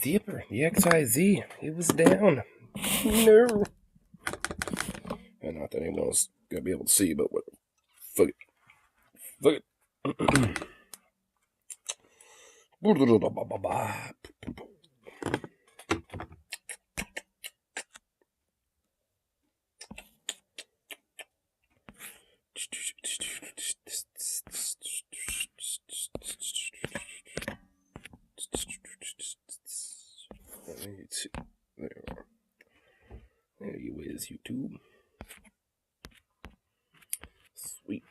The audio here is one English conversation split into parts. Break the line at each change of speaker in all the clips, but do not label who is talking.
Zipper, the XIZ, it was down. No. And not that anyone's gonna be able to see, but what? Fuck it. Fuck it. There you are. There you is, YouTube. Sweet.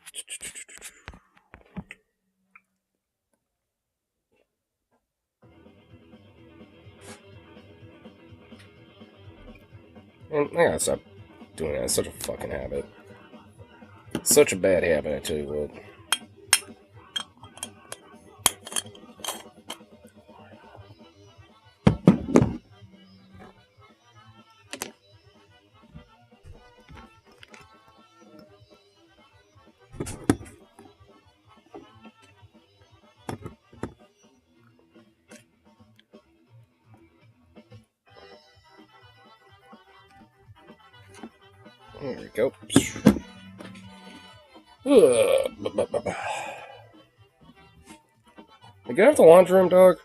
And I gotta stop doing that. It's such a fucking habit. Such a bad habit, I tell you what. There we go. You get out the laundry room, dog?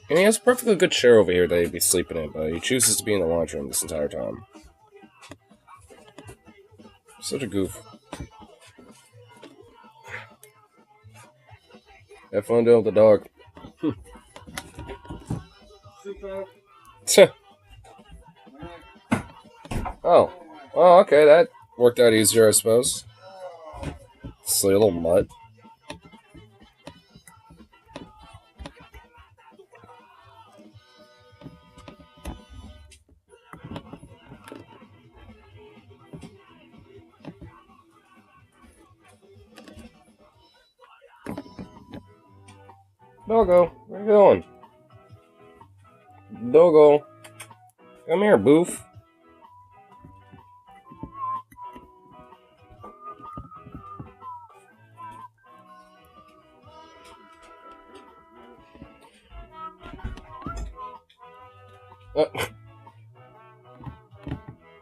And he has a perfectly good chair over here that he'd be sleeping in, but he chooses to be in the laundry room this entire time. Such a goof. Have fun doing with the dog. Oh. Oh, okay, that worked out easier, I suppose. Silly little mutt. Doggo, where you going? Doggo. Come here, boof.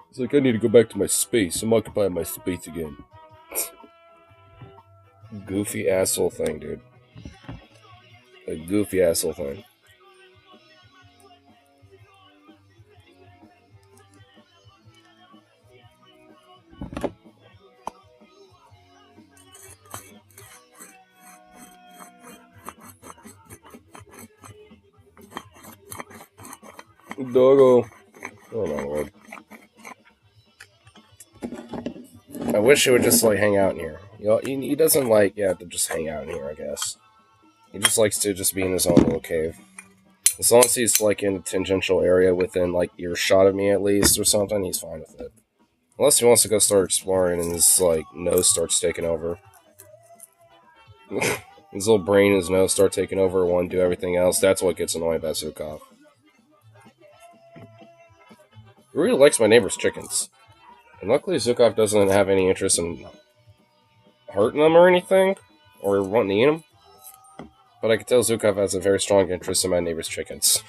It's like I need to go back to my space. I'm occupying my space again. Goofy asshole thing, dude. A goofy asshole thing. Doggo. Oh my lord. I wish he would just like hang out in here. You know, he doesn't like to just hang out in here, I guess. He just likes to just be in his own little cave. As long as he's like in a tangential area within like earshot of me at least or something, he's fine with it. Unless he wants to go start exploring and his like nose starts taking over. His little brain and his nose start taking over and want to do everything else. That's what gets annoying about Zukov. He really likes my neighbor's chickens. And luckily Zukov doesn't have any interest in hurting them or anything. Or wanting to eat them. But I can tell Zukov has a very strong interest in my neighbor's chickens.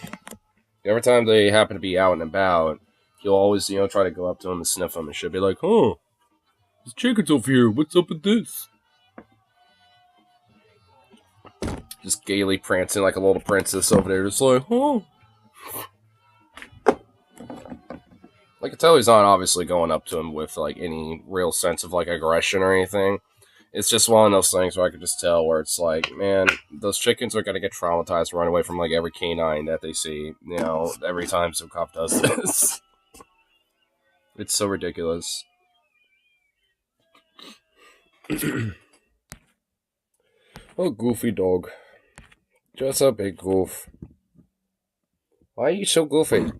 Every time they happen to be out and about, he'll always, try to go up to them and sniff them and shit. Be like, "Huh, there's chickens over here. What's up with this?" Just gaily prancing like a little princess over there. Just like, "Huh." I can tell he's not obviously going up to him with like any real sense of like aggression or anything. It's just one of those things where I can just tell where it's like, man, those chickens are going to get traumatized and run away from like every canine that they see, every time some cop does this. It's so ridiculous. Oh, goofy dog. Just a big goof. Why are you so goofy?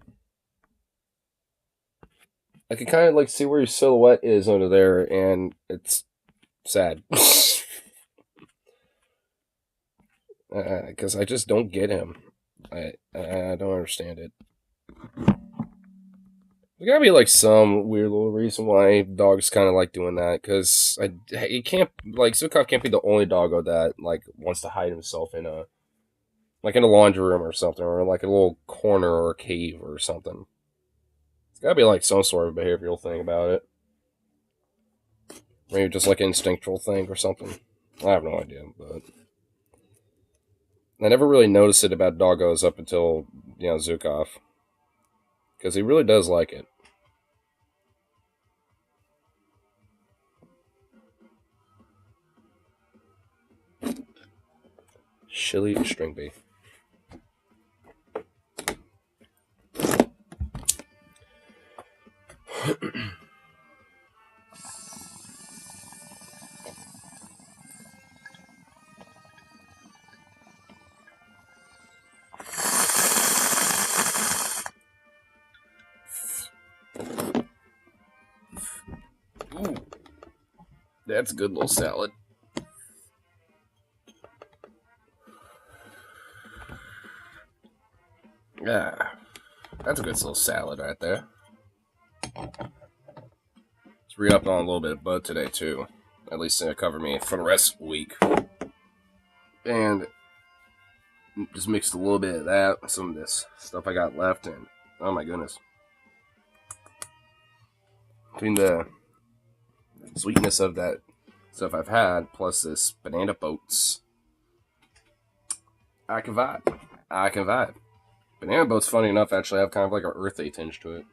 I can kind of like see where your silhouette is under there, and it's sad. Because I just don't get him. I don't understand it. There's gotta be like some weird little reason why dogs kind of like doing that. Because it can't like Zukov can't be the only doggo that like wants to hide himself in a like in a laundry room or something, or like a little corner or a cave or something. It's gotta be like some sort of behavioral thing about it. Maybe just like an instinctual thing or something. I have no idea, but I never really noticed it about doggos up until Zukov, because he really does like it. Chili string beef. Ooh, that's a good little salad. Yeah, that's a good little salad right there. Let's re up on a little bit of bud today too. At least it'll cover me for the rest of the week. And just mixed a little bit of that with some of this stuff I got left, and oh my goodness. Between the sweetness of that stuff I've had, plus this banana boats, I can vibe. I can vibe. Banana boats, funny enough, actually have kind of like an earthy tinge to it.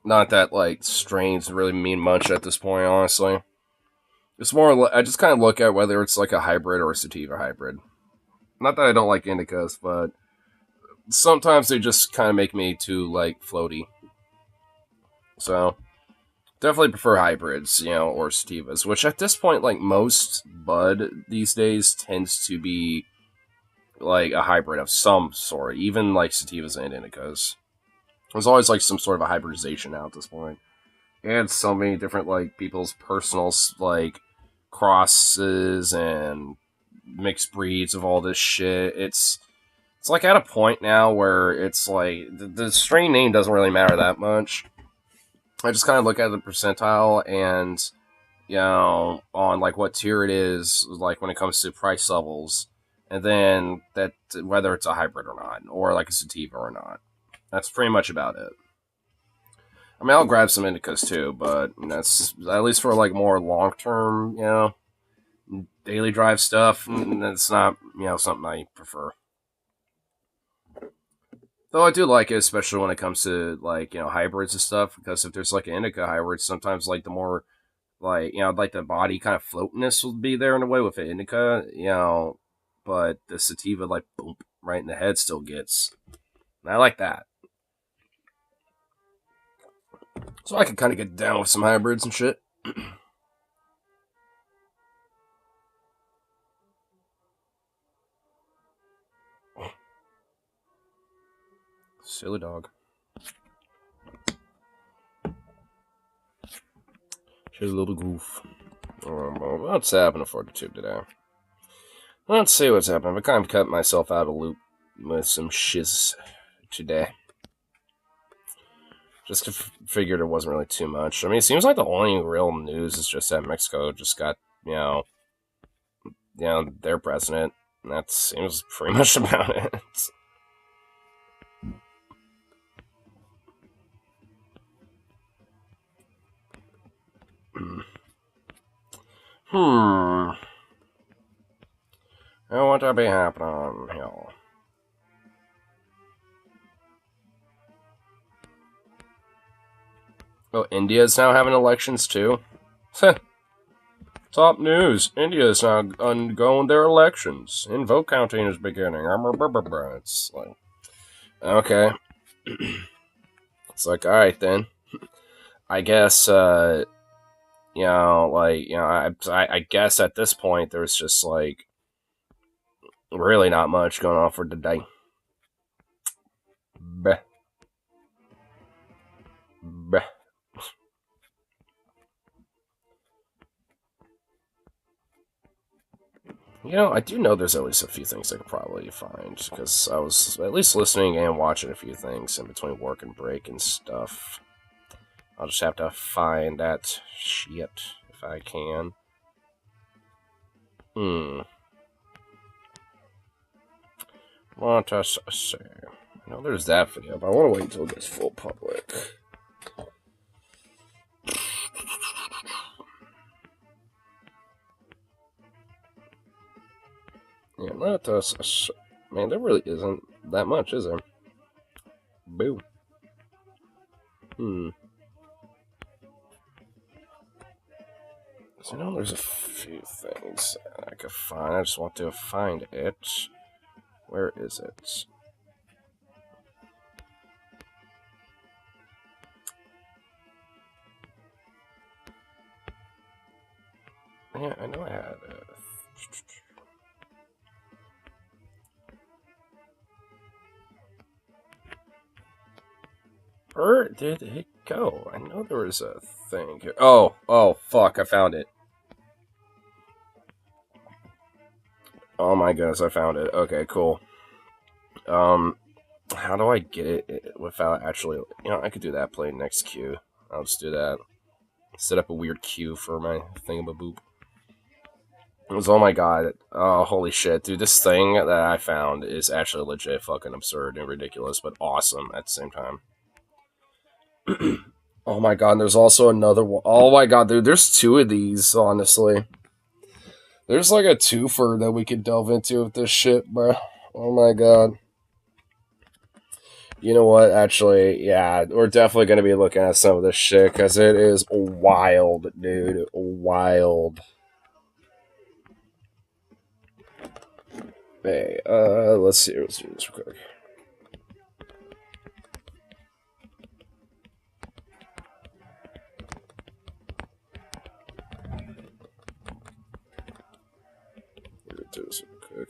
Not that like strains really mean much at this point, honestly. It's more, I just kind of look at whether it's like a hybrid or a sativa hybrid. Not that I don't like indicas, but sometimes they just kind of make me too like floaty. So definitely prefer hybrids, or sativas, which at this point, like most bud these days tends to be like a hybrid of some sort, even like sativas and indicas. There's always like some sort of a hybridization now at this point. And so many different like people's personal like crosses and mixed breeds of all this shit. It's like at a point now where it's like the strain name doesn't really matter that much. I just kind of look at the percentile and on like what tier it is, like when it comes to price levels, and then that whether it's a hybrid or not, or like a sativa or not. That's pretty much about it. I mean, I'll grab some indicas too, but that's at least for like more long term, daily drive stuff. That's not something I prefer. Though I do like it, especially when it comes to like hybrids and stuff, because if there's like an indica hybrid, sometimes like the more like like the body kind of floatiness will be there in a way with an indica, but the sativa like boom right in the head still gets. And I like that. So I can kind of get down with some hybrids and shit. Silly dog. She's a little goof. What's happening for the tube today? Let's see what's happening. I kind of cut myself out of loop with some shiz today. Just figured it wasn't really too much. I mean, it seems like the only real news is just that Mexico just got, their president. And that seems pretty much about it. I want to be happening here. Oh, India's now having elections too? Top news. India is now undergoing their elections. And vote counting is beginning. It's like, okay. It's like, alright then. I guess, I guess at this point there's just like really not much going on for today. Bleh. You know, I do know there's at least a few things I could probably find, because I was at least listening and watching a few things in between work and break and stuff. I'll just have to find that shit if I can. What us say? I know there's that video, but I want to wait until it gets full public. Yeah, let us. Man, there really isn't that much, is there? Boo. So I know there's a few things I could find. I just want to find it. Where is it? Yeah, I know I had it. Where did it go? I know there was a thing here. Oh, fuck, I found it. Oh my goodness, I found it. Okay, cool. How do I get it without actually... You know, I could do that, play next queue. I'll just do that. Set up a weird queue for my thingamaboop. It was, oh my god. Oh, holy shit, dude. This thing that I found is actually legit fucking absurd and ridiculous, but awesome at the same time. Oh my god, and there's also another one. Oh my god, dude, there's two of these, honestly. There's like a twofer that we could delve into with this shit, bro. Oh my god. You know what? Actually, yeah, we're definitely going to be looking at some of this shit because it is wild, dude. Wild. Hey, let's see. Let's do this real quick. Do this real quick.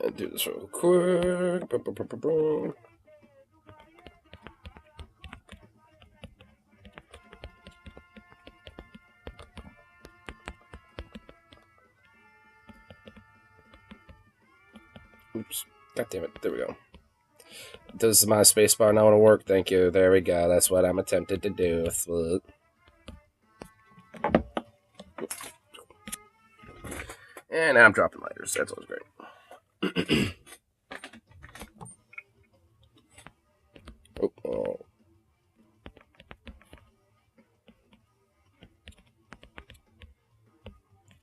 And do this real quick. Oops. God damn it. There we go. Does my spacebar not want to work? Thank you. There we go. That's what I'm attempting to do. And now I'm dropping lighters. That's always great. Oh.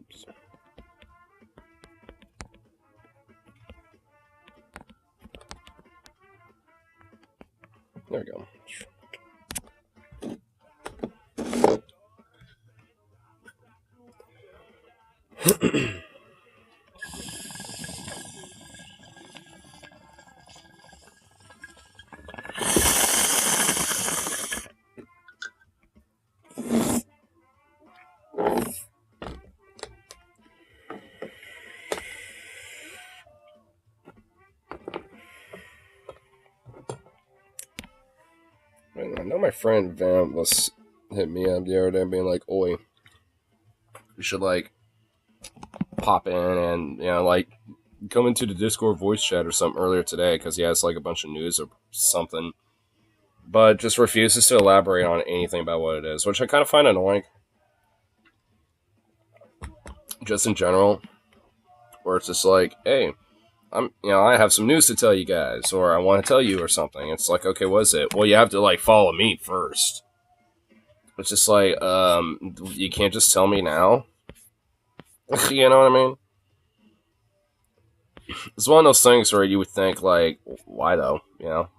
Oops. There we go. I know my friend Vamp was hit me up the other day being like, "Oi, you should like pop in and like come into the Discord voice chat or something earlier today because he has like a bunch of news or something," but just refuses to elaborate on anything about what it is, which I kind of find annoying. Just in general, where it's just like, "Hey, I have some news to tell you guys, or I want to tell you or something." It's like, okay, what is it? Well, you have to like follow me first. It's just like, you can't just tell me now. You know what I mean? It's one of those things where you would think like, why though?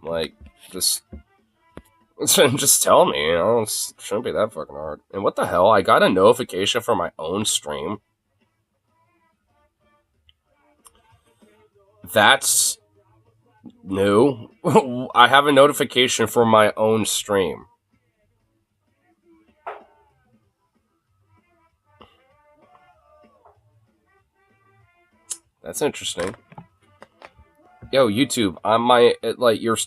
Like just just tell me. It shouldn't be that fucking hard. And what the hell? I got a notification from my own stream. That's new. I have a notification from my own stream. That's interesting. Yo, YouTube,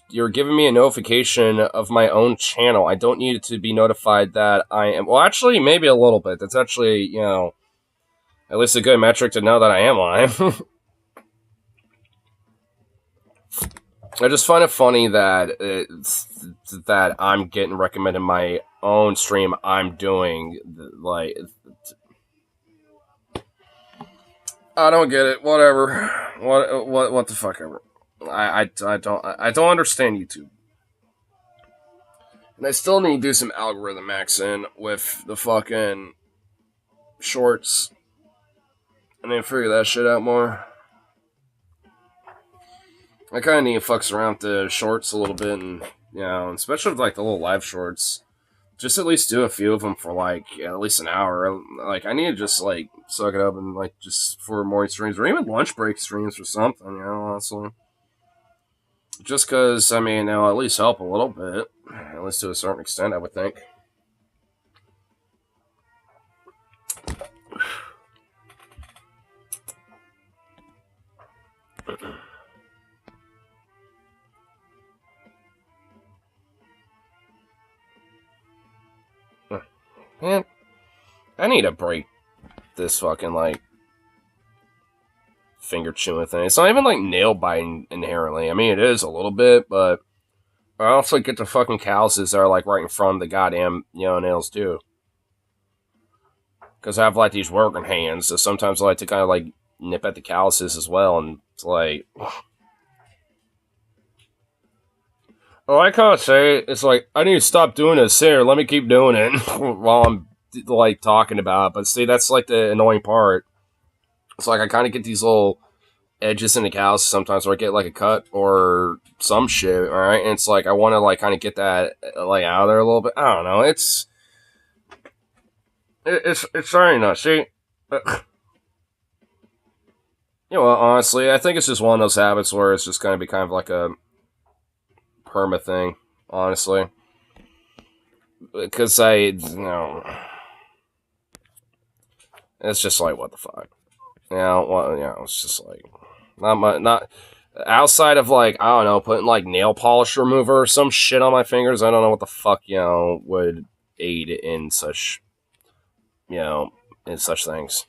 you're giving me a notification of my own channel. I don't need it to be notified that I am. Well, actually, maybe a little bit. That's actually, at least a good metric to know that I am live. I just find it funny that that I'm getting recommended my own stream I'm doing. Like, I don't get it. Whatever. What the fuck ever. I don't understand YouTube. And I still need to do some algorithm maxing with the fucking shorts. I need to figure that shit out more. I kind of need to fucks around with the shorts a little bit, and especially with like the little live shorts. Just at least do a few of them for like at least an hour. Like I need to just like suck it up and like just for morning streams or even lunch break streams or something. Honestly, just because I mean it'll at least help a little bit, at least to a certain extent, I would think. Man, I need to break this fucking like finger chewing thing. It's not even like nail biting inherently. I mean, it is a little bit, but I also get the fucking calluses that are like right in front of the goddamn nails too. Because I have like these working hands, so sometimes I like to kind of like nip at the calluses as well, and it's like. Oh, I can't say it. It's like I need to stop doing this here. Let me keep doing it while I'm like talking about it. But see, that's like the annoying part. It's like I kind of get these little edges in the cows sometimes where I get like a cut or some shit. All right, and it's like I want to like kind of get that like out of there a little bit. I don't know. It's sorry enough. See, honestly, I think it's just one of those habits where it's just going to be kind of like a perma thing, honestly, because it's just like what the fuck, it's just like not outside of like I don't know, putting like nail polish remover or some shit on my fingers. I don't know what the fuck would aid in such in such things.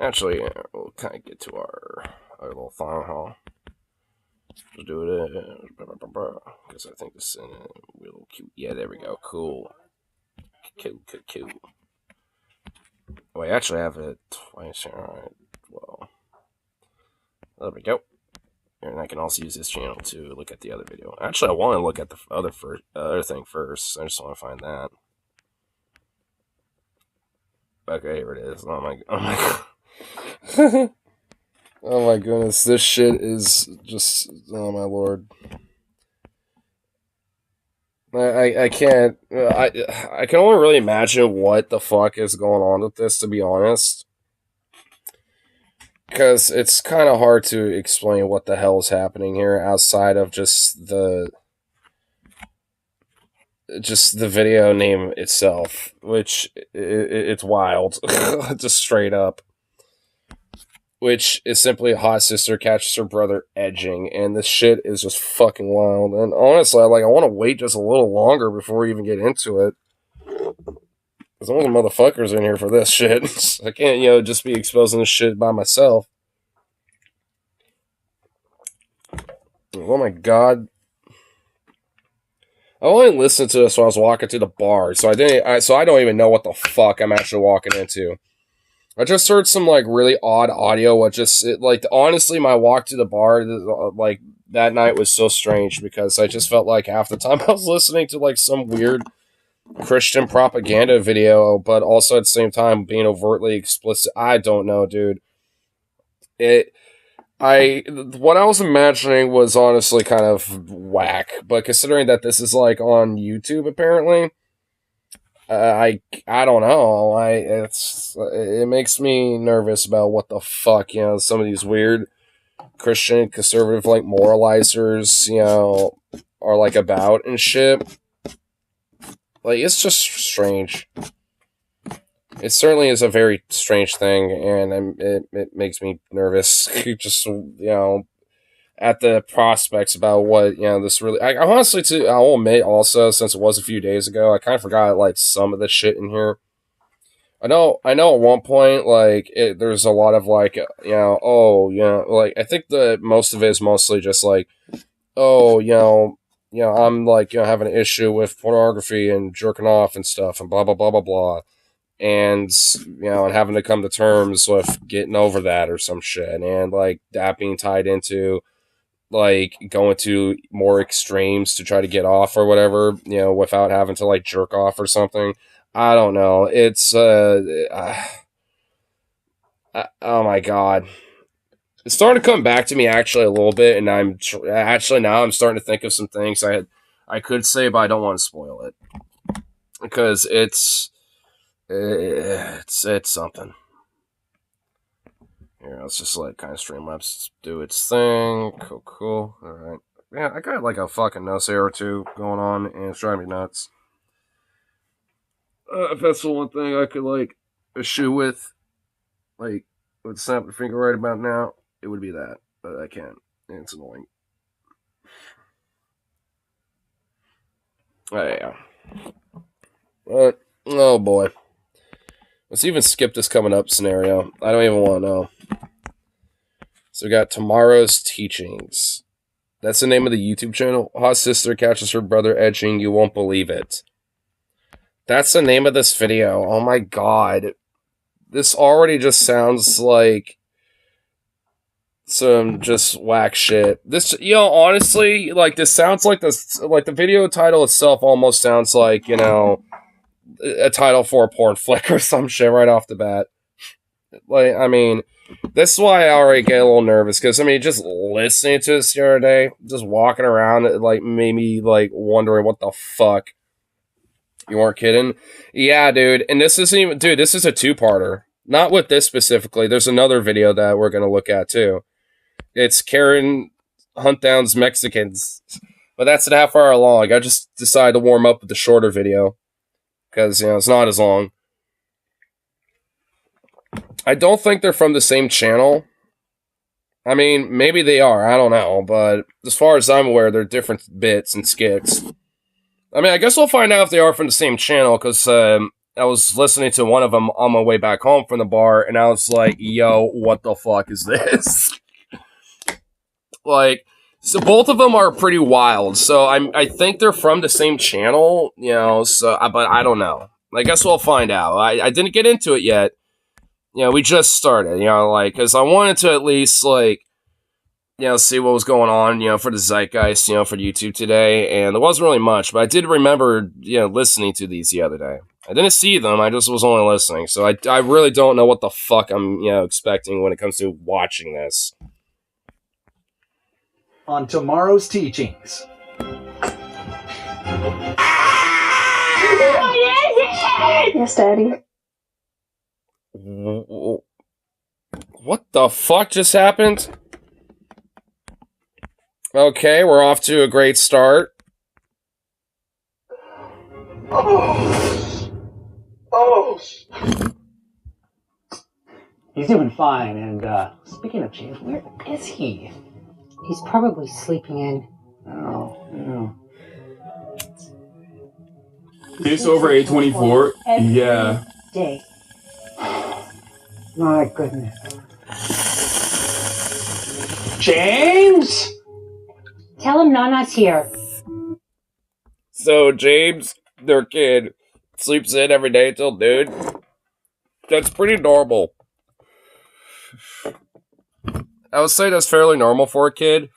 Actually, we'll kind of get to our little farm hall. Let's do it because I think this is real cute. Yeah, there we go. Cool. Cool. Oh, I actually have it twice. Alright, well. There we go. And I can also use this channel to look at the other video. Actually, I want to look at the other thing first. I just want to find that. Okay, here it is. Oh my god. Oh my goodness, this shit is just, oh my lord. I can't, I can only really imagine what the fuck is going on with this, to be honest. Because it's kind of hard to explain what the hell is happening here outside of just the video name itself, which it's wild, just straight up. Which is simply a hot sister catches her brother edging, and this shit is just fucking wild. And honestly, I want to wait just a little longer before we even get into it. Because all the motherfuckers in here for this shit. I can't, just be exposing this shit by myself. Oh my god. I only listened to this when I was walking to the bar, so I don't even know what the fuck I'm actually walking into. I just heard some like really odd audio. Honestly, my walk to the bar like that night was so strange because I just felt like half the time I was listening to like some weird Christian propaganda video, but also at the same time being overtly explicit. I don't know, dude. What I was imagining was honestly kind of whack, but considering that this is like on YouTube, apparently. I don't know. It makes me nervous about what the fuck some of these weird Christian conservative like moralizers are like about and shit. Like, it's just strange. It certainly is a very strange thing, and it makes me nervous. Just, at the prospects about what, this really... I honestly, too, I'll admit also, since it was a few days ago, I kind of forgot, like, some of the shit in here. I know at one point, like, there's a lot of, like, like, I think the most of it is mostly just, like, oh, I'm, like, having an issue with pornography and jerking off and stuff and blah, blah, blah, blah, blah. And, and having to come to terms with getting over that or some shit. And, like, that being tied into, like, going to more extremes to try to get off or whatever, without having to, like, jerk off or something. I don't know. It's, oh my god. It's starting to come back to me actually a little bit, and actually now I'm starting to think of some things I could say, but I don't want to spoil it. Because it's something. Here, let's just let kind of Streamlabs do its thing. Cool. Alright. Yeah, I got like a fucking nose hair or two going on, and it's driving me nuts. If that's the one thing I could, like, eschew with, like, would snap the finger right about now, it would be that. But I can't. And it's annoying. Oh, yeah. But, oh boy. Let's even skip this coming up scenario. I don't even want to know. So we got Tomorrow's Teachings. That's the name of the YouTube channel. Hot sister catches her brother edging. You won't believe it. That's the name of this video. Oh my god. This already just sounds like some just whack shit. This, honestly, like, this sounds like this, like, the video title itself almost sounds like, a title for a porn flick or some shit right off the bat. Like, I mean, this is why I already get a little nervous, because, I mean, just listening to this the other day, just walking around, it, like, made me, like, wondering what the fuck. You weren't kidding? Yeah, dude, and this isn't even, dude, this is a two-parter. Not with this specifically, there's another video that we're gonna look at, too. It's Karen Huntdown's Mexicans. But that's an half hour long. I just decided to warm up with the shorter video, because, it's not as long. I don't think they're from the same channel. I mean, maybe they are. I don't know. But as far as I'm aware, they're different bits and skits. I mean, I guess we'll find out if they are from the same channel, because I was listening to one of them on my way back home from the bar, and I was like, yo, what the fuck is this? Like, so both of them are pretty wild. So I think they're from the same channel, but I don't know. I guess we'll find out. I didn't get into it yet. We just started, like, because I wanted to at least, like, see what was going on, for the zeitgeist, for YouTube today, and there wasn't really much, but I did remember, listening to these the other day. I didn't see them, I just was only listening, so I really don't know what the fuck I'm, expecting when it comes to watching this.
On Tomorrow's Teachings.
What is it? Yes, Daddy.
What the fuck just happened? Okay, we're off to a great start.
Oh. He's doing fine, and speaking of James, where is he?
He's probably sleeping in.
Oh.
Case over 824. Yeah.
Day.
My goodness. James?
Tell him Nana's here.
So James, their kid, sleeps in every day till noon. That's pretty normal. I would say that's fairly normal for a kid.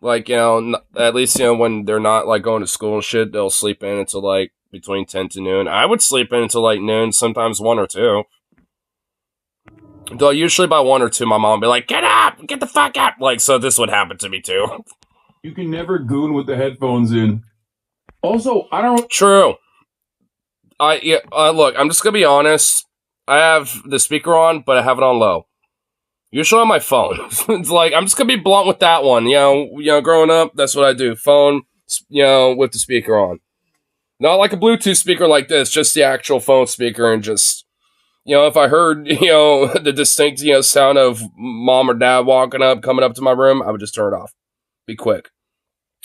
Like, at least, when they're not, like, going to school and shit, they'll sleep in until, like, between 10 to noon. I would sleep in until, like, noon, sometimes 1 or 2. Though usually by 1 or 2, my mom would be like, get up! Get the fuck up! Like, so this would happen to me, too.
You can never goon with the headphones in. Also, I don't...
True. Look, I'm just gonna be honest. I have the speaker on, but I have it on low. Usually on my phone. It's like, I'm just gonna be blunt with that one. Growing up, that's what I do. Phone, with the speaker on. Not like a Bluetooth speaker like this, just the actual phone speaker, and just, if I heard, the distinct, sound of mom or dad walking up, coming up to my room, I would just turn it off. Be quick.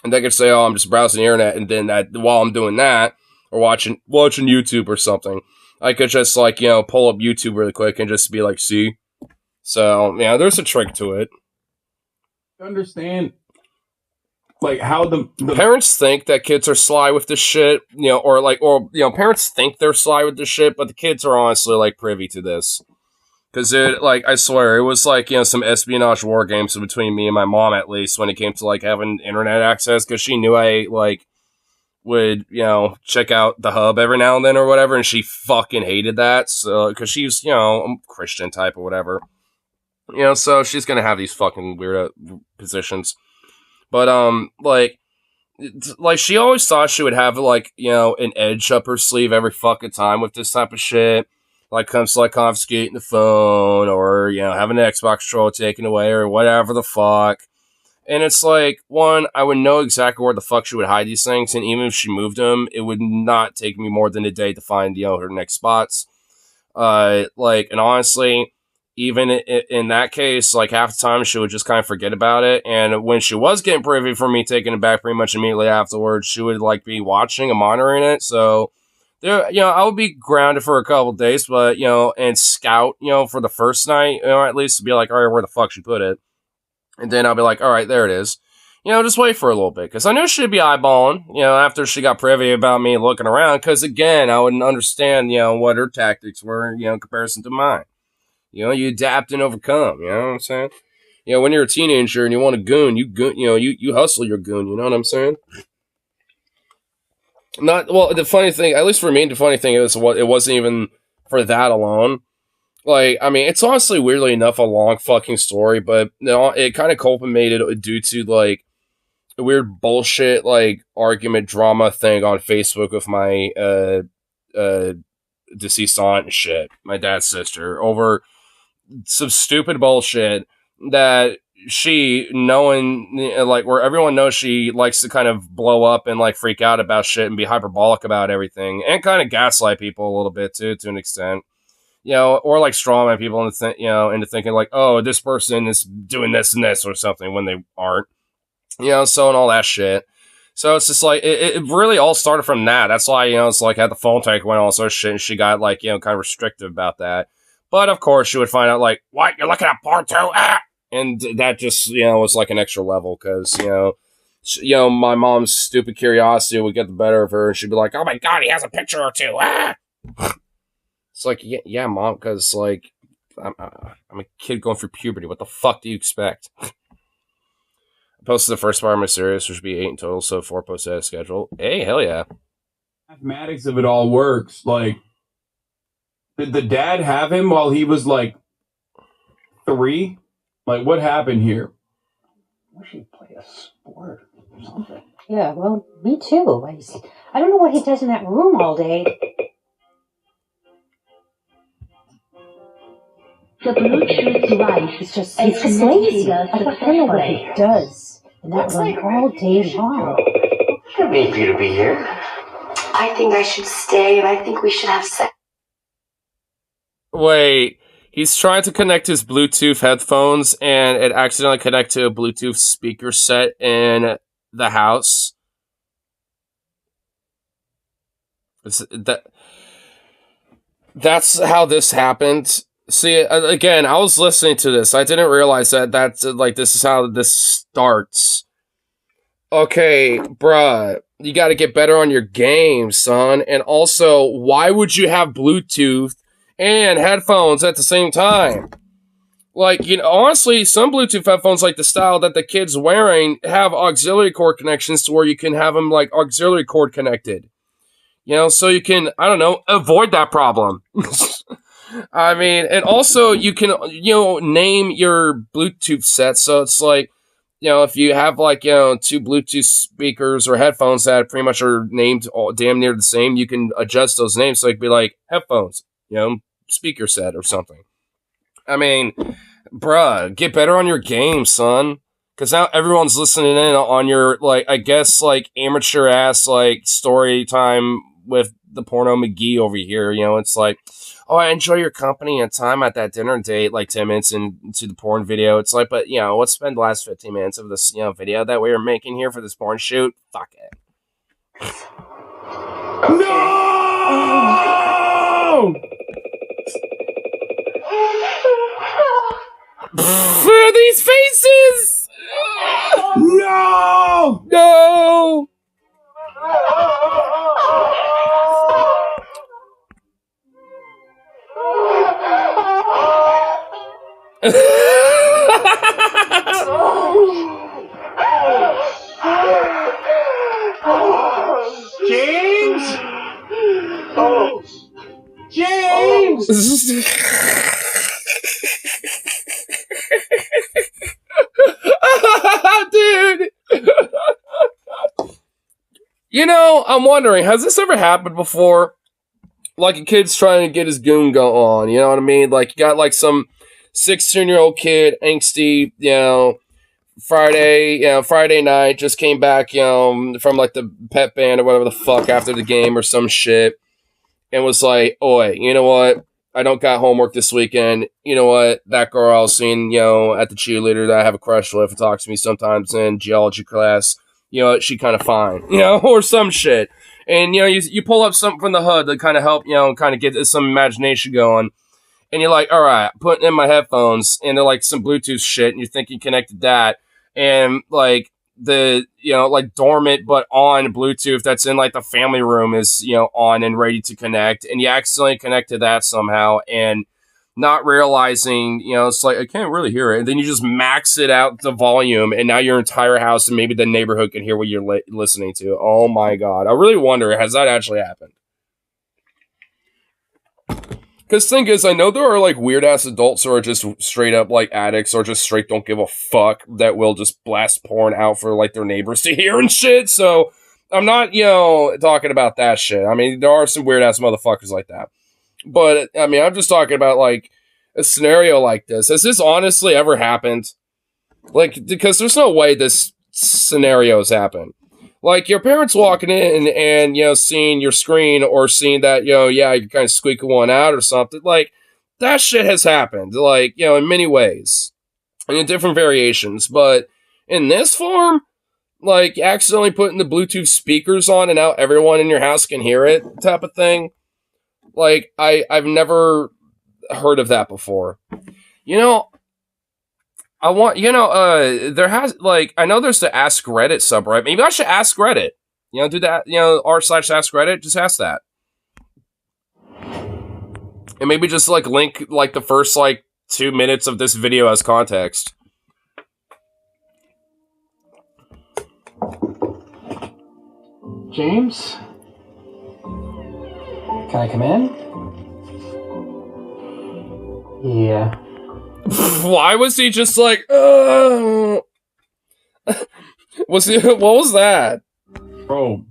And they could say, oh, I'm just browsing the internet, and then while I'm doing that, or watching YouTube or something, I could just, pull up YouTube really quick and just be like, see? So, yeah, there's a trick to it.
Understand, like, how the
parents think that kids are sly with this shit, or parents think they're sly with this shit, but the kids are honestly, privy to this. Because I swear, it was, some espionage war games between me and my mom, at least, when it came to, having internet access, because she knew I, would, check out the hub every now and then or whatever, and she fucking hated that, so, because she's, a Christian type or whatever. So she's gonna have these fucking weird positions. But, she always thought she would have, an edge up her sleeve every fucking time with this type of shit. Comes to, confiscating the phone, or, having an Xbox controller taken away, or whatever the fuck. And it's one, I would know exactly where the fuck she would hide these things, and even if she moved them, it would not take me more than a day to find, her next spots. And honestly, even in that case, half the time she would just kind of forget about it. And when she was getting privy from me taking it back pretty much immediately afterwards, she would be watching and monitoring it. So there, I would be grounded for a couple of days, but and scout, for the first night, at least to be like, all right, where the fuck she put it. And then I'll be like, all right, there it is. Just wait for a little bit, because I knew she'd be eyeballing, after she got privy about me looking around, because again, I wouldn't understand, what her tactics were, in comparison to mine. You adapt and overcome, you know what I'm saying? When you're a teenager and you want a goon, you hustle your goon, you know what I'm saying? The funny thing, at least for me, the funny thing is, it wasn't even for that alone. It's honestly, weirdly enough, a long fucking story, but it kind of culminated due to, a weird bullshit, argument drama thing on Facebook with my, deceased aunt and shit, my dad's sister, over some stupid bullshit that she, knowing, where everyone knows she likes to kind of blow up and, freak out about shit and be hyperbolic about everything, and kind of gaslight people a little bit, too, to an extent. Or, strawman people into thinking, oh, this person is doing this and this or something when they aren't. So and all that shit. So it's just it really all started from that. That's why, it's had the phone tank went all sorts of shit, and she got kind of restrictive about that. But of course she would find out what, you're looking at porn too? Ah! And that just, was an extra level, because, my mom's stupid curiosity would get the better of her, and she'd be like, oh my god, he has a picture or two. Ah! It's yeah, mom, because, I'm a kid going through puberty. What the fuck do you expect? I posted the first part of my series, which would be 8 in total, so 4 posted as schedule. Hey, hell yeah.
Mathematics of it all works. Did the dad have him while he was, 3? What happened here?
I wish he'd play a sport or something.
Yeah, well, me too. I don't know what he does in that room all day.
The Bluetooth device
He's just lazy. I don't know what he does in that room all day long.
It's not need for you to be here.
I think I should stay, and I think we should have sex.
Wait, he's trying to connect his Bluetooth headphones, and it accidentally connected to a Bluetooth speaker set in the house. That's how this happened. See, again, I was listening to this. I didn't realize that's, this is how this starts. Okay, bruh, you gotta get better on your game, son. And also, why would you have Bluetooth and headphones at the same time? Honestly, some Bluetooth headphones, the style that the kid's wearing, have auxiliary cord connections to where you can have them, auxiliary cord connected. So you can, I don't know, avoid that problem. And also you can, name your Bluetooth set. So it's if you have 2 Bluetooth speakers or headphones that pretty much are named damn near the same, you can adjust those names. So it could be headphones, speaker set or something. Bruh, get better on your game, son. Because now everyone's listening in on your, like, I guess, like, amateur-ass, like, story time with the porno McGee over here. You know, it's like, oh, I enjoy your company and time at that dinner date, like 10 minutes into the porn video. It's like, but, you know, let's spend the last 15 minutes of this, you know, video that we were making here for this porn shoot. Fuck it.
No!
These faces!
No!
No!
James! Oh. James!
Dude! You know, I'm wondering, has this ever happened before? Like a kid's trying to get his goon go on, you know what I mean? Like, you got like some 16-year-old kid, angsty, you know, Friday night, just came back, you know, from like the pep band or whatever the fuck after the game or some shit, and was like, oi, you know what? I don't got homework this weekend. You know what? That girl I was seeing, you know, at the cheerleader that I have a crush with, talks to me sometimes in geology class, you know, she kind of fine, you know, or some shit. And, you know, you pull up something from the hood to kind of help, you know, kind of get some imagination going. And you're like, all right, putting in my headphones, and they're like some Bluetooth shit, and you think you connected that. And, like, the, you know, like dormant but on Bluetooth that's in like the family room is, you know, on and ready to connect. And you accidentally connect to that somehow, and not realizing, you know, it's like, I can't really hear it. And then you just max it out the volume, and now your entire house and maybe the neighborhood can hear what you're listening to. Oh my God. I really wonder, has that actually happened? Because the thing is, I know there are like weird ass adults who are just straight up like addicts or just straight don't give a fuck that will just blast porn out for like their neighbors to hear and shit. So I'm not, you know, talking about that shit. I mean, there are some weird ass motherfuckers like that. But I mean, I'm just talking about like a scenario like this. Has this honestly ever happened? Like, because there's no way this scenario has happened. Like, your parents walking in and, you know, seeing your screen or seeing that, you know, yeah, you're kind of squeaking one out or something. Like, that shit has happened, like, you know, in many ways. And in different variations. But in this form, like, accidentally putting the Bluetooth speakers on and now everyone in your house can hear it type of thing. Like, I've never heard of that before. You know, I want, you know, there has, like, I know there's the Ask Reddit subreddit. Maybe I should ask Reddit. You know, do that, you know, r/ask Reddit. Just ask that. And maybe just, like, link, like, the first, like, 2 minutes of this video as context.
James? Can I come in? Yeah.
Why was he just like, was he, what was that?
Bro.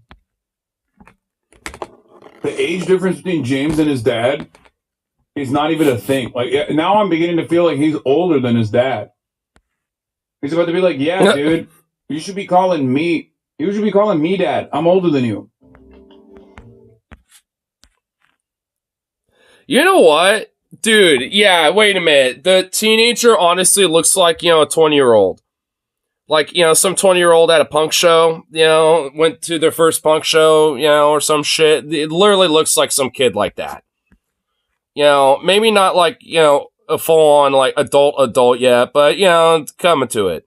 The age difference between James and his dad is not even a thing. Like, now I'm beginning to feel like he's older than his dad. He's about to be like, yeah, dude, you should be calling me dad. I'm older than you.
You know what? Dude, yeah, wait a minute. The teenager honestly looks like, you know, a 20-year-old. Like, you know, some 20-year-old at a punk show, you know, went to their first punk show, you know, or some shit. It literally looks like some kid like that. You know, maybe not like, you know, a full-on, like, adult yet, but, you know, coming to it.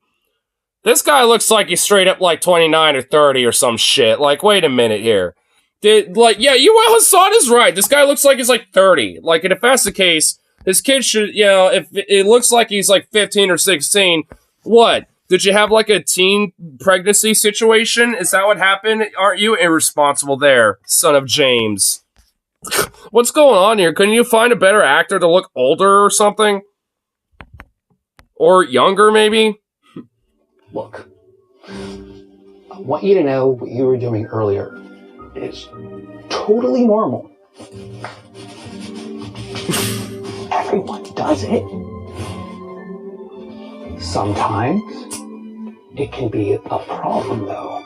This guy looks like he's straight up, like, 29 or 30 or some shit. Like, wait a minute here. Yeah, Hassan is right. This guy looks like he's like 30. Like, and if that's the case, this kid should, you know, if it looks like he's like 15 or 16, what? Did you have like a teen pregnancy situation? Is that what happened? Aren't you irresponsible there, son of James? What's going on here? Couldn't you find a better actor to look older or something? Or younger, maybe?
Look, I want you to know what you were doing earlier is totally normal. Everyone does it. Sometimes It can be a problem, though.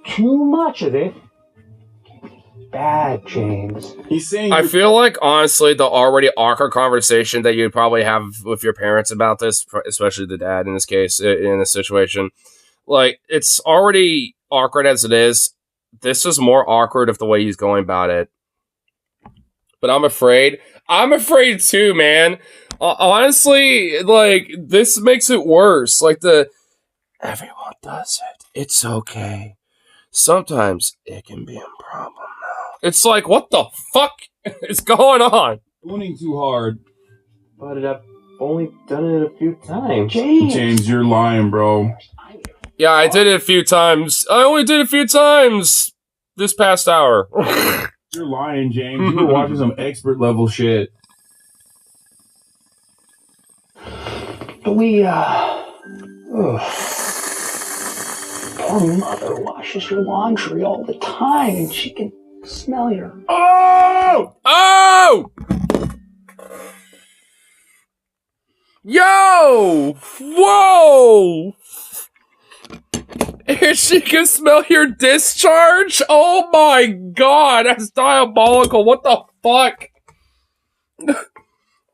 Too much of it.
Bad, James.
He's saying
I feel like, honestly, the already awkward conversation that you'd probably have with your parents about this, especially the dad in this case, in this situation, like, it's already awkward as it is. This is more awkward of the way he's going about it. But I'm afraid. I'm afraid too, man. Honestly, like, this makes it worse. Like, everyone does it. It's okay. Sometimes it can be a problem now. It's like, what the fuck is going on?
Winning too hard.
But I've only done it a few times.
James, you're lying, bro.
Yeah, I did it a few times. I only did it a few times this past hour.
You're lying, James. You were watching some expert level shit.
We, poor mother washes your laundry all the time, and she can smell your...
Oh!
Oh! Yo! Whoa! And she can smell your discharge? Oh my god, that's diabolical. What the fuck?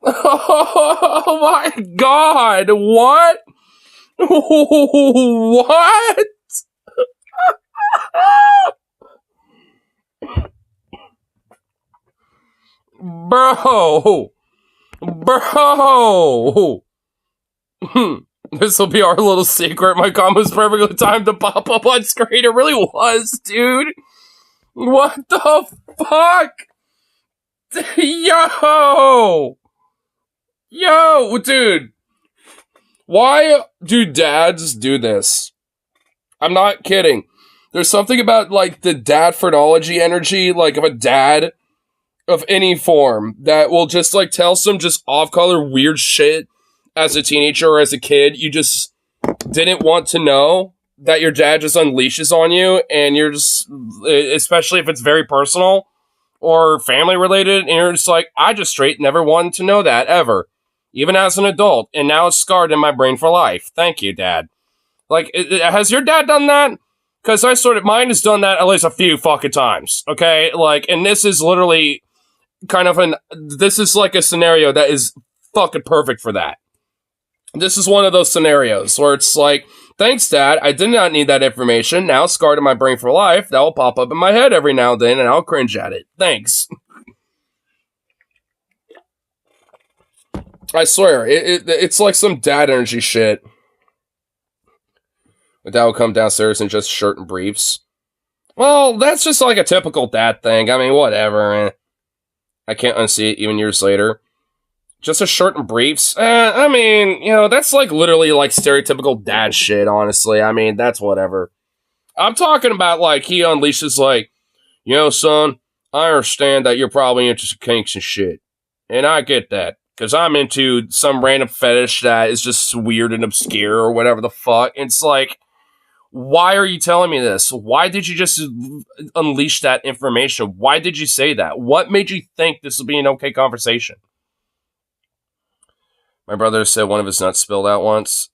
Oh my god, what? What? Bro! This will be our little secret. My comment was perfectly timed to pop up on screen. It really was, dude. What the fuck? Yo! Yo, dude. Why do dads do this? I'm not kidding. There's something about, like, the dad phrenology energy, like, of a dad of any form that will just, like, tell some just off-color weird shit as a teenager or as a kid. You just didn't want to know that your dad just unleashes on you, and you're just, especially if it's very personal or family related, and you're just like, I just straight never wanted to know that, ever. Even as an adult, and now it's scarred in my brain for life. Thank you, Dad. Like, has your dad done that? Because mine has done that at least a few fucking times, okay? Like, and this is literally kind of this is like a scenario that is fucking perfect for that. This is one of those scenarios where it's like, thanks, Dad, I did not need that information. Now it's scarred in my brain for life. That will pop up in my head every now and then, and I'll cringe at it. Thanks. I swear, it's like some dad energy shit. My dad would come downstairs in just shirt and briefs. Well, that's just like a typical dad thing. I mean, whatever. I can't unsee it even years later. Just a shirt and briefs? I mean, you know, that's like literally like stereotypical dad shit, honestly. I mean, that's whatever. I'm talking about like he unleashes like, you know, son, I understand that you're probably into kinks and shit. And I get that. Because I'm into some random fetish that is just weird and obscure or whatever the fuck. It's like, why are you telling me this? Why did you just unleash that information? Why did you say that? What made you think this would be an okay conversation? My brother said one of his nuts spilled out once.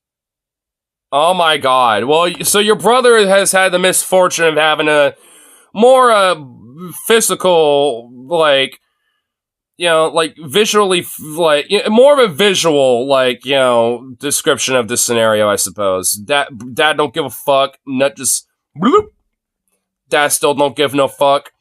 Oh my god. Well, so your brother has had the misfortune of having a more physical, like, you know, like, visually, like, more of a visual, like, you know, description of this scenario, I suppose. Dad don't give a fuck. Nut just, bloop. Dad still don't give no fuck.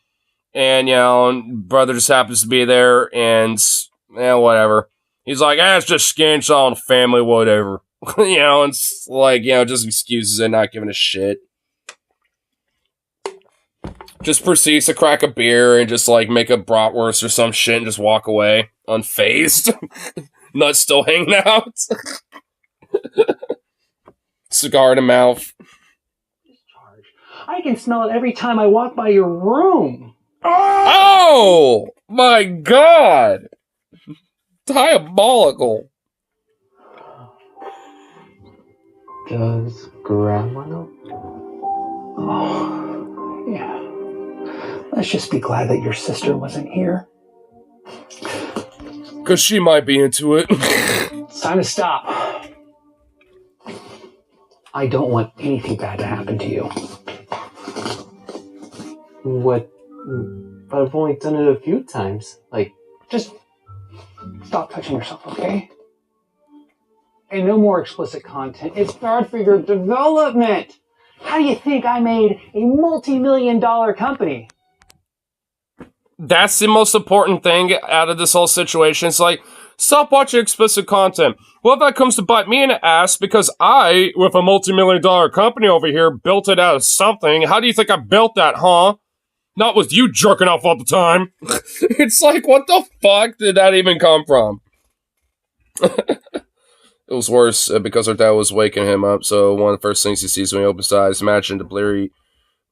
And, you know, brother just happens to be there, and, whatever. He's like, it's just skin, it's all in the family, whatever. You know, it's like, you know, just excuses it, not giving a shit. Just proceeds to crack a beer and just, like, make a bratwurst or some shit and just walk away, unfazed. Nuts still hanging out. Cigar in the mouth.
I can smell it every time I walk by your room.
Oh! My god! Diabolical.
Does Grandma know? Oh, yeah. Let's just be glad that your sister wasn't here.
Because she might be into it.
It's time to stop. I don't want anything bad to happen to you.
What? But I've only done it a few times. Like,
Just stop touching yourself, okay? And no more explicit content. It's bad for your development. How do you think I made a multi-million-dollar company?
That's the most important thing out of this whole situation. It's like, stop watching explicit content. What if that comes to bite me in the ass because I, with a multi-million-dollar company over here, built it out of something? How do you think I built that, huh? Not with you jerking off all the time. It's like, what the fuck did that even come from? It was worse because her dad was waking him up, so one of the first things he sees when he opens his eyes, imagine the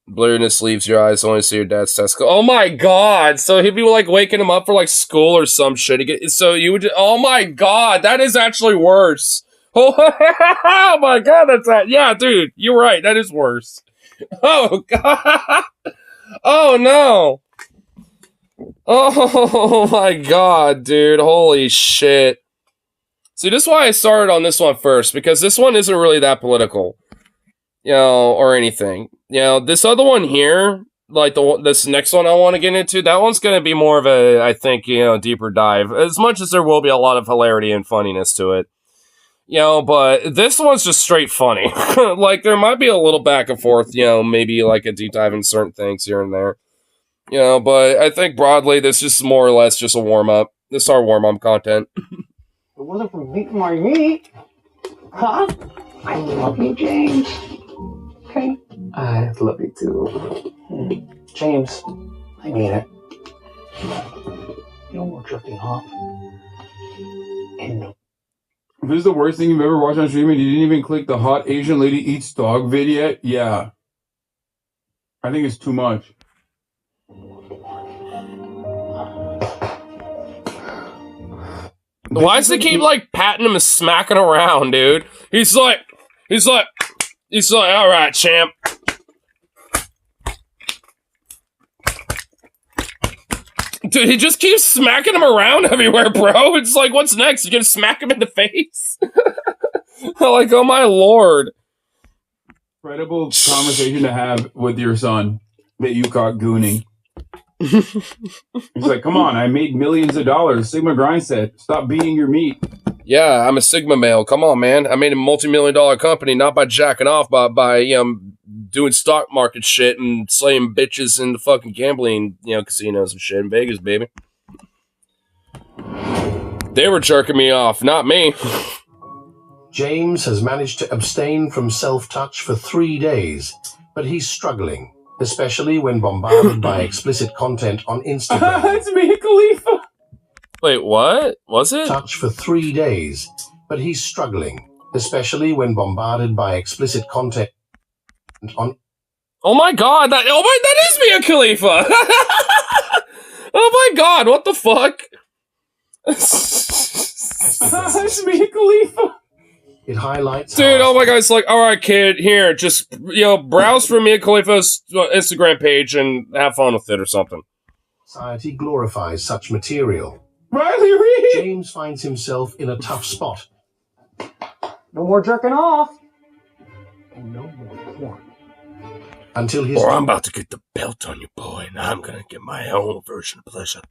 blurriness leaves your eyes, only see your dad's testicle. Oh my god! So he'd be like waking him up for like school or some shit. So you would, oh my god, that is actually worse. Oh my god, that's that. Yeah, dude, you're right, that is worse. Oh god. Oh no. Oh my god, dude, holy shit. See, this is why I started on this one first, because this one isn't really that political, you know, or anything. You know, this other one here, like this next one I want to get into, that one's going to be more of a, I think, you know, deeper dive, as much as there will be a lot of hilarity and funniness to it. You know, but this one's just straight funny. Like, there might be a little back and forth, you know, maybe like a deep dive in certain things here and there. You know, but I think broadly, this is more or less just a warm-up. This is our warm-up content.
It wasn't for beating my meat. Huh? I love you, James. Okay?
I love you too.
James, I mean it. No more jerking off. And no.
If this is the worst thing you've ever watched on streaming, you didn't even click the hot Asian lady eats dog vid yet? Yeah. I think it's too much.
Why does he keep, like, patting him and smacking around, dude? He's like, all right, champ. Dude, he just keeps smacking him around everywhere, bro. It's like, what's next? You gonna smack him in the face? Like, oh my lord.
Incredible conversation to have with your son that you caught gooning. He's like, come on, I made millions of dollars. Sigma Grind said, stop beating your meat.
Yeah, I'm a Sigma male. Come on, man. I made a multi-million-dollar company, not by jacking off, but by, you know, doing stock market shit and slaying bitches in the fucking gambling, you know, casinos and shit in Vegas, baby. They were jerking me off, not me.
James has managed to abstain from self-touch for 3 days, but he's struggling, especially when bombarded by explicit content on Instagram.
It's me, Khalifa.
Wait, what? Was it?
Touch for 3 days, but he's struggling, especially when bombarded by explicit content on...
Oh my god, that is Mia Khalifa! Oh my god, what the fuck?
It's me, Khalifa.
It highlights...
Dude, oh my god, it's like, alright kid, here, just, you know, browse for Mia Khalifa's Instagram page and have fun with it or something.
Society glorifies such material.
Riley Reid.
James finds himself in a tough spot.
No more jerking off. And no more porn.
Until his...
Or I'm about to get the belt on you, boy, and I'm gonna get my own version of pleasure.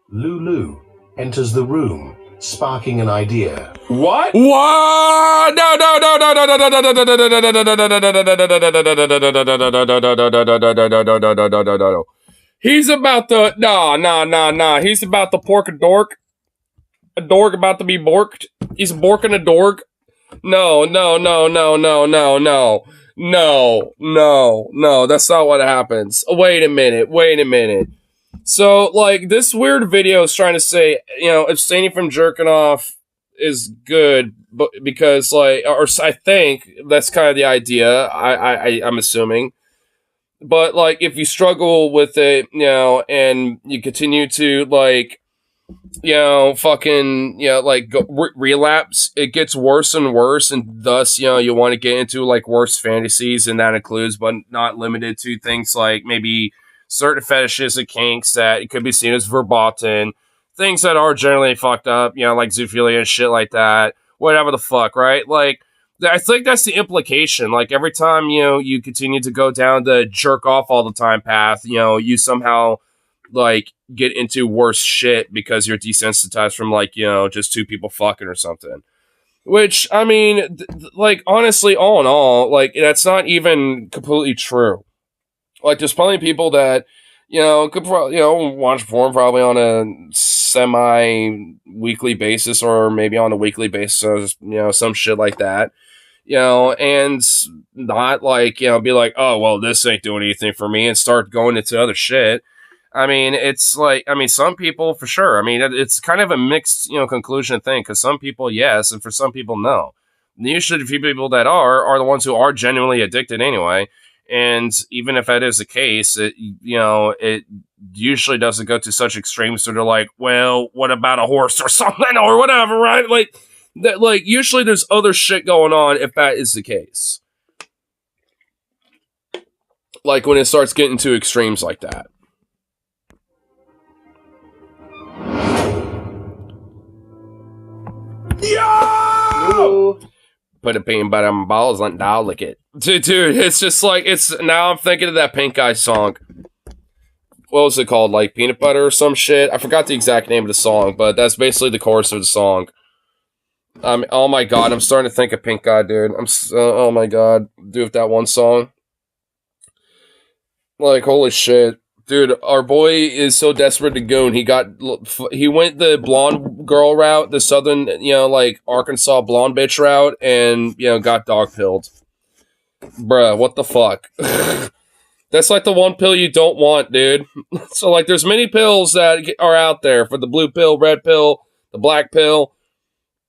Lulu enters the room, sparking an idea.
What?
What? No. He's about to He's about to pork a dork. A dork about to be borked. He's borking a dork. No. That's not what happens. Wait a minute. So, like, this weird video is trying to say, you know, abstaining from jerking off is good, but because, like, or I think that's kind of the idea. I'm assuming. But, like, if you struggle with it, you know, and you continue to, like, you know, fucking, you know, like, relapse, it gets worse and worse, and thus, you know, you want to get into, like, worse fantasies, and that includes, but not limited to, things like maybe certain fetishes and kinks that it could be seen as verboten, things that are generally fucked up, you know, like zoophilia and shit like that, whatever the fuck, right? Like, I think that's the implication. Like, every time, you continue to go down the jerk off all the time path, you somehow, like, get into worse shit because you're desensitized from, like, just two people fucking or something. Which, I mean, like, honestly, all in all, like, that's not even completely true. Like, there's plenty of people that, could watch porn probably on a semi-weekly basis or maybe on a weekly basis, some shit like that. And not like, be like, oh, well, this ain't doing anything for me and start going into other shit. I mean, it's like, some people for sure. I mean, it's kind of a mixed, conclusion thing because some people, yes, and for some people, no. And usually the few people that are the ones who are genuinely addicted anyway. And even if that is the case, it usually doesn't go to such extremes that they're like, well, what about a horse or something or whatever, right? Like, that, like, usually there's other shit going on if that is the case. Like, when it starts getting to extremes like that.
Yo!
Put a peanut butter on my balls and I'll lick it. Dude, it's just like, now I'm thinking of that Pink Eye song. What was it called? Like, Peanut Butter or some shit? I forgot the exact name of the song, but that's basically the chorus of the song. Oh my god, I'm starting to think of Pink Eye, dude. Oh my god. Dude, that one song. Like, holy shit. Dude, our boy is so desperate to goon. He went the blonde girl route, the southern, like, Arkansas blonde bitch route, and, got dog pilled. Bruh, what the fuck? That's like the one pill you don't want, dude. So, like, there's many pills that are out there for the blue pill, red pill, the black pill,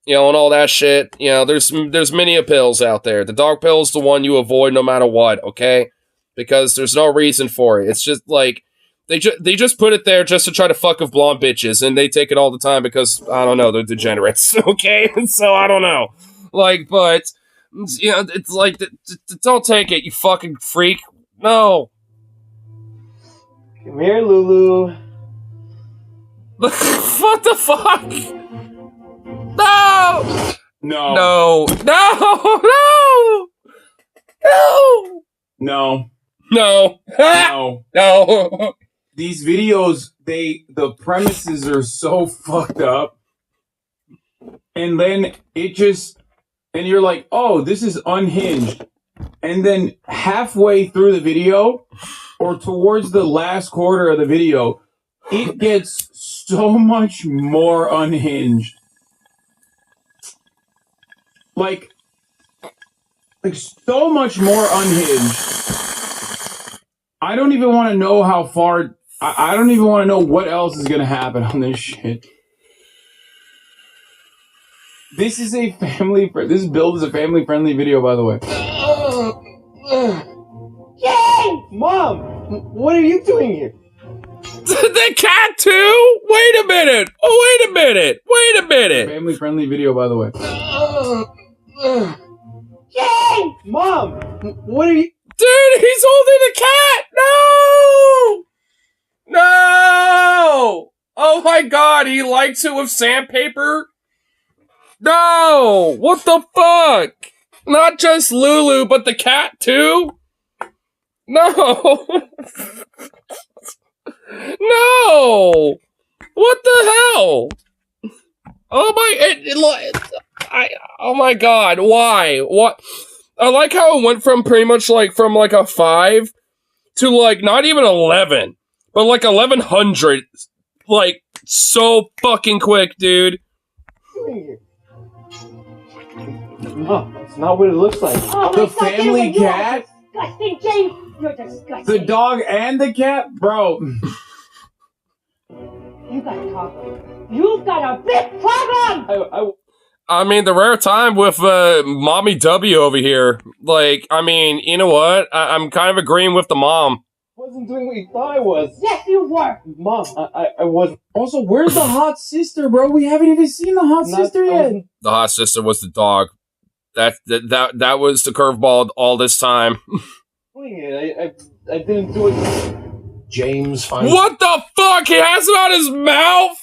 and all that shit. There's many a pills out there. The dog pill is the one you avoid no matter what, okay? Because there's no reason for it. It's just, like, they just put it there just to try to fuck with blonde bitches, and they take it all the time because, I don't know, they're degenerates, okay? So, I don't know. Like, but, it's like, don't take it, you fucking freak. No.
Come here, Lulu.
What the fuck? No!
No.
No! No! No! No!
No.
No!
No.
No!
These videos, the premises are so fucked up. And then and you're like, oh, this is unhinged. And then halfway through the video, or towards the last quarter of the video, it gets so much more unhinged. Like so much more unhinged. I don't even want to know how far. I don't even want to know what else is going to happen on this shit. This is a this build is a family-friendly video, by the way.
Yay! Mom! What are you doing here?
The cat too? Wait a minute! Oh, wait a minute! Wait a minute!
Family-friendly video, by the way.
Yay! Mom! What are you...
Dude, he's holding a cat! No! No! Oh my god, he likes it with sandpaper? No! What the fuck? Not just Lulu, but the cat too? No! No! What the hell? Oh my god, why? What? I like how it went from pretty much like from like a 5 to like not even 11, but like 1100. Like so fucking quick, dude.
No, that's not what it looks like.
Oh
The
my God,
family
you are
cat?
disgusting, James. You're disgusting.
The dog and the cat? Bro.
You gotta talk. You've got a big problem.
I mean, the rare time with Mommy W over here. Like, I mean, you know what? I'm kind of agreeing with the mom.
Wasn't doing what you thought I was.
Yes, you were.
Mom, I wasn't.
Also, where's the hot sister, bro? We haven't even seen the hot sister yet.
The hot sister was the dog. That was the curveball all this time.
I didn't do it.
James finds
What the fuck? He has it on his mouth?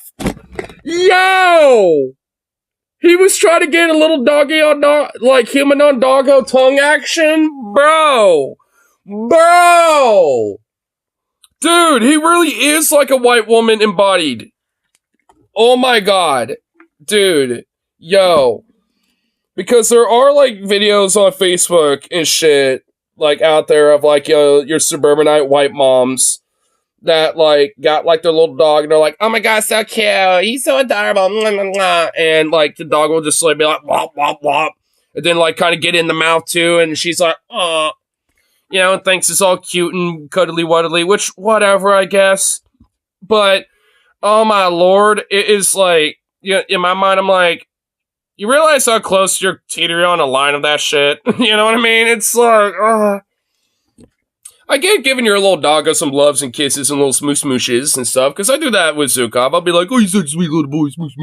Yo! He was trying to get a little doggy on dog, like human on doggo tongue action, bro. Dude, he really is like a white woman embodied. Oh my god, dude, yo. Because there are like videos on Facebook and shit like out there of like your suburbanite white moms that like got like their little dog and they're like, oh my god, so cute, he's so adorable, mwah, mwah, mwah. And like the dog will just like be like wop wop wop, and then like kind of get in the mouth too, and she's like, and thinks it's all cute and cuddly wuddly, which whatever, I guess. But oh my lord, it is like, in my mind, I'm like, you realize how close you're teetering on a line of that shit? You know what I mean? It's like, I get giving your little doggo some loves and kisses and little smoosh smooshes and stuff, because I do that with Zukov. I'll be like, oh, you're such a sweet little boy, smoosh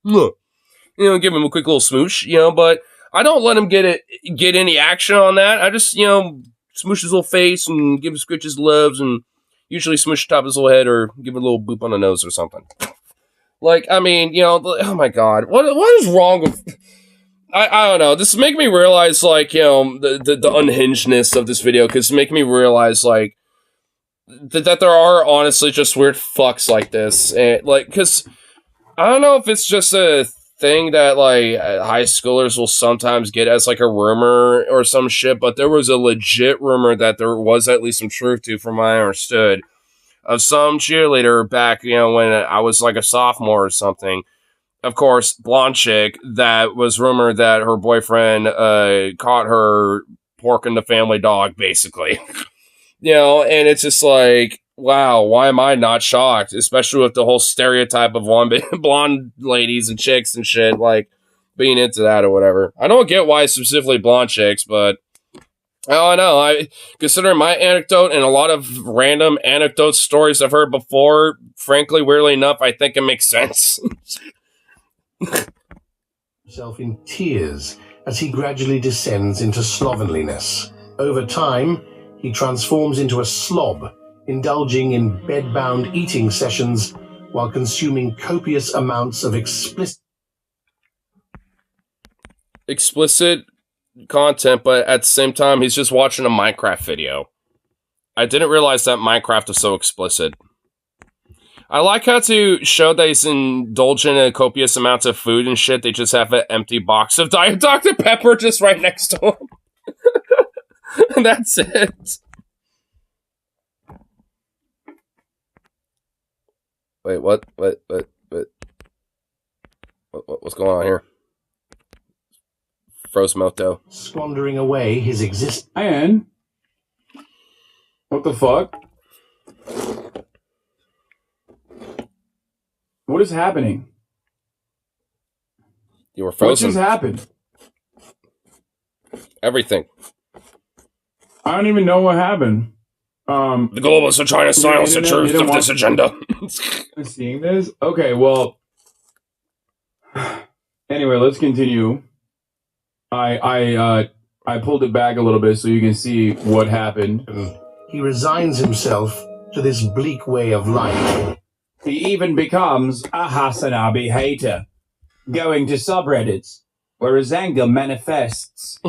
smoosh. Give him a quick little smoosh, but I don't let him get any action on that. I just, smoosh his little face and give him scritches loves and usually smoosh the top of his little head or give him a little boop on the nose or something. Like, I mean, oh my god, what is wrong with... I don't know. This is making me realize, like, the unhingedness of this video, because it's making me realize, like, that there are honestly just weird fucks like this. And, like, because I don't know if it's just a thing that, like, high schoolers will sometimes get as, like, a rumor or some shit, but there was a legit rumor that there was at least some truth to, from what I understood, of some cheerleader back, when I was, like, a sophomore or something. Of course, blonde chick that was rumored that her boyfriend caught her porking the family dog, basically. And it's just like, wow, why am I not shocked? Especially with the whole stereotype of blonde ladies and chicks and shit, like, being into that or whatever. I don't get why specifically blonde chicks, but I don't know. Considering my anecdote and a lot of random anecdote stories I've heard before, frankly, weirdly enough, I think it makes sense.
Himself in tears as he gradually descends into slovenliness. Over time, he transforms into a slob, indulging in bedbound eating sessions while consuming copious amounts of explicit
content, but at the same time, he's just watching a Minecraft video. I didn't realize that Minecraft is so explicit. I like how to show that he's indulging in copious amounts of food and shit. They just have an empty box of Diet Dr. Pepper just right next to him. And that's it. Wait, what? What's going on here? Frosmoto.
Squandering away his existence.
And what the fuck? What is happening?
You were frozen.
What just happened?
Everything.
I don't even know what happened.
The globalists are trying to silence the truth of this agenda.
Seeing this? Okay, well. Anyway, let's continue. I pulled it back a little bit so you can see what happened.
He resigns himself to this bleak way of life.
He even becomes a Hasanabi hater, going to subreddits where his anger manifests.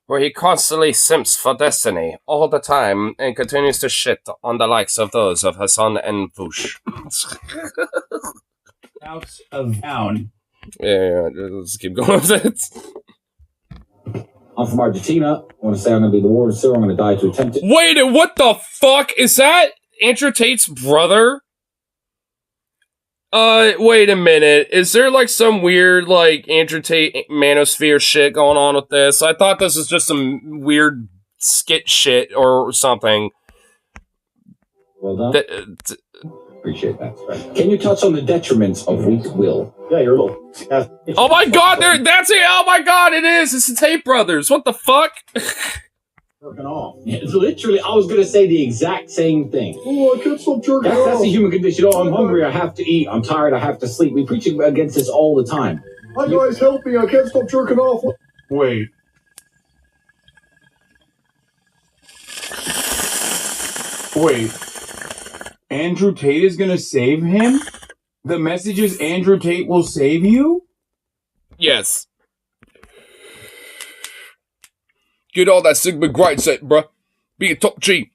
Where he constantly simps for Destiny all the time and continues to shit on the likes of those of Hassan and Vush.
Out of town.
Yeah, let's keep going with it.
I'm from Argentina. I want to say I'm going to be the war sewer. I'm going to die to attempt it.
Wait, what the fuck? Is that Andrew Tate's brother? Wait a minute. Is there, like, some weird, like, Andrew Tate manosphere shit going on with this? I thought this was just some weird skit shit or something.
Well done. Appreciate that. Right. Can you touch on the detriments of weak will? Yeah, you're a little...
oh my god, that's it! Oh my god, it is! It's the Tate brothers! What the fuck?
Jerking off. It's literally, I was going to say the exact same thing. Oh, I can't stop jerking off. That's the human condition. Oh, I'm hungry, I have to eat. I'm tired, I have to sleep. We preach against this all the time. Hi guys, help me, I can't stop jerking off.
Wait. Wait. Andrew Tate is going to save him The message is Andrew Tate will save you?
Yes. Get all that Sigma grind set, bruh. Be a top G.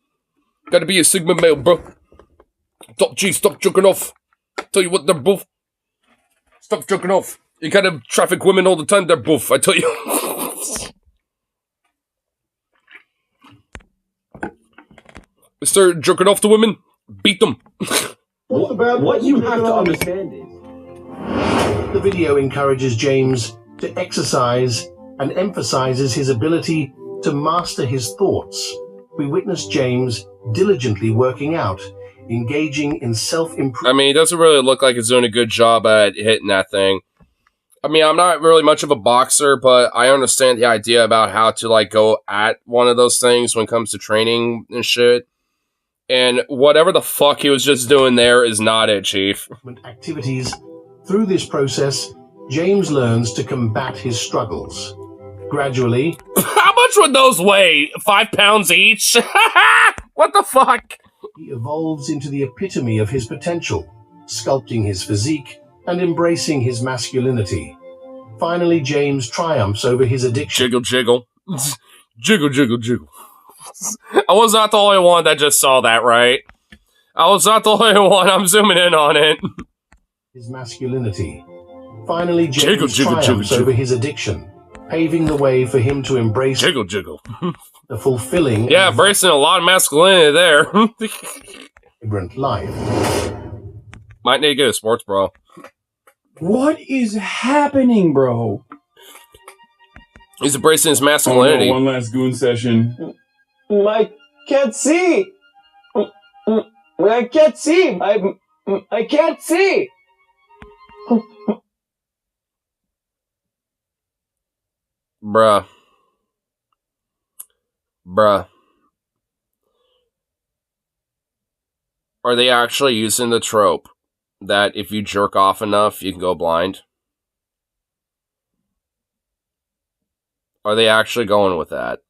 Gotta be a Sigma male, bruh. Top G, stop jerking off. Tell you what, they're both. Stop jerking off. You gotta traffic women all the time, they're both, I tell you. Start jerking off to women, beat them.
What you have to understand is...
The video encourages James to exercise and emphasizes his ability to master his thoughts. We witness James diligently working out, engaging in self-improvement.
I mean, he doesn't really look like he's doing a good job at hitting that thing. I mean, I'm not really much of a boxer, but I understand the idea about how to, like, go at one of those things when it comes to training and shit. And whatever the fuck he was just doing there is not it, Chief.
Activities. Through this process, James learns to combat his struggles. Gradually...
How much would those weigh? 5 pounds each? What the fuck?
He evolves into the epitome of his potential, sculpting his physique and embracing his masculinity. Finally, James triumphs over his addiction.
Jiggle, jiggle. Jiggle, jiggle, jiggle. I was not the only one that just saw that, right? I was not the only one. I'm zooming in on it.
His masculinity. Finally, James
jiggle, jiggle,
triumphs
jiggle,
over his addiction, paving the way for him to embrace
jiggle, jiggle.
The fulfilling,
embracing a lot of masculinity there.
Vibrant life.
Might need to get a sports bra.
What is happening, bro?
He's embracing his masculinity.
Oh, no, one last goon session.
I can't see. I can't see. I can't see.
Bruh. Are they actually using the trope that if you jerk off enough, you can go blind? Are they actually going with that?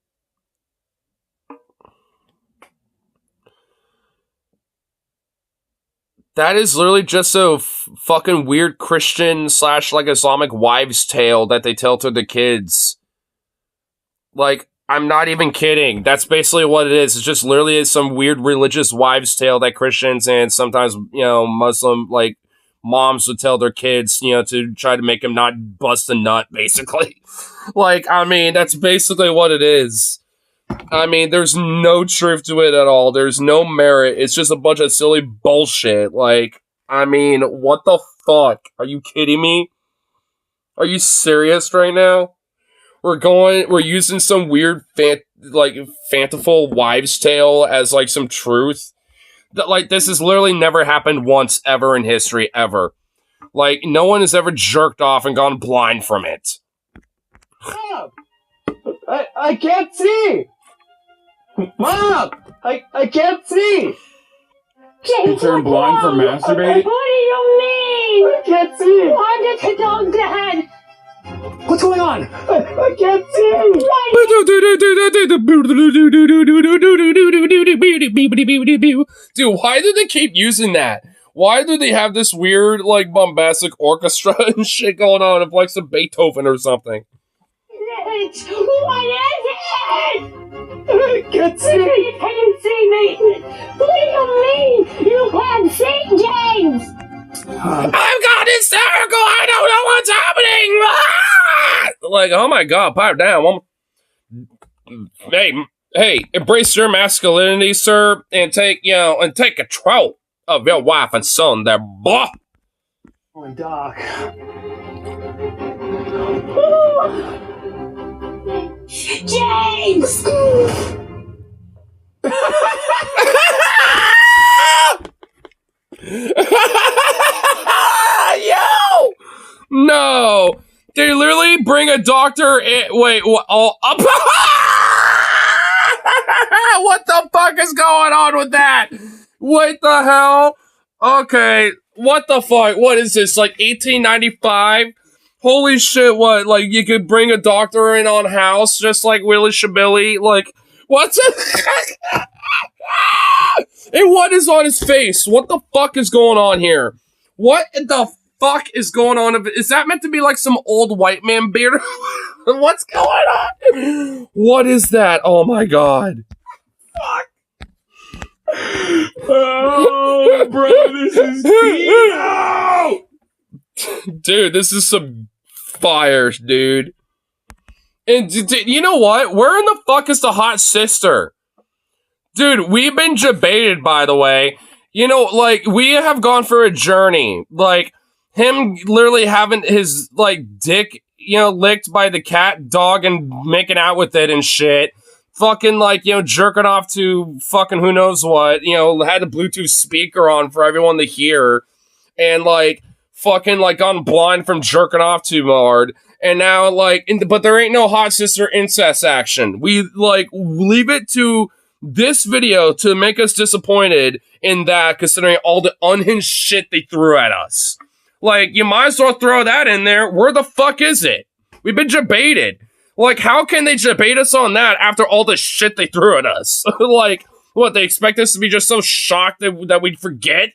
That is literally just a fucking weird Christian / like Islamic wives' tale that they tell to the kids. Like, I'm not even kidding. That's basically what it is. It's just literally some weird religious wives' tale that Christians and sometimes, Muslim, like, moms would tell their kids, to try to make them not bust a nut, basically. Like, I mean, that's basically what it is. I mean, there's no truth to it at all. There's no merit. It's just a bunch of silly bullshit. Like, I mean, what the fuck? Are you kidding me? Are you serious right now? We're using some weird, fanciful wives' tale as, like, some truth. That, like, this has literally never happened once ever in history, ever. Like, no one has ever jerked off and gone blind from it.
Mom! I can't see! Mom! I can't see!
You turn blind from masturbating?
What do you mean?
I can't see!
Why did the dog dead?
What's going on? I can't see!
Dude, why do they keep using that? Why do they have this weird, like, bombastic orchestra and shit going on of, like, some Beethoven or something?
What is it?
I can't see!
You can't see me! What do you mean? You can't see, James!
I've got hysterical! I don't know what's happening! Ah! Like, oh my god, pipe down. Hey, embrace your masculinity, sir, and take control of your wife and son there, boy!
Oh, Doc.
James!
Yo! No! They literally bring a doctor in. Wait, what? Oh, what the fuck is going on with that? What the hell? Okay, what the fuck? What is this, like 1895? Holy shit, what? Like, you could bring a doctor in on house, just like Willie Shabilly? Like, what's it? And what is on his face? What the fuck is going on here? What the fuck is going on? Is that meant to be like some old white man beard? What's going on? What is that? Oh my god.
Fuck. Oh, bro, this is Kino!
Dude, this is some fire, dude. And you know what? Where in the fuck is the hot sister? Dude, we've been debated, by the way. You know, like, we have gone for a journey. Like, him literally having his, like, dick, you know, licked by the cat dog and making out with it and shit. Fucking, like, you know, jerking off to fucking who knows what. You know, had a Bluetooth speaker on for everyone to hear. And, like, fucking, like, gone blind from jerking off too hard. And now, like, but there ain't no hot sister incest action. We, like, leave it to this video to make us disappointed in that, considering all the unhinged shit they threw at us. Like, you might as well throw that in there. Where the fuck is it? We've been debated. Like, how can they debate us on that after all the shit they threw at us? Like, what, they expect us to be just so shocked that we'd forget?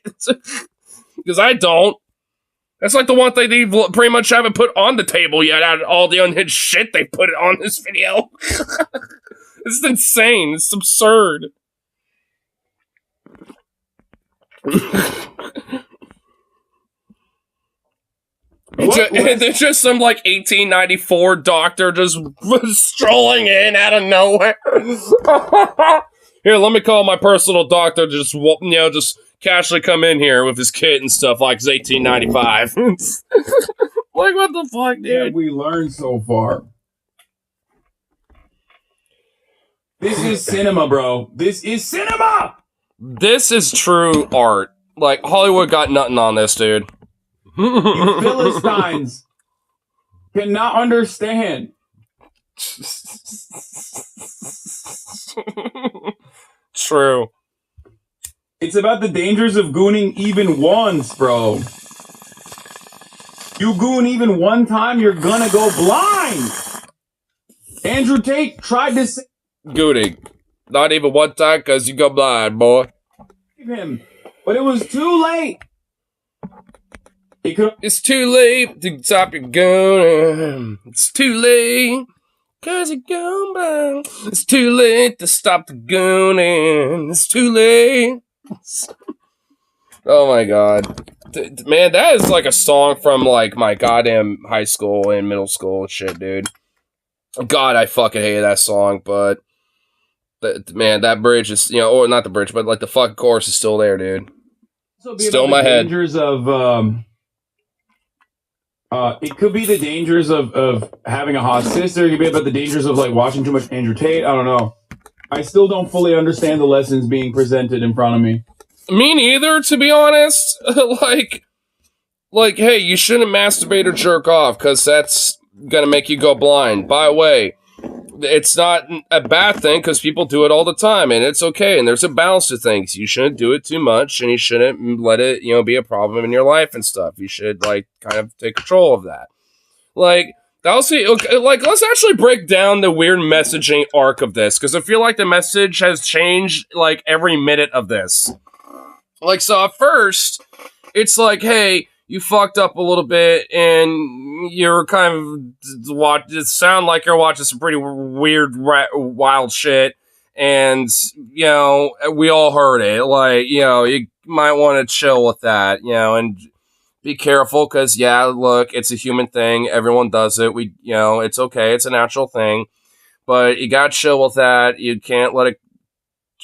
Because I don't. That's like the one thing they pretty much haven't put on the table yet out of all the unhinged shit they put on this video. It's insane. It's absurd. There's just some, like, 1894 doctor just strolling in out of nowhere. Here, let me call my personal doctor. Just, you know, just casually come in here with his kit and stuff like it's 1895. Like, what the fuck, dude?
Yeah, we learned so far. This is cinema, bro. This is cinema!
This is true art. Like, Hollywood got nothing on this, dude.
You Philistines cannot understand.
True.
It's about the dangers of gooning even once, bro. You goon even one time, you're gonna go blind. Andrew Tate tried to save
Gooning. Not even one time, because you go blind, boy.
him, but it was too late.
It's too late to stop your gun. It's too late, cause you're gone blind. It's too late to stop the gunning. It's too late. Oh my god. Man, that is like a song from, like, my goddamn high school and middle school and shit, dude. God, I fucking hate that song, but man, that bridge is, you know, or not the bridge, but, like, the fucking chorus is still there, dude. Still in my head.
Dangers of, it could be the dangers of having a hot sister. It could be about the dangers of, like, watching too much Andrew Tate. I don't know. I still don't fully understand the lessons being presented in front of me.
Me neither, to be honest. like, hey, you shouldn't masturbate or jerk off, because that's gonna make you go blind. By the way, it's not a bad thing, because people do it all the time, and it's okay, and there's a balance to things. You shouldn't do it too much, and you shouldn't let it, you know, be a problem in your life and stuff. You should, like, kind of take control of that. Like, I'll see, okay, like, let's actually break down the weird messaging arc of this, because I feel like the message has changed, like, every minute of this. Like, so at first, it's like, hey, you fucked up a little bit, and you're kind of it sound like you're watching some pretty weird, wild shit, and, you know, we all heard it. Like, you know, you might want to chill with that, you know, and be careful, because, yeah, look, it's a human thing. Everyone does it. You know, it's okay. It's a natural thing, but you gotta chill with that. You can't let it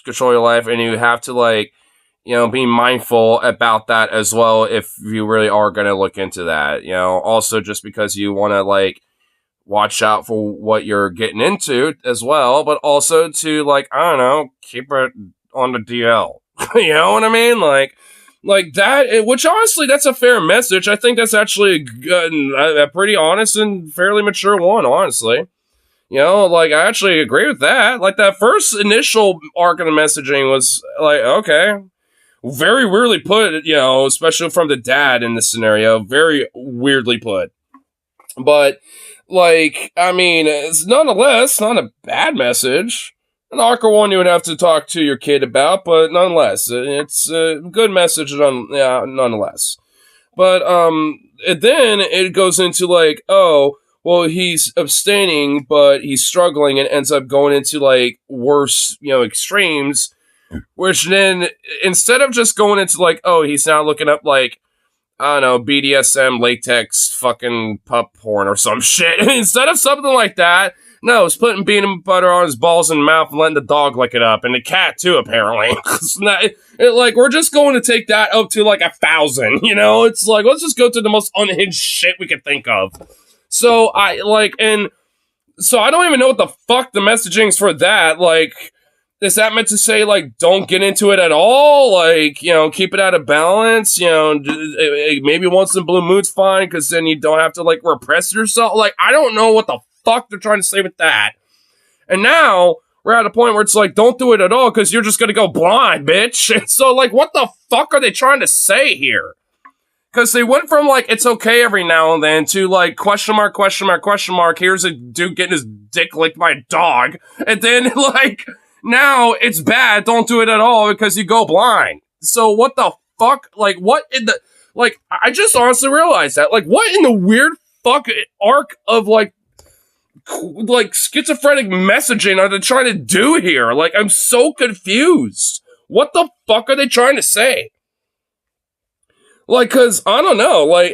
control your life, and you have to, like, you know, be mindful about that as well if you really are going to look into that. You know, also just because you want to, like, watch out for what you're getting into as well, but also to, like, I don't know, keep it on the DL. You know what I mean? Like that, which honestly, that's a fair message. I think that's actually a pretty honest and fairly mature one, honestly. You know, like, I actually agree with that. Like, that first initial arc of the messaging was, like, okay. Very weirdly put, you know, especially from the dad in this scenario. Very weirdly put. But, like, I mean, it's nonetheless not a bad message. An awkward one you would have to talk to your kid about, but nonetheless, it's a good message nonetheless. But and then it goes into like, oh, well, he's abstaining, but he's struggling, and ends up going into like worse, extremes. Which then, instead of just going into like, oh, he's now looking up like, I don't know, BDSM, latex, fucking pup porn or some shit. Instead of something like that, no, it's putting peanut butter on his balls and mouth and letting the dog lick it up, and the cat too, apparently. Like, we're just going to take that up to like 1,000, It's like, let's just go to the most unhinged shit we could think of. So I don't even know what the fuck the messaging's for that. Like, is that meant to say, like, don't get into it at all? Like, keep it out of balance? Maybe once in blue moon's fine, because then you don't have to, like, repress yourself? Like, I don't know what the fuck they're trying to say with that. And now, we're at a point where it's like, don't do it at all, because you're just gonna go blind, bitch. And so, like, what the fuck are they trying to say here? Because they went from, like, it's okay every now and then to, like, question mark, here's a dude getting his dick licked by a dog. And then, like... Now it's bad. Don't do it at all because you go blind. So what the fuck? Like, what in the, like, I just honestly realized that. Like, what in the weird fuck arc of like schizophrenic messaging are they trying to do here? Like, I'm so confused. What the fuck are they trying to say? Like, cause I don't know. Like,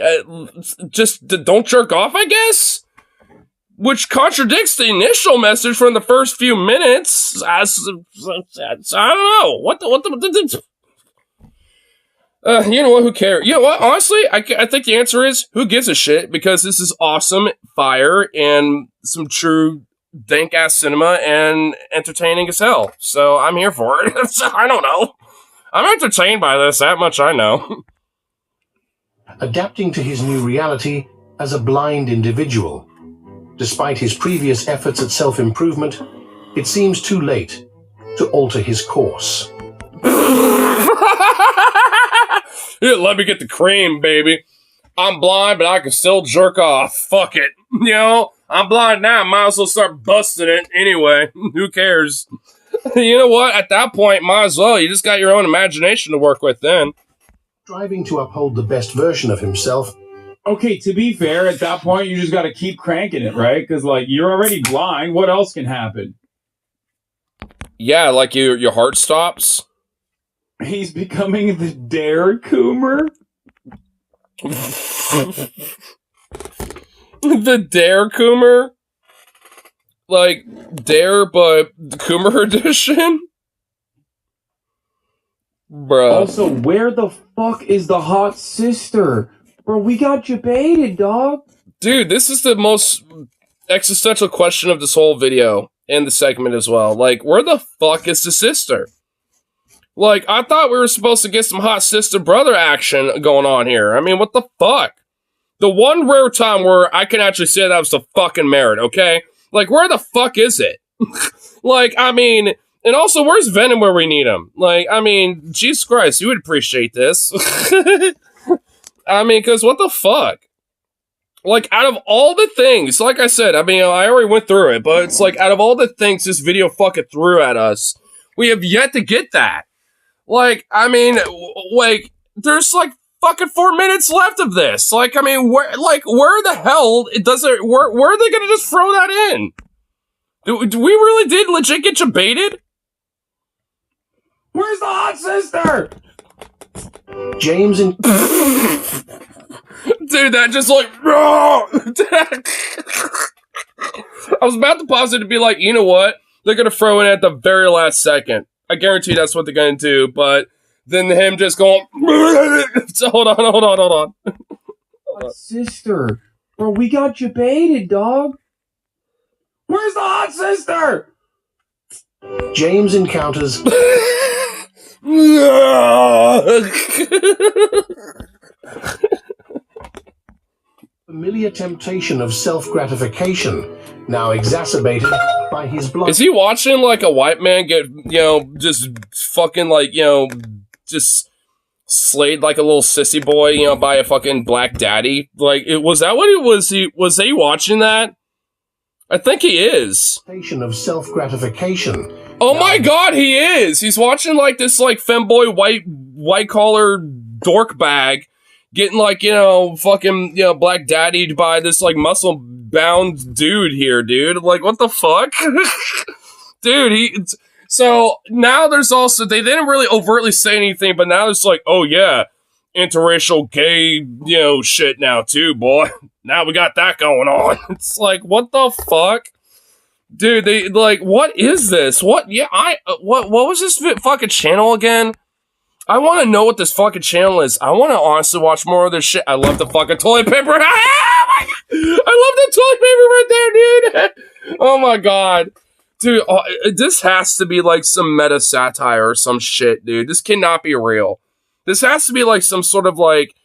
just don't jerk off, I guess. Which contradicts the initial message from the first few minutes. I don't know. What the you know what? Who cares? You know what? Honestly, I think the answer is who gives a shit, because this is awesome fire and some true dank-ass cinema and entertaining as hell. So I'm here for it. I don't know. I'm entertained by this, that much I know.
Adapting to his new reality as a blind individual. Despite his previous efforts at self-improvement, it seems too late to alter his course.
Here, let me get the cream, baby. I'm blind, but I can still jerk off. Fuck it. I'm blind now. Might as well start busting it anyway. Who cares? You know what? At that point, might as well. You just got your own imagination to work with then.
Striving to uphold the best version of himself.
Okay, to be fair, at that point, you just got to keep cranking it, right? Because, like, you're already blind. What else can happen?
Yeah, like your heart stops.
He's becoming the Dare Coomer?
The Dare Coomer? Like, Dare, but the Coomer edition? Bruh.
Also, where the fuck is the hot sister? Bro, we got you baited, dog.
Dude, this is the most existential question of this whole video and the segment as well. Like, where the fuck is the sister? Like, I thought we were supposed to get some hot sister-brother action going on here. I mean, what the fuck? The one rare time where I can actually say that was the fucking merit, okay? Like, where the fuck is it? Like, I mean... And also, where's Venom where we need him? Like, I mean, Jesus Christ, you would appreciate this. I mean, because what the fuck? Like, out of all the things, like I said, I mean, I already went through it, but it's like, out of all the things this video fucking threw at us, we have yet to get that. Like, I mean, like, there's like fucking 4 minutes left of this. Like, I mean, where the hell where are they gonna just throw that in? Do we really did legit get you baited?
Where's the hot sister?
James and...
Dude, that just like... I was about to pause it to be like, you know what? They're going to throw in at the very last second. I guarantee that's what they're going to do, but then him just going... So hold on.
Hot sister. Bro, we got you baited, dog. Where's the hot sister?
James encounters... familiar temptation of self-gratification, now exacerbated by his blood.
Is he watching like a white man get, just fucking like, just slayed like a little sissy boy, by a fucking black daddy? Like, was that what it was? Was he watching that? I think he is.
Temptation of self-gratification.
Oh my god, he is! He's watching like this like femboy white collar dork bag getting like, you know, fucking, you know, black daddied by this like muscle bound dude here, dude. Like, what the fuck? Dude, so now there's also, they didn't really overtly say anything, but now it's like, oh yeah, interracial gay, you know, shit now too, boy. Now we got that going on. It's like, what the fuck? Dude, they, like, what is this? What, yeah, what was this fucking channel again? I want to know what this fucking channel is. I want to honestly watch more of this shit. I love the fucking toilet paper. I love the toilet paper right there, dude. Oh my god. Dude, this has to be like some meta satire or some shit, dude. This cannot be real. This has to be like some sort of like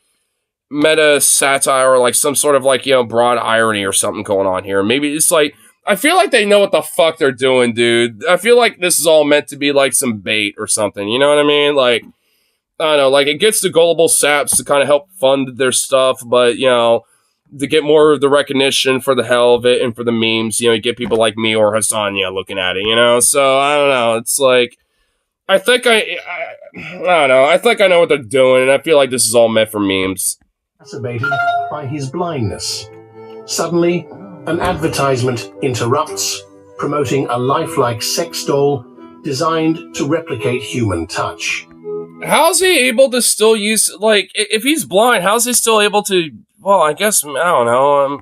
meta satire or like some sort of like, you know, broad irony or something going on here. Maybe it's like, I feel like they know what the fuck they're doing, dude. I feel like this is all meant to be like some bait or something. You know what I mean? Like, I don't know, like it gets the gullible saps to kind of help fund their stuff, but, you know, to get more of the recognition for the hell of it and for the memes, you know, you get people like me or Hassania looking at it, you know? So, I don't know. It's like, I think I don't know. I think I know what they're doing, and I feel like this is all meant for memes.
Exacerbated by his blindness. Suddenly, an advertisement interrupts, promoting a lifelike sex doll designed to replicate human touch.
How's he able to still use, like, if he's blind, how's he still able to, well, I guess, I don't know,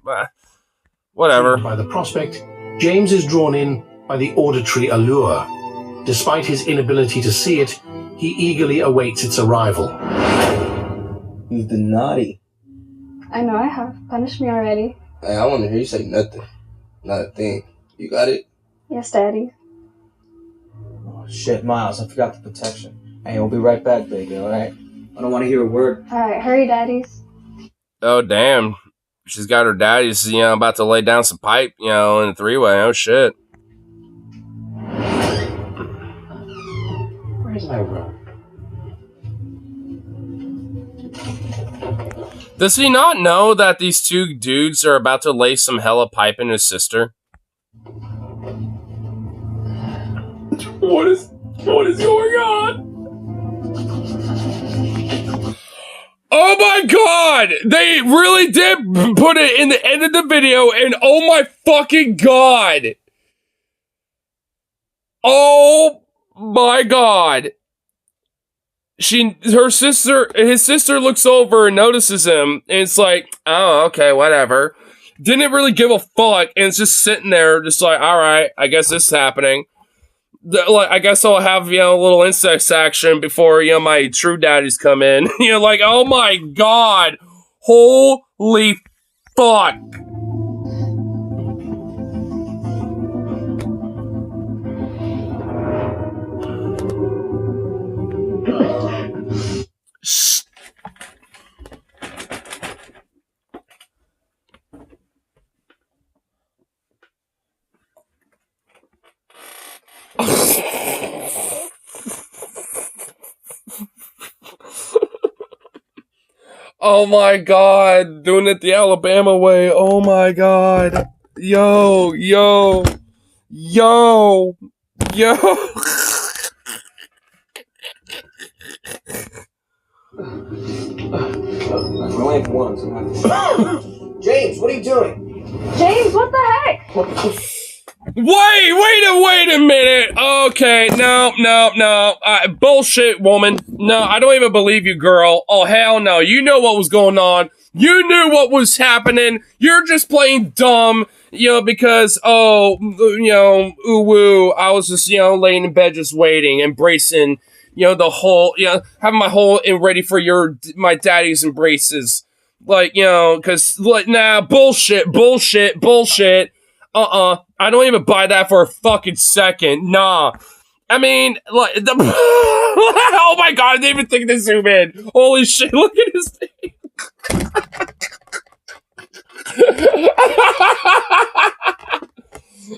whatever.
By the prospect, James is drawn in by the auditory allure. Despite his inability to see it, he eagerly awaits its arrival.
You've been naughty.
I know I have. Punish me already.
Hey, I want to hear you say nothing. Not a thing. You got it?
Yes, Daddy.
Oh, shit, Miles. I forgot the protection. Hey, we'll be right back, baby, alright? I don't want to hear a word.
Alright, hurry, Daddies.
Oh, damn. She's got her daddies, you know, about to lay down some pipe, you know, in a three-way. Oh, shit.
Where's my room?
Does he not know that these two dudes are about to lay some hella pipe in his sister?
What is going on?
Oh my god! They really did put it in the end of the video, and oh my fucking god! Oh my god! His sister looks over and notices him, and it's like, oh, okay, whatever. Didn't really give a fuck, and it's just sitting there, just like, alright, I guess this is happening. I guess I'll have, you know, a little incest action before, you know, my true daddies come in. You know, like, oh my god! Holy fuck! Oh my god, doing it the Alabama way. Oh my god. Yo.
We only have one, so James, what are you doing?
James, what the heck?
Wait a minute. Okay, no. Bullshit, woman. No, I don't even believe you, girl. Oh, hell no. You know what was going on. You knew what was happening. You're just playing dumb, you know, because, oh, you know, ooh woo. I was just, you know, laying in bed just waiting, embracing, you know, the whole, you know, having my whole and ready for my daddy's embraces. Like, you know, because, like, nah, bullshit. I don't even buy that for a fucking second. Nah. I mean, like, oh my god, I didn't even think to zoom in. Holy shit, look at his face.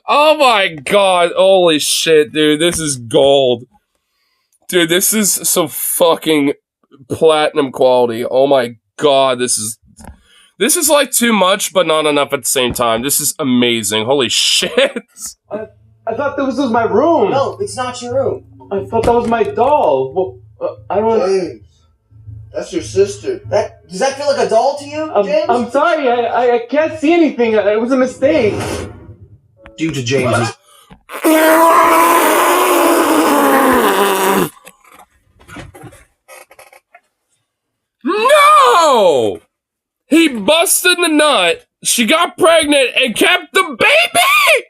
Oh my god, holy shit, dude, this is gold. Dude, this is some fucking platinum quality. Oh my god, this is like too much, but not enough at the same time. This is amazing. Holy shit.
I thought this was my room.
No, it's not your room.
I thought that was my doll. Well, I don't...
James, That's your sister. Does that feel like a doll to you, James?
I'm sorry, I can't see anything. It was a mistake.
Due to James's...
No! He busted the nut, she got pregnant, and kept the baby!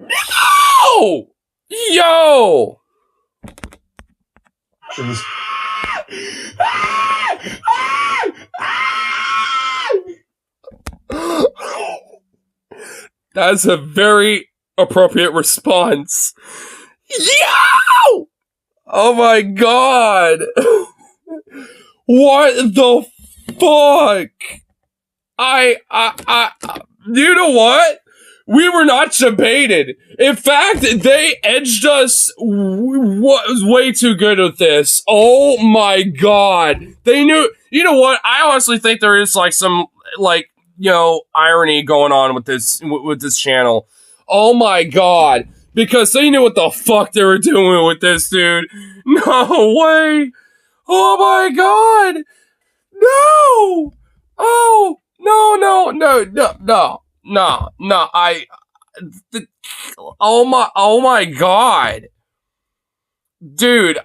No! Yo! That's a very appropriate response. Yo! Oh my god! What the fuck? You know what? We were not debated. In fact, they edged us way too good with this. Oh my god. They knew, you know what? I honestly think there is like some, like, you know, irony going on with this channel. Oh my god. Because they knew what the fuck they were doing with this, dude. No way. Oh my god. No. Oh, no. Oh my god. Dude,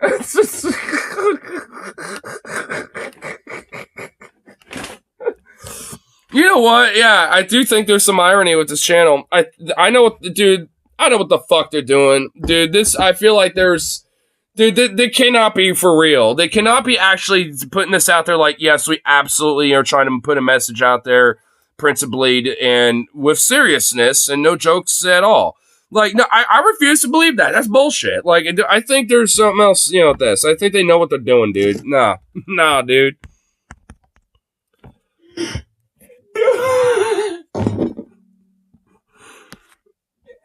it's just... You know what? Yeah, I do think there's some irony with this channel. I know what, dude, I know what the fuck they're doing. Dude, I feel like there's... Dude, they cannot be for real. They cannot be actually putting this out there like, yes, we absolutely are trying to put a message out there, principally, and with seriousness, and no jokes at all. Like, no, I refuse to believe that. That's bullshit. Like, I think there's something else, you know, with this. I think they know what they're doing, dude. Nah, dude.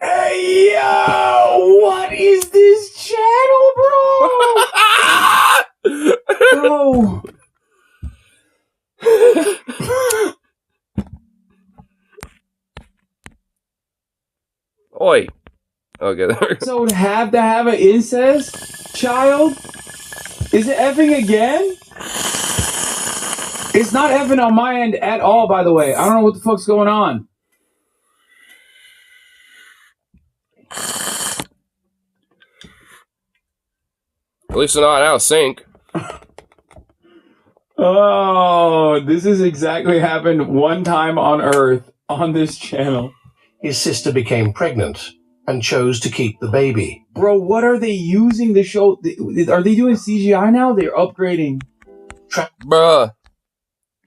Hey, yo! What is this channel, bro?
Oi. Okay.
So would have to have an incest child? Is it effing again? It's not effing on my end at all, by the way. I don't know what the fuck's going on.
At least they're not out of sync.
Oh, this has exactly happened one time on Earth on this channel.
His sister became pregnant and chose to keep the baby.
Bro, what are they using the show? Are they doing CGI now? They're upgrading.
Bruh.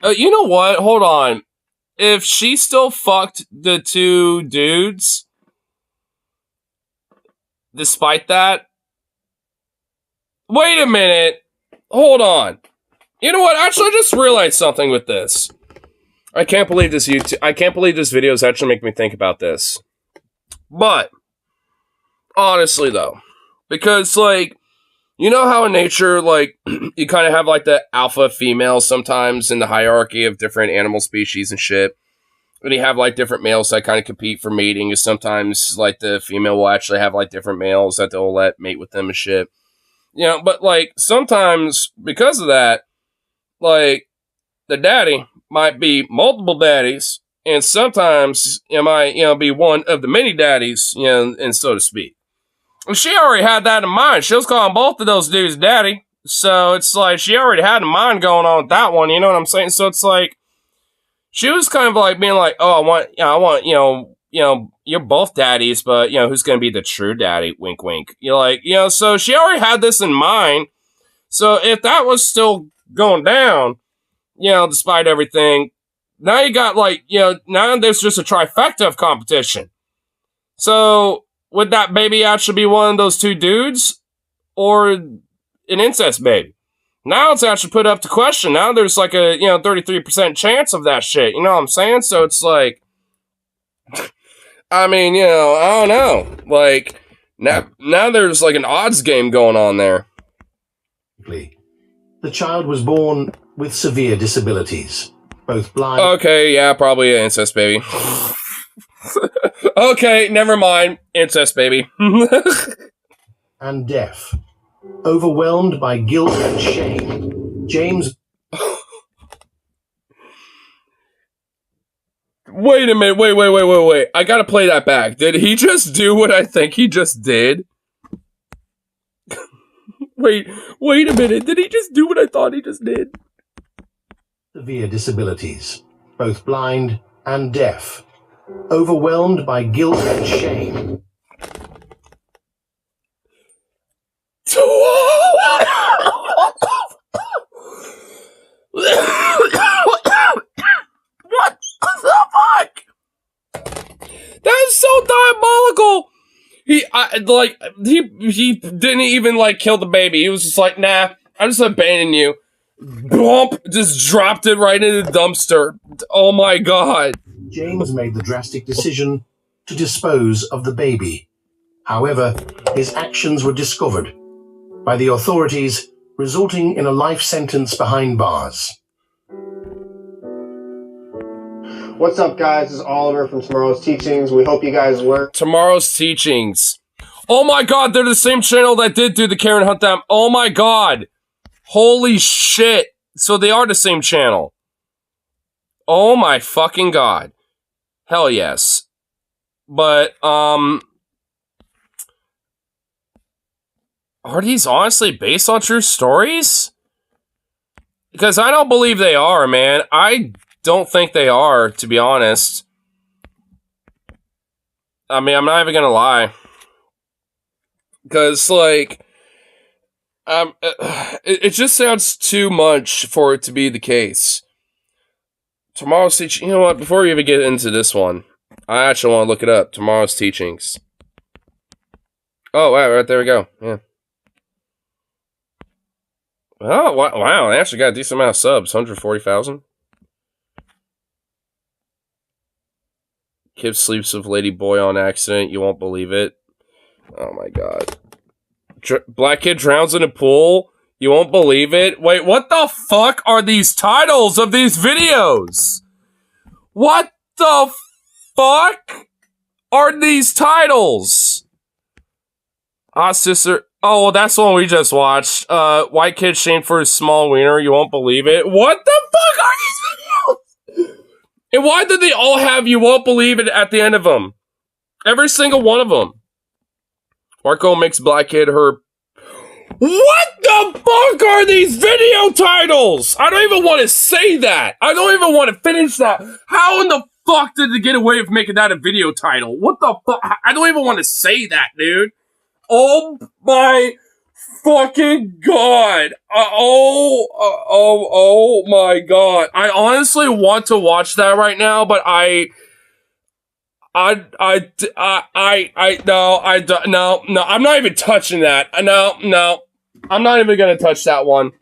You know what? Hold on. If she still fucked the two dudes, despite that, wait a minute. Hold on. You know what? Actually, I just realized something with this. I can't believe this video is actually making me think about this. But, honestly though, because like, you know how in nature, like, you kind of have like the alpha female sometimes in the hierarchy of different animal species and shit. And you have like different males that kind of compete for mating. And sometimes like the female will actually have like different males that they'll let mate with them and shit. You know, but like sometimes because of that, like the daddy might be multiple daddies, and sometimes it might, you know, be one of the many daddies, you know, and so to speak. Well, she already had that in mind. She was calling both of those dudes daddy, so it's like she already had a mind going on with that one. You know what I'm saying? So it's like she was kind of like being like, "Oh, I want, you know, you're both daddies, but you know, who's gonna be the true daddy?" Wink, wink. You're like, you know, so she already had this in mind. So if that was still going down, you know, despite everything, now you got like, you know, now there's just a trifecta of competition. So would that baby actually be one of those two dudes or an incest baby? Now it's actually put up to question. Now there's like a, you know, 33% chance of that shit. You know what I'm saying? So it's like, I mean, you know, I don't know. Like, now there's like an odds game going on there.
The child was born with severe disabilities, both blind...
Okay, yeah, probably an incest baby. Okay, never mind. Incest, baby.
And deaf. Overwhelmed by guilt and shame, James...
Wait a minute. Wait. I gotta play that back. Did he just do what I think he just did? Wait a minute. Did he just do what I thought he just did?
Severe disabilities, both blind and deaf. Overwhelmed by guilt and shame.
What the fuck? That's so diabolical. He didn't even like kill the baby. He was just like, nah, I'm just abandoning you. Bump, just dropped it right in the dumpster. Oh my god.
James made the drastic decision to dispose of the baby. However, his actions were discovered by the authorities, resulting in a life sentence behind bars.
What's up, guys? This is Oliver from Tomorrow's Teachings. We hope you guys learn.
Tomorrow's Teachings. Oh my god, they're the same channel that did do the Karen Hunt down. Oh my god. Holy shit. So they are the same channel. Oh my fucking god. Hell yes. But, are these honestly based on true stories? Because I don't believe they are, man. I don't think they are, to be honest. I mean, I'm not even gonna lie. Because, like, it just sounds too much for it to be the case. Tomorrow's teaching. You know what? Before we even get into this one, I actually want to look it up. Tomorrow's Teachings. Oh, wow, right there we go. Yeah. Oh, wow. They actually got a decent amount of subs. 140,000. Kid sleeps with lady boy on accident. You won't believe it. Oh, my God. Black kid drowns in a pool. You won't believe it. Wait, what the fuck are these titles of these videos? What the fuck are these titles? Sister. Oh, well, that's the one we just watched. White kid shamed for his small wiener. You won't believe it. What the fuck are these videos? And why did they all have you won't believe it at the end of them? Every single one of them. Marco makes black kid her... What the fuck are these video titles? I don't even want to say that. I don't even want to finish that. How in the fuck did they get away with making that a video title? What the fuck? I don't even want to say that, dude. Oh my fucking god. Oh my god. I honestly want to watch that right now, but no, I'm not even touching that. No, I'm not even gonna touch that one.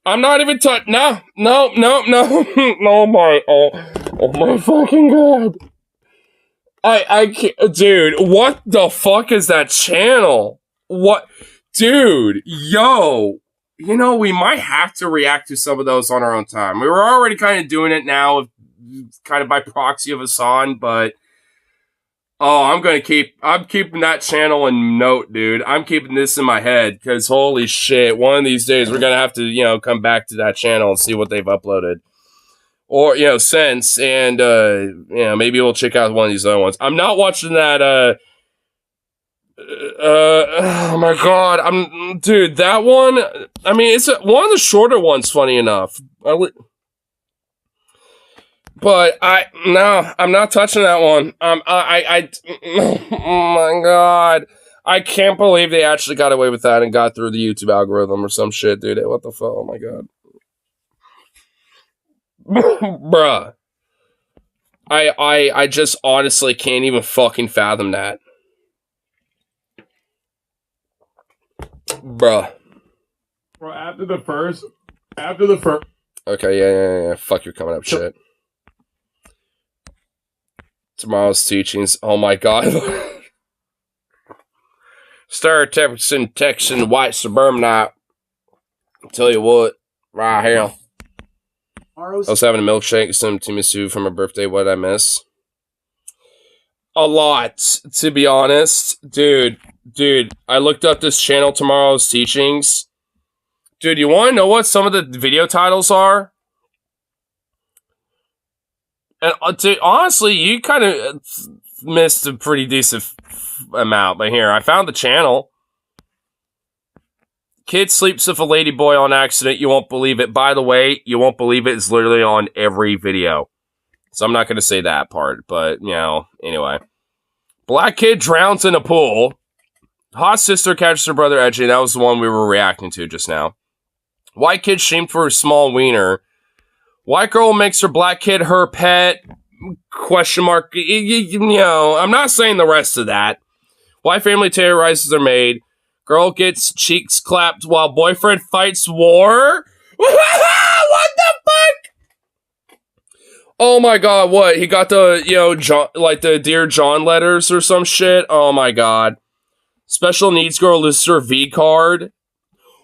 I'm not even no. Oh my fucking god. I can't, dude, what the fuck is that channel? What, dude, yo, you know, we might have to react to some of those on our own time. We were already kind of doing it now, kind of by proxy of Hassan, but, oh, I'm keeping that channel in note, dude. I'm keeping this in my head, because holy shit, one of these days we're gonna have to, you know, come back to that channel and see what they've uploaded. Or, you know, since, and, you know, maybe we'll check out one of these other ones. I'm not watching that, oh my god, dude, that one, I mean, it's one of the shorter ones, funny enough. But, no, I'm not touching that one. Oh my god. I can't believe they actually got away with that and got through the YouTube algorithm or some shit, dude. What the fuck? Oh my god. Bruh. I just honestly can't even fucking fathom that. Bruh.
Bro, after the first.
Okay, yeah. Fuck your coming up shit. Tomorrow's Teachings. Oh my god. Texan white suburbanite. Tell you what, right here. I was having a milkshake, some tiramisu for my birthday. What did I miss? A lot, to be honest. Dude, I looked up this channel, Tomorrow's Teachings. Dude, you want to know what some of the video titles are? And dude, honestly, you kind of missed a pretty decent amount. But here, I found the channel. Kid sleeps with a ladyboy on accident. You won't believe it. By the way, you won't believe it. It's literally on every video. So I'm not going to say that part. But, you know, anyway. Black kid drowns in a pool. Hot sister catches her brother edging. That was the one we were reacting to just now. White kid shamed for a small wiener. White girl makes her black kid her pet. Question mark. You know, I'm not saying the rest of that. White family terrorizes their maid. Girl gets cheeks clapped while boyfriend fights war. What the fuck? Oh my god, what? He got the, you know, John, like the Dear John letters or some shit? Oh my god. Special needs girl loses her V card.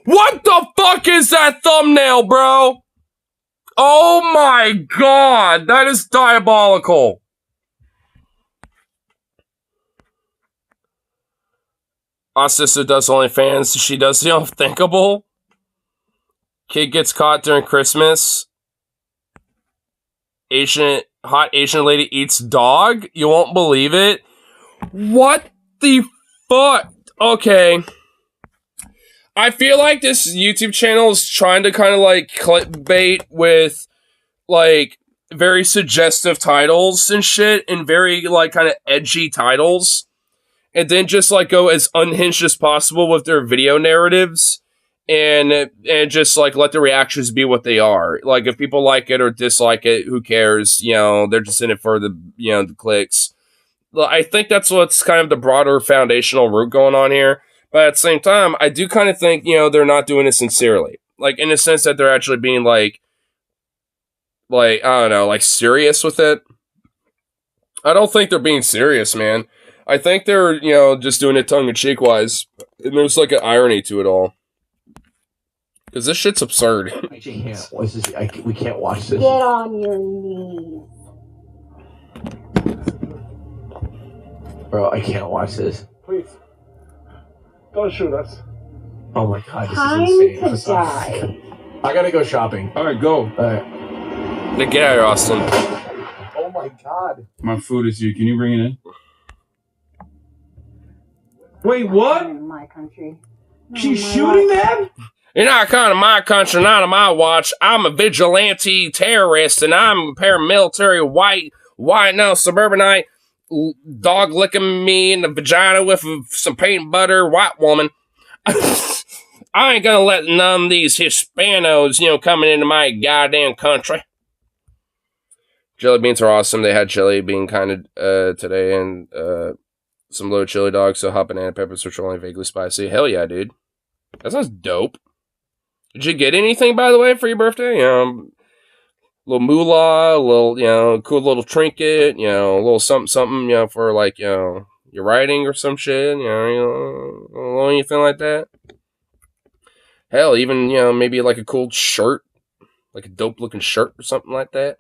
What the fuck is that thumbnail, bro? Oh my god, that is diabolical. Our sister does OnlyFans. She does the unthinkable. Kid gets caught during Christmas. Hot Asian lady eats dog. You won't believe it. What the fuck? Okay. I feel like this YouTube channel is trying to kind of like clickbait with like very suggestive titles and shit and very like kind of edgy titles. And then just like go as unhinged as possible with their video narratives and just like let the reactions be what they are. Like if people like it or dislike it, who cares? You know, they're just in it for the, you know, the clicks. I think that's what's kind of the broader foundational root going on here. But at the same time, I do kind of think, you know, they're not doing it sincerely. Like in the sense that they're actually being like, I don't know, like serious with it. I don't think they're being serious, man. I think they're, you know, just doing it tongue-in-cheek wise. And there's like an irony to it all. Because this shit's absurd.
I can't. We can't watch this.
Get on your knees.
Bro, I can't watch this.
Please. Don't shoot us.
Oh my god, this
Time
is insane.
to die.
I gotta go shopping.
Alright, go.
Alright.
Get out of here, Austin.
Oh my god.
My food is here. Can you bring it in? Wait, what?
In my country.
She's shooting them?
You're not kind of my country, not on my watch. I'm a vigilante terrorist, and I'm a paramilitary white now suburbanite, dog licking me in the vagina with some peanut butter, white woman. I ain't gonna let none of these Hispanos, you know, coming into my goddamn country. Jelly beans are awesome. They had jelly bean kind of today, and some low chili dogs, so hot banana peppers, which are only vaguely spicy. Hell yeah, dude. That sounds dope. Did you get anything, by the way, for your birthday? You know, little moolah, a little, you know, cool little trinket, you know, a little something, you know, for like, you know, your writing or some shit, you know, anything like that. Hell, even, you know, maybe like a cool shirt, like a dope looking shirt or something like that.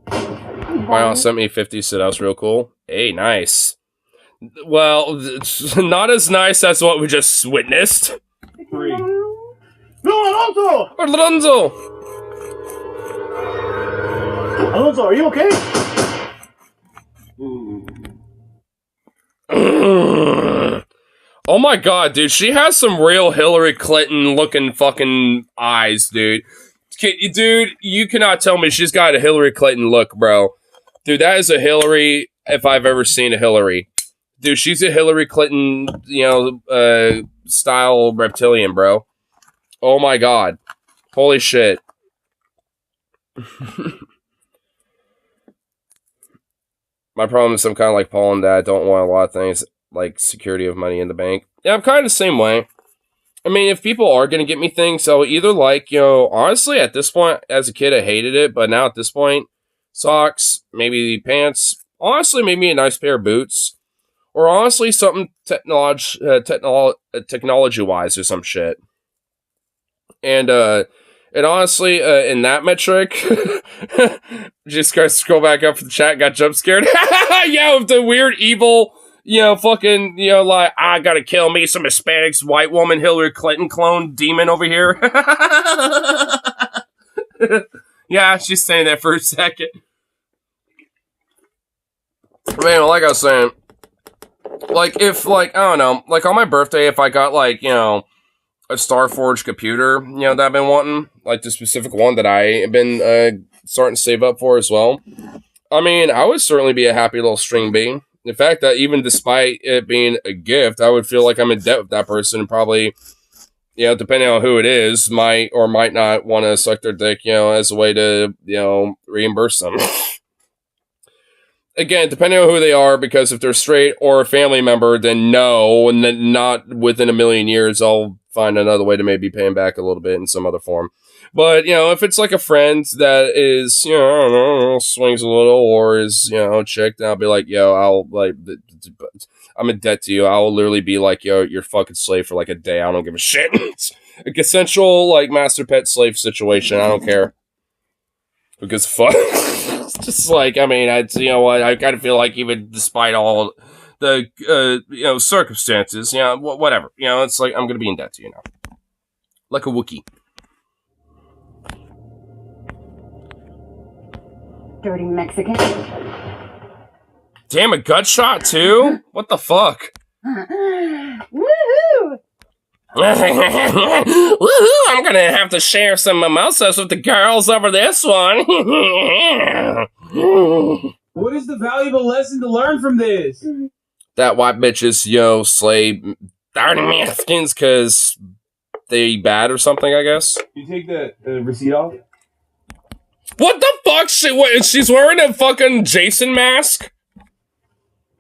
My aunt sent me 50, so that was real cool. Hey, nice. Well, it's not as nice as what we just witnessed.
Free.
No, Alonso!
Alonso!
Alonso, are you okay?
Oh my god, dude. She has some real Hillary Clinton looking fucking eyes, dude. Dude, you cannot tell me she's got a Hillary Clinton look, bro. Dude, that is a Hillary if I've ever seen a Hillary. Dude, she's a Hillary Clinton, you know, style reptilian, bro. Oh my god. Holy shit. My problem is I'm kind of like Paul in that I don't want a lot of things like security of money in the bank. Yeah, I'm kind of the same way. I mean, if people are going to get me things, I'll either like, you know, honestly, at this point, as a kid, I hated it. But now at this point, socks, maybe pants, honestly, maybe a nice pair of boots. Or honestly, something technology-wise or some shit. And And honestly, in that metric, just gotta scroll back up for the chat, got jump scared. Yeah, with the weird, evil, fucking, like, I gotta kill me some Hispanics, white woman, Hillary Clinton clone demon over here. Yeah, she's saying that for a second. Man, like I was saying, like, if, like, I don't know, like, on my birthday, if I got, like, a Starforge computer, that I've been wanting, like the specific one that I've been starting to save up for as well. I mean, I would certainly be a happy little string bean. In fact, that even despite it being a gift, I would feel like I'm in debt with that person and probably, depending on who it is, might or might not want to suck their dick, as a way to, reimburse them. Again, depending on who they are, because if they're straight or a family member, then no, and then not within a million years, I'll find another way to maybe pay him back a little bit in some other form. But, if it's like a friend that is, I don't know, swings a little, or is, a chick, then I'll be like, I'm in debt to you. I'll literally be like, you're fucking slave for like a day. I don't give a shit. It's a consensual, like, master pet slave situation. I don't care. Because fuck. Just like, I mean, I kind of feel like even despite all the, circumstances, whatever. It's like, I'm going to be in debt to you now. Like a Wookiee.
Dirty Mexican.
Damn, a gut shot too? What the fuck?
Woohoo!
Woohoo! I'm gonna have to share some mimosas with the girls over this one.
What is the valuable lesson to learn from this?
That white bitches, slay dirty Mexicans because they bad or something, I guess.
You take the receipt off?
What the fuck? She's wearing a fucking Jason mask?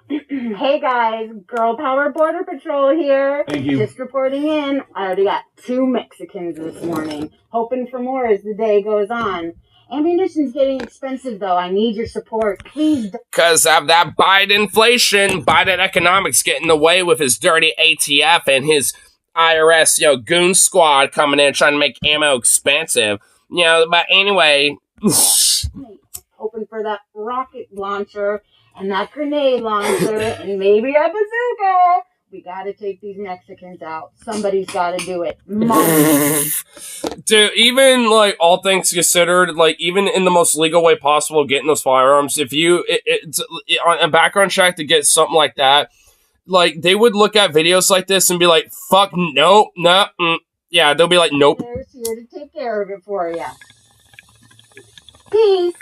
Hey guys, Girl Power Border Patrol here.
Thank you.
Just reporting in. I already got 2 Mexicans this morning. Hoping for more as the day goes on. Ammunition's getting expensive though. I need your support. Please don't.
Because of that Biden inflation, Biden economics getting away with his dirty ATF and his IRS, goon squad coming in trying to make ammo expensive. But anyway.
Hoping for that rocket launcher and that grenade launcher and maybe a bazooka. We gotta take these Mexicans out. Somebody's gotta do it.
Dude, even, like, all things considered, like, even in the most legal way possible, getting those firearms, if you, on a background check to get something like that, like, they would look at videos like this and be like, fuck, nope, nah, yeah, they'll be like, nope.
There's here to take care of it for you. Peace.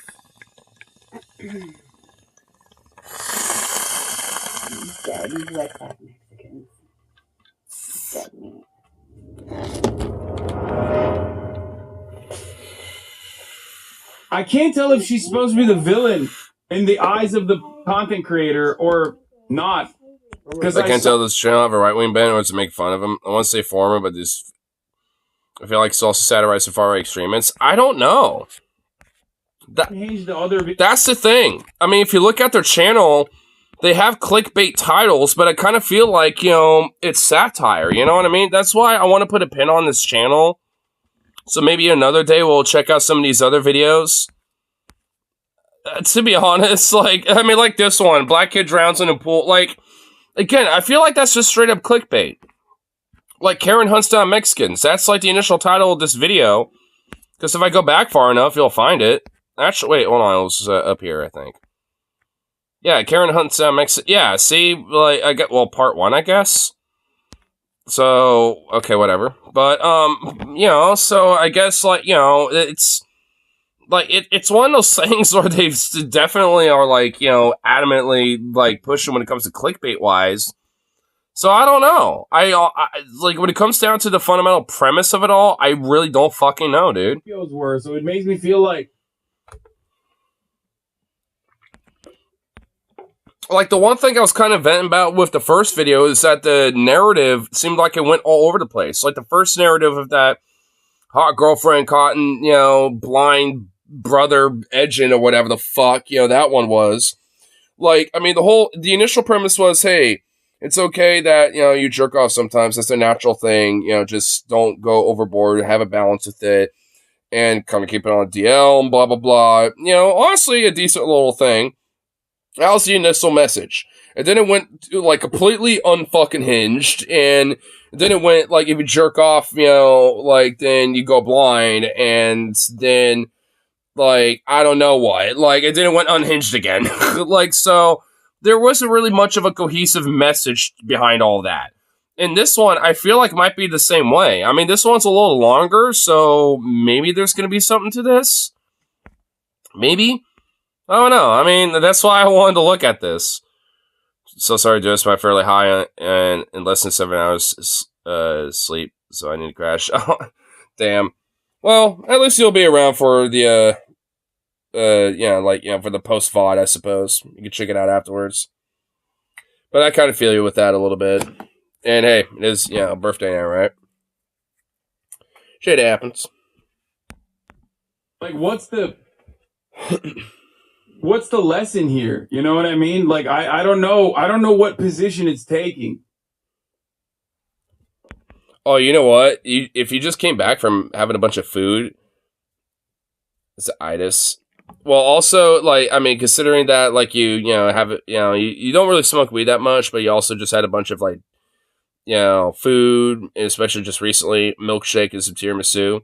Dead wetback Mexicans. Dead meat.
I can't tell if she's supposed to be the villain in the eyes of the content creator or not.
Because I can't tell this channel have a right-wing bent or to make fun of him. I want to say former, but this, I feel like it's also satirized to far-right extremists. I don't know. That's the thing. I mean, if you look at their channel, they have clickbait titles, but I kind of feel like, it's satire. You know what I mean? That's why I want to put a pin on this channel. So maybe another day we'll check out some of these other videos. To be honest, like this one, black kid drowns in a pool. Like, again, I feel like that's just straight up clickbait. Like, Karen hunts down Mexicans. That's like the initial title of this video. Because if I go back far enough, you'll find it. Actually, wait, hold on. It was up here, I think. Yeah, Karen hunts down Mexicans. Yeah, see, like, part 1, I guess. So, okay, whatever. But, so I guess, like, it's, like, it's one of those things where they definitely are, like, adamantly, like, pushing when it comes to clickbait-wise. So, I don't know. I like, when it comes down to the fundamental premise of it all, I really don't fucking know, dude.
It feels worse, so it makes me feel like...
Like, the one thing I was kind of venting about with the first video is that the narrative seemed like it went all over the place. Like, the first narrative of that hot girlfriend caught in, blind brother edging or whatever the fuck, that one was. Like, I mean, the initial premise was, hey, it's okay that, you jerk off sometimes. That's a natural thing. Just don't go overboard. Have a balance with it. and kind of keep it on DL and blah, blah, blah. You know, honestly, a decent little thing. That was the initial message. And then it went to, like, completely unfucking hinged, and then it went, like, if you jerk off, you know, like, then you go blind, and then, like, I don't know what. Like, and then it went unhinged again. Like, so, there wasn't really much of a cohesive message behind all that. And this one, I feel like might be the same way. I mean, this one's a little longer, so maybe there's going to be something to this. Maybe. I don't know. I mean, that's why I wanted to look at this. So sorry, Joe. I'm fairly high and in less than 7 hours sleep, so I need to crash. Damn. Well, at least you'll be around for the for the post VOD, I suppose. You can check it out afterwards. But I kind of feel you with that a little bit. And hey, it is, birthday now, right? Shit happens.
Like, what's the lesson here? You know what I mean? Like, I don't know. I don't know what position it's taking.
Oh, you know what? If you just came back from having a bunch of food, it's itis. Well, also, like, I mean, considering that, like, you don't really smoke weed that much, but you also just had a bunch of, like, food, especially just recently, milkshake and some tiramisu,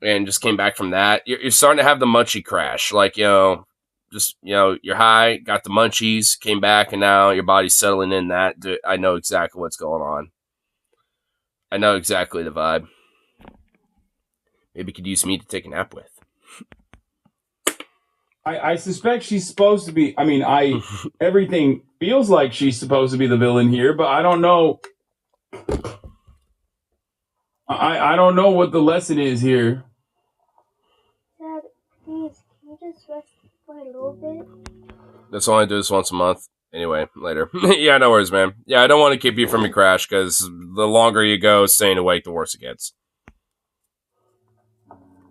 and just came back from that. You're starting to have the munchie crash. Like, you're high, got the munchies, came back, and now your body's settling in that. I know exactly what's going on. I know exactly the vibe. Maybe you could use me to take a nap with.
I suspect she's supposed to be, everything feels like she's supposed to be the villain here, but I don't know. I don't know what the lesson is here.
Dad, please, can you just rest for a little bit?
That's all I do this once a month. Anyway, later. Yeah, no worries, man. Yeah, I don't want to keep you from your crash, because the longer you go staying awake, the worse it gets.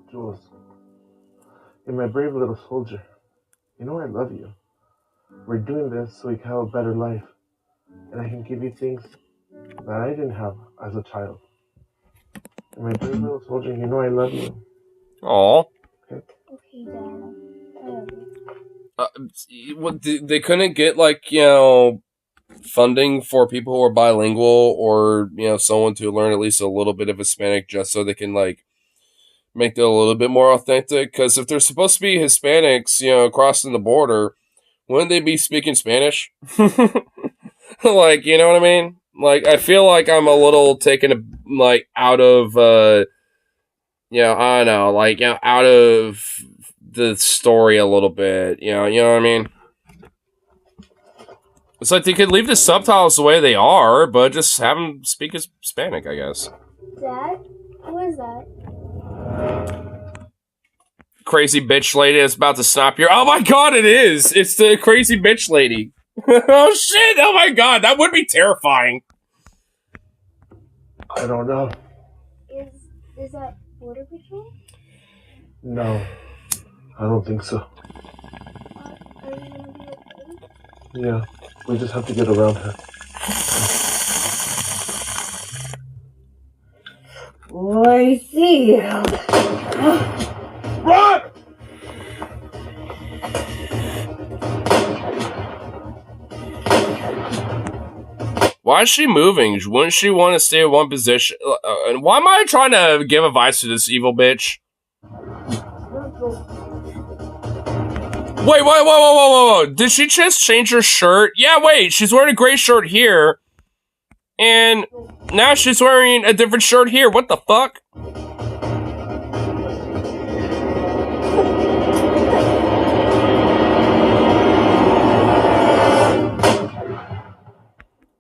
Jules, you're my brave little soldier. You know I love you. We're doing this so we can have a better life. And I can give you things that I didn't have as a child. You're my brave little soldier, you know I love you.
Aw.
Okay, Dad. I love you.
They couldn't get, like, funding for people who are bilingual, or, someone to learn at least a little bit of Hispanic, just so they can, like, make it a little bit more authentic. Because if they're supposed to be Hispanics, crossing the border, wouldn't they be speaking Spanish? Like, you know what I mean? Like, I feel like I'm a little taken, like, out of, I don't know, like, out of the story a little bit, you know what I mean? It's like they could leave the subtitles the way they are, but just have them speak Hispanic, I guess.
Dad, who is that?
Crazy bitch lady that's about to snap your... Oh my god, it is! It's the crazy bitch lady. Oh shit, oh my god, that would be terrifying.
I don't know.
Is that Border Patrol?
No, I don't think so.
Are you gonna be okay?
Yeah, we just have to get around her.
Oh, I see.
Run!
Why is she moving? Wouldn't she want to stay in one position? And why am I trying to give advice to this evil bitch? Wait, whoa. Did she just change her shirt? Yeah, wait, she's wearing a gray shirt here. And now she's wearing a different shirt here. What the fuck?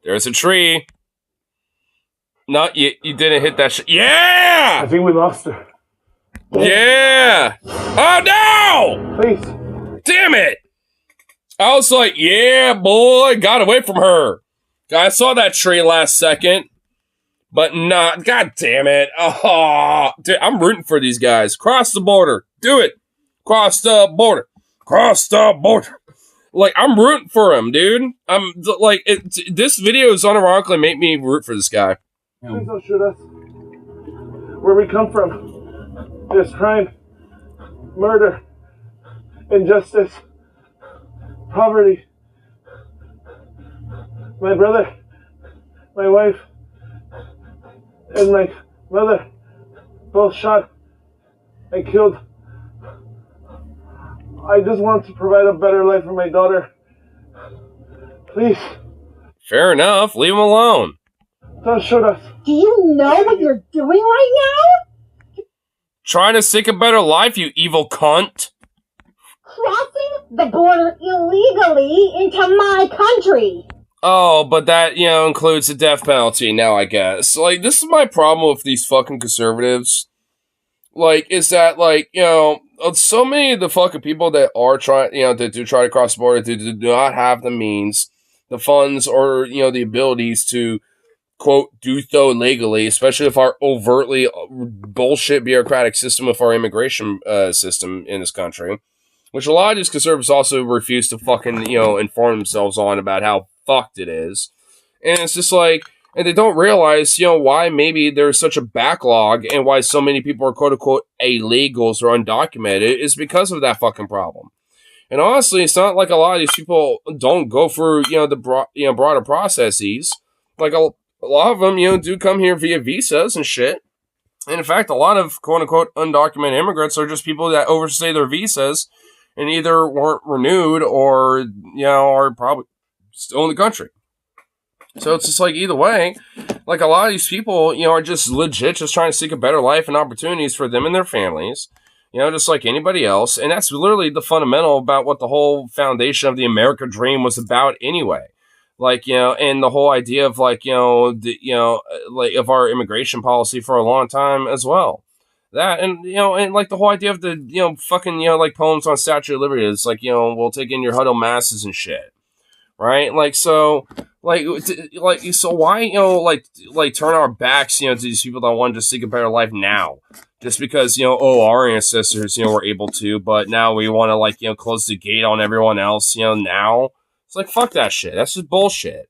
There's a tree. No, you didn't hit that shit. Yeah!
I think we lost her.
Yeah! Oh, no!
Please.
Damn it! I was like, yeah, boy, got away from her. I saw that tree last second, but not. God damn it! Oh, dude, I'm rooting for these guys. Cross the border, do it. Cross the border. Cross the border. Like, I'm rooting for him, dude. I'm like, this video is unironically make me root for this guy.
Please don't shoot us. Where we come from. There's crime, murder, injustice, poverty. My brother, my wife, and my mother both shot and killed. I just want to provide a better life for my daughter. Please.
Fair enough. Leave him alone.
Don't shoot us.
Do you know what you're doing right now?
Trying to seek a better life, you evil cunt.
Crossing the border illegally into my country.
Oh, but that, includes the death penalty now, I guess. Like, this is my problem with these fucking conservatives. Like, is that, like, so many of the fucking people that are trying, that do try to cross the border, do not have the means, the funds, or, the abilities to, quote, do so legally, especially with our overtly bullshit bureaucratic system with our immigration system in this country, which a lot of these conservatives also refuse to fucking, inform themselves on about how fucked it is. And it's just like, and they don't realize, why maybe there's such a backlog and why so many people are quote-unquote illegals or undocumented is because of that fucking problem. And honestly, it's not like a lot of these people don't go through, the broader processes. Like, a lot of them, do come here via visas and shit. And in fact, a lot of quote-unquote undocumented immigrants are just people that overstay their visas and either weren't renewed or, are probably still in the country. So it's just like, either way, like a lot of these people, are just legit just trying to seek a better life and opportunities for them and their families, just like anybody else. And that's literally the fundamental about what the whole foundation of the American dream was about anyway. Like, and the whole idea of like, like of our immigration policy for a long time as well. That, and, and like the whole idea of the, fucking, like poems on Statue of Liberty. It's like, we'll take in your huddle masses and shit. Right? Like, so, so why, like turn our backs, to these people that want to just seek a better life now? Just because, our ancestors, were able to, but now we want to, like, close the gate on everyone else, now. It's like, fuck that shit. That's just bullshit.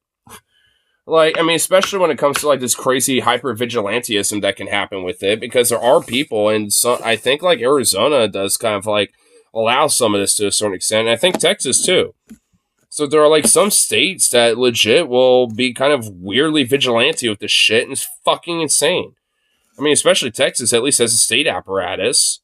Like, I mean, especially when it comes to, like, this crazy hyper-vigilantism that can happen with it, because there are people, and so, I think, like, Arizona does kind of, like, allow some of this to a certain extent, and I think Texas, too. So there are, like, some states that legit will be kind of weirdly vigilante with this shit, and it's fucking insane. I mean, especially Texas, at least has a state apparatus,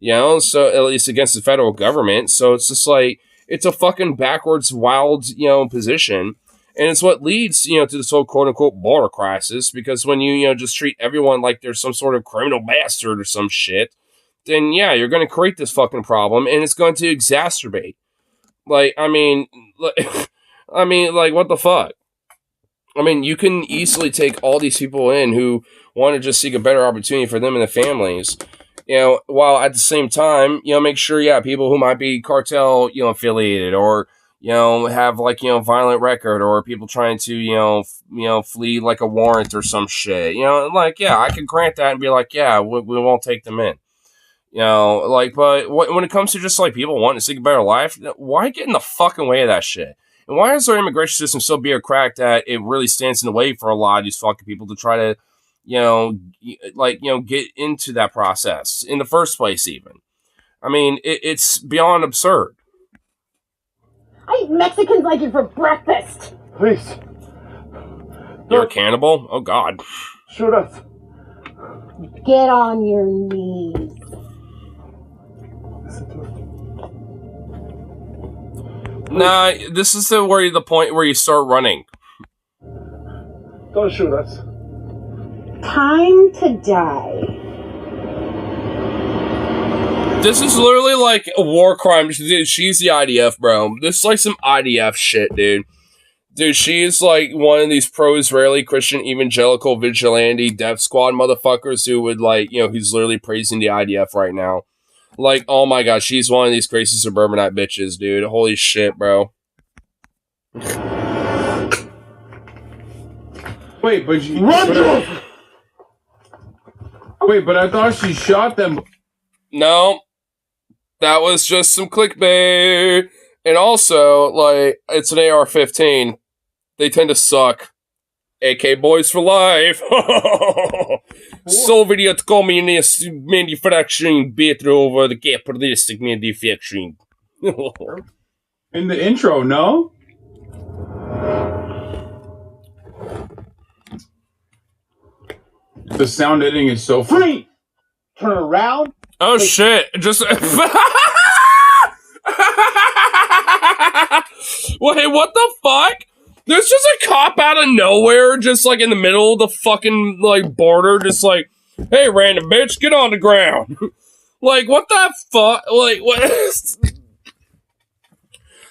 so at least against the federal government, so it's just, like, it's a fucking backwards, wild, position. And it's what leads, to this whole quote-unquote border crisis, because when you, just treat everyone like they're some sort of criminal bastard or some shit, then, yeah, you're going to create this fucking problem, and it's going to exacerbate. Like, I mean, like, what the fuck? I mean, you can easily take all these people in who want to just seek a better opportunity for them and their families, while at the same time, make sure, yeah, people who might be cartel, affiliated or, have like, violent record or people trying to, flee like a warrant or some shit, like, yeah, I could grant that and be like, yeah, we won't take them in, like, but when it comes to just like people wanting to seek a better life, why get in the fucking way of that shit? And why is our immigration system so bureaucratic that it really stands in the way for a lot of these fucking people to try to, get into that process in the first place even? I mean, it's beyond absurd.
I eat Mexicans like you for breakfast.
Please.
You're a cannibal? Oh, God.
Shoot us.
Get on your knees.
Nah, this is the point where you start running.
Don't shoot us.
Time to die.
This is literally like a war crime. Dude, she's the IDF, bro. This is like some IDF shit, dude. Dude, she is like one of these pro-Israeli Christian evangelical vigilante death squad motherfuckers who would like, who's literally praising the IDF right now. Like, oh my god, she's one of these crazy suburbanite bitches, dude. Holy shit, bro.
Wait, but but I thought she shot them.
No. That was just some clickbait. And also, like, it's an AR-15. They tend to suck. AK boys for life. Sorry att komma in i manufacturing better over the capitalistic manufacturing.
In the intro, no? The sound editing is so funny.
Turn around.
Oh shit! Just wait, what the fuck? There's just a cop out of nowhere, just like in the middle of the fucking like border, just like, hey, random bitch, get on the ground. Like, what the fuck? Like, what?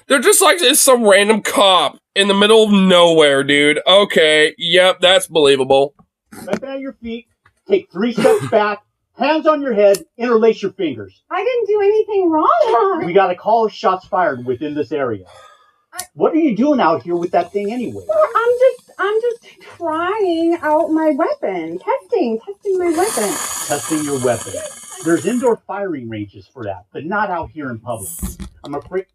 They're just like, it's some random cop in the middle of nowhere, dude. Okay, yep, that's believable.
Step out of your feet, take 3 steps back, hands on your head, interlace your fingers.
I didn't do anything wrong.
We got a call of shots fired within this area. What are you doing out here with that thing anyway?
Well, I'm just trying out my weapon. Testing my weapon.
Testing your weapon. There's indoor firing ranges for that, but not out here in public. I'm afraid...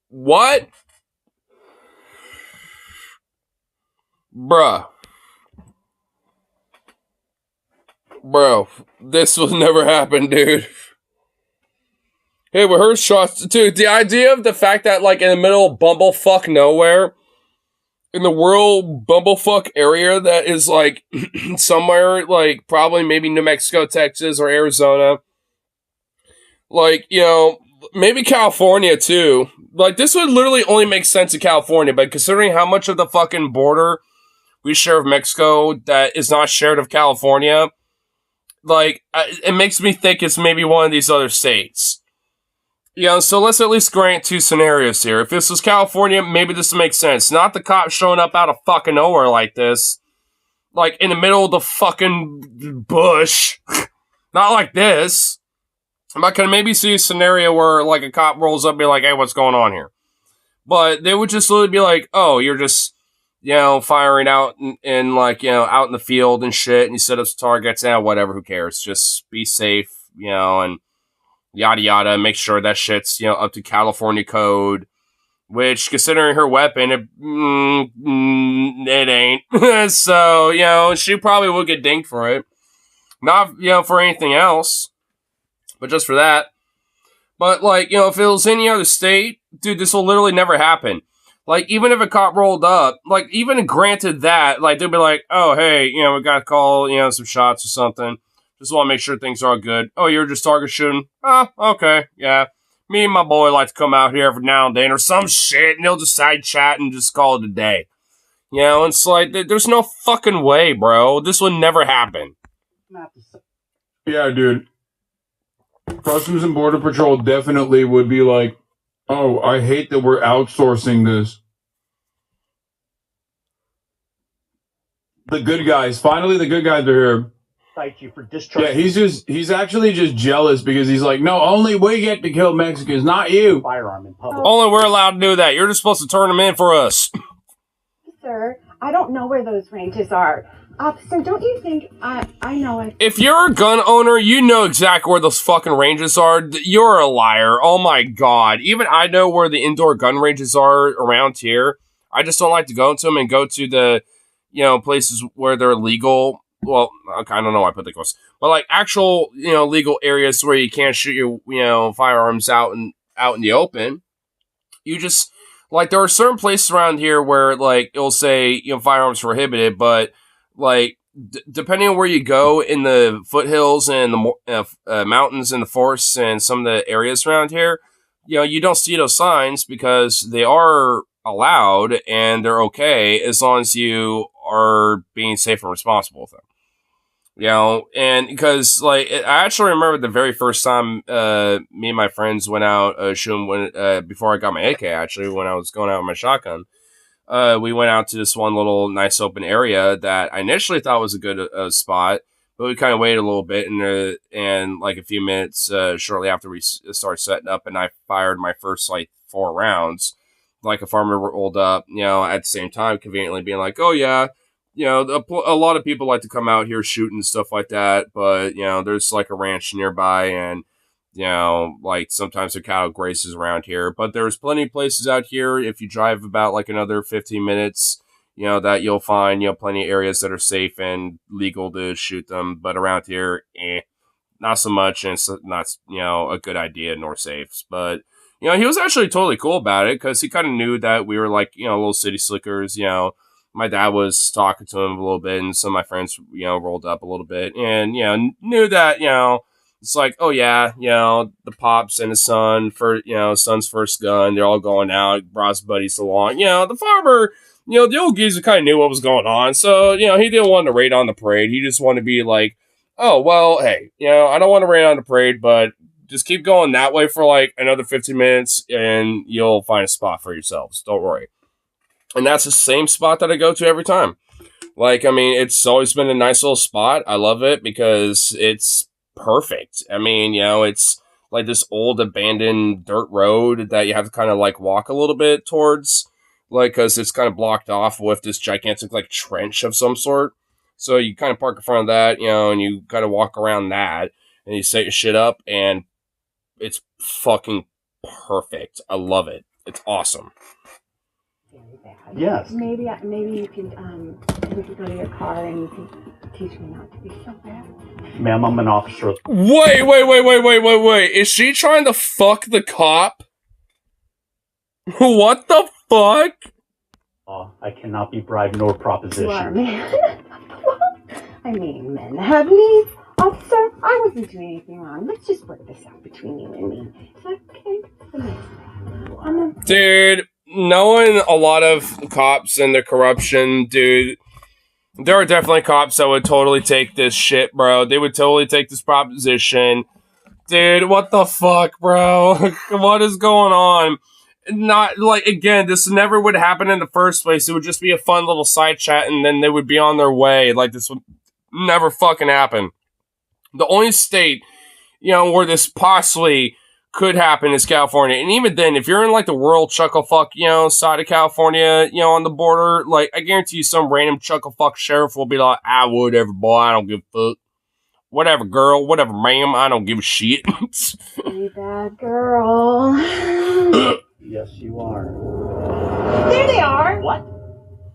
What? Bruh. Bro, this will never happen, dude. Hey, we heard shots, dude. The idea of the fact that, like, in the middle of bumblefuck nowhere, in the rural bumblefuck area that is, like, somewhere, like, probably maybe New Mexico, Texas, or Arizona, like, you know, maybe California, too. Like, this would literally only make sense in California, but considering how much of the fucking border we share of Mexico that is not shared of California, like, it makes me think it's maybe one of these other states. You know, so let's at least grant 2 scenarios here. If this was California, maybe this would make sense. Not the cops showing up out of fucking nowhere like this. Like, in the middle of the fucking bush. Not like this. I can maybe see a scenario where, like, a cop rolls up and be like, hey, what's going on here? But they would just literally be like, oh, you're just, you know, firing out in like, you know, out in the field and shit, and you set up some targets, whatever, who cares? Just be safe, you know, and yada yada, make sure that shit's, you know, up to California code, which, considering her weapon, it ain't. So, you know, she probably will get dinged for it. Not, you know, for anything else, but just for that. But, like, you know, if it was any other state, dude, this will literally never happen. Like, even if a cop rolled up, like, even granted that, like, they'd be like, oh, hey, you know, we got to call, you know, some shots or something. Just want to make sure things are all good. Oh, you're just target shooting? Oh, okay, yeah. Me and my boy like to come out here every now and then or some shit, and they'll just side chat and just call it a day. You know, it's like, there's no fucking way, bro. This would never happen.
Yeah, dude. Customs and Border Patrol definitely would be like, oh, I hate that we're outsourcing this. The good guys. Finally, the good guys are here.
You for discharge.
Yeah, he's actually just jealous because he's like, no, only we get to kill Mexicans, not you.
Firearm in public.
Only we're allowed to do that. You're just supposed to turn them in for us.
Sir, I don't know where those ranges are. Officer, don't you think I know it?
If you're a gun owner, you know exactly where those fucking ranges are. You're a liar. Oh my god. Even I know where the indoor gun ranges are around here. I just don't like to go into them and go to the, you know, places where they're legal. Well, okay, I don't know why I put that close. But, like, actual, you know, legal areas where you can't shoot your, you know, firearms out in the open. You just, like, there are certain places around here where, like, it'll say, you know, firearms prohibited, but, like, depending on where you go in the foothills and the mountains and the forests and some of the areas around here, you know, you don't see those signs because they are allowed and they're okay as long as you are being safe and responsible with them. You know, and because, like, I actually remember the very first time me and my friends went out shooting before I got my AK, actually, when I was going out with my shotgun. We went out to this one little nice open area that I initially thought was a good spot, but we kind of waited a little bit, and like a few minutes shortly after we started setting up, and I fired my first, like, 4 rounds. Like, a farmer rolled up, you know, at the same time, conveniently being like, oh, yeah, you know, a lot of people like to come out here shooting and stuff like that, but, you know, there's, like, a ranch nearby, and, you know, like, sometimes there are cattle grazes around here, but there's plenty of places out here. If you drive about, like, another 15 minutes, that you'll find, plenty of areas that are safe and legal to shoot them. But around here, not so much, and it's not, a good idea nor safe. But, he was actually totally cool about it because he kind of knew that we were like, little city slickers, My dad was talking to him a little bit, and some of my friends, rolled up a little bit, and, knew that, it's like, oh yeah, the pops and his son, for, son's first gun, they're all going out, brought his buddies along. The farmer, the old geezer kind of knew what was going on, so, he didn't want to raid on the parade. He just wanted to be like, oh, well, hey, I don't want to rain on the parade, but just keep going that way for like another 15 minutes and you'll find a spot for yourselves. Don't worry. And that's the same spot that I go to every time. Like, I mean, it's always been a nice little spot. I love it because it's perfect. I mean, it's like this old abandoned dirt road that you have to kind of like walk a little bit towards, like, because it's kind of blocked off with this gigantic like trench of some sort. So you kind of park in front of that, and you kind of walk around that, and you set your shit up, and it's fucking perfect. I love it. It's awesome.
Yes.
Maybe you could we could go to your car and you can teach me not to be so bad.
Ma'am, I'm an officer.
Wait. Is she trying to fuck the cop? What the fuck?
I cannot be bribed nor propositioned.
You are, man. I mean, men have needs. Officer, I wasn't doing anything wrong. Let's just work this out between you and me. Okay?
Dude, knowing a lot of cops and the corruption, dude, there are definitely cops that would totally take this shit, bro. They would totally take this proposition. Dude, what the fuck, bro? What is going on? Not, like, again, this never would happen in the first place. It would just be a fun little side chat, and then they would be on their way. Like, this would never fucking happen. The only state, where this possibly could happen is California. And even then, if you're in, like, the rural chucklefuck, side of California, on the border, like, I guarantee you some random chucklefuck sheriff will be like, whatever, boy, I don't give a fuck. Whatever, girl, whatever, ma'am, I don't give a shit.
Hey, bad girl.
Yes, you are.
There they are.
What?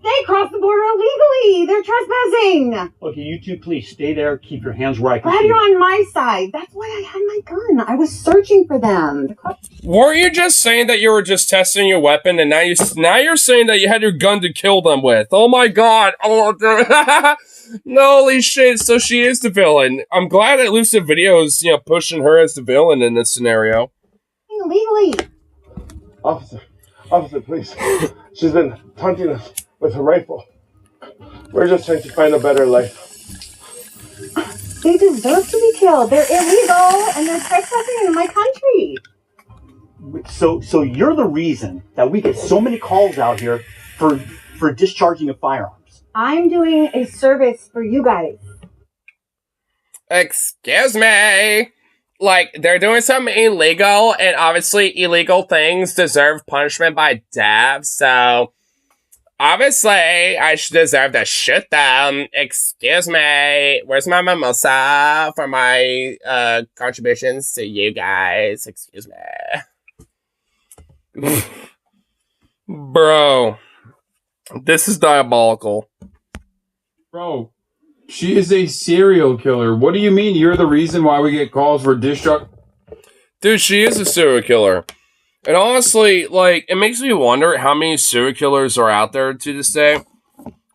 They crossed the border illegally. They're trespassing.
Okay, you two please stay there. Keep your hands where I can
Glad
see
you're
them.
on my side. That's why I had my gun. I was searching for them. The cops.
Weren't you just saying that you were just testing your weapon, and now you're saying that you had your gun to kill them with? Oh my god! Oh, no, holy shit! So she is the villain. I'm glad at least the video is pushing her as the villain in this scenario.
Illegally.
Officer, please. She's been taunting us with her rifle. We're just trying to find a better life.
They deserve to be killed. They're illegal and they're trespassing in my country.
So you're the reason that we get so many calls out here for discharging of firearms.
I'm doing a service for you guys.
Excuse me. Like, they're doing something illegal, and obviously illegal things deserve punishment by death, so obviously I should deserve to shoot them. Excuse me. Where's my mimosa for my contributions to you guys? Excuse me. Bro, this is diabolical.
Bro, she is a serial killer. What do you mean you're the reason why we get calls for destruct?
Dude, she is a serial killer. And honestly, like, it makes me wonder how many serial killers are out there to this day.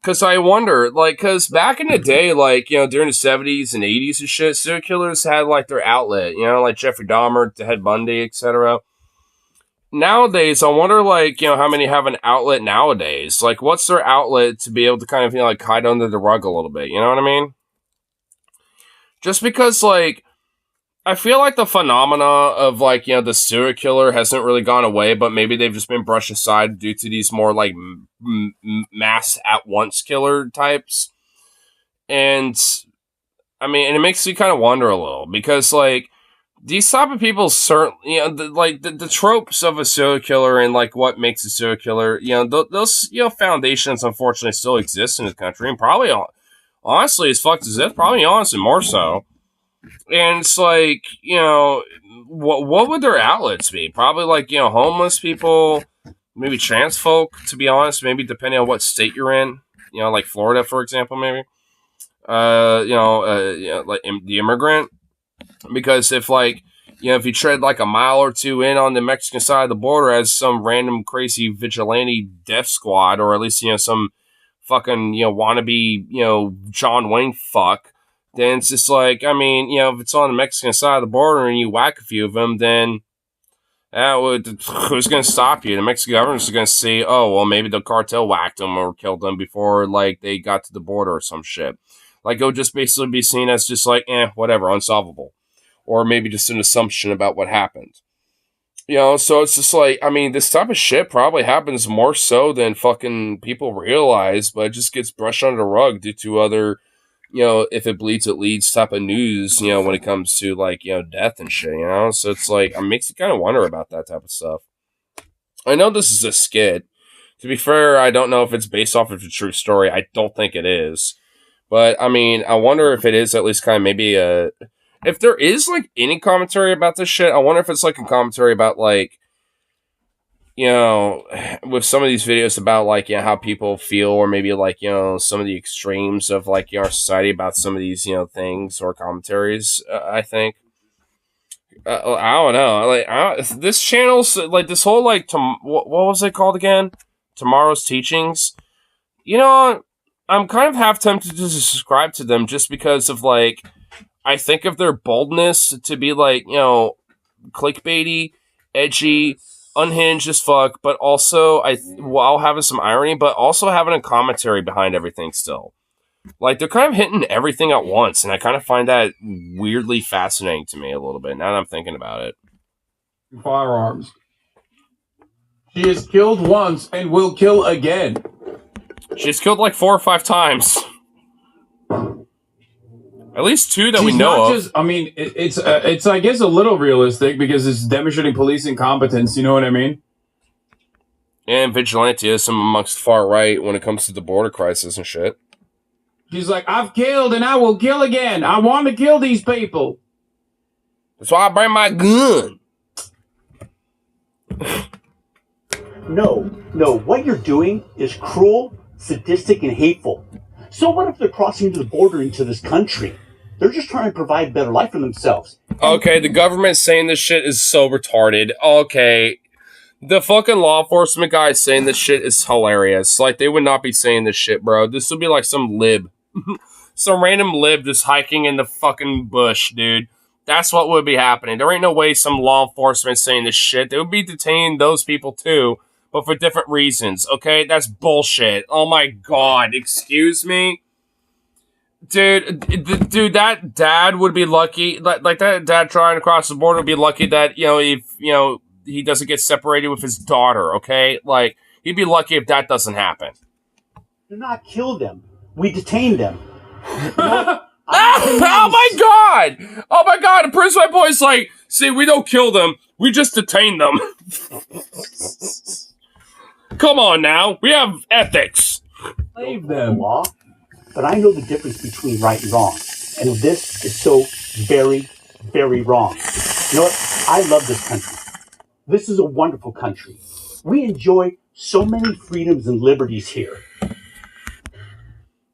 Because I wonder, like, because back in the day, like, during the 70s and 80s and shit, serial killers had, like, their outlet, like Jeffrey Dahmer, Ted Bundy, etc. Nowadays, I wonder, like, how many have an outlet nowadays? Like, what's their outlet to be able to kind of, like, hide under the rug a little bit? You know what I mean? Just because, like, I feel like the phenomena of, like, the serial killer hasn't really gone away, but maybe they've just been brushed aside due to these more, like, mass at-once killer types. And, I mean, and it makes you kind of wonder a little, because, like, these type of people certainly, the tropes of a serial killer and, like, what makes a serial killer, those, foundations, unfortunately, still exist in this country, and probably, honestly, as fucked as this, probably, honestly, more so. And it's like, what would their outlets be? Probably, like, homeless people, maybe trans folk, to be honest, maybe depending on what state you're in, like Florida, for example, maybe, like the immigrant, because if if you tread like a mile or two in on the Mexican side of the border as some random crazy vigilante death squad, or at least, some fucking, wannabe, John Wayne fuck, then it's just like, if it's on the Mexican side of the border and you whack a few of them, then who's going to stop you? The Mexican government's going to say, oh, well, maybe the cartel whacked them or killed them before, they got to the border or some shit. It'll just basically be seen as just whatever, unsolvable. Or maybe just an assumption about what happened. So it's just this type of shit probably happens more so than fucking people realize, but it just gets brushed under the rug due to other, if it bleeds, it leads type of news, when it comes to death and shit, So it's it makes you kind of wonder about that type of stuff. I know this is a skit. To be fair, I don't know if it's based off of a true story. I don't think it is. But, I wonder if it is at least kind of maybe if there is, any commentary about this shit, I wonder if it's, a commentary about, with some of these videos about, how people feel, or maybe, some of the extremes of, our society about some of these, things or commentaries, I think. I don't know. This channel's, this whole, what was it called again? Tomorrow's Teachings. I'm kind of half tempted to subscribe to them just because of, I think of their boldness to be clickbaity, edgy, unhinged as fuck, but also while having some irony, but also having a commentary behind everything still. They're kind of hitting everything at once, and I kind of find that weirdly fascinating to me a little bit, now that I'm thinking about it.
Firearms. She is killed once and will kill again.
She's killed 4 or 5 times. At least 2 that we know of.
It's I guess a little realistic because it's demonstrating police incompetence. You know what I mean?
And vigilantism amongst far right when it comes to the border crisis and shit.
She's like, I've killed and I will kill again. I want to kill these people.
That's why I bring my gun.
No. What you're doing is cruel, sadistic, and hateful. So what if they're crossing the border into this country? They're just trying to provide a better life for themselves.
Okay, the government saying this shit is so retarded. Okay, the fucking law enforcement guy saying this shit is hilarious. They would not be saying this shit, bro. This would be some lib. Some random lib just hiking in the fucking bush, dude. That's what would be happening. There ain't no way some law enforcement saying this shit. They would be detaining those people too, but for different reasons, okay? That's bullshit. Oh my god, excuse me? Dude, that dad would be lucky, that dad trying to cross the border would be lucky that, if, he doesn't get separated with his daughter, okay? He'd be lucky if that doesn't happen.
Do not kill them. We detain them.
Oh my god! Oh my god, the Prince White Boy's see, we don't kill them, we just detain them. Come on now, we have ethics.
Save them. Law, but I know the difference between right and wrong. And this is so very, very wrong. You know what? I love this country. This is a wonderful country. We enjoy so many freedoms and liberties here.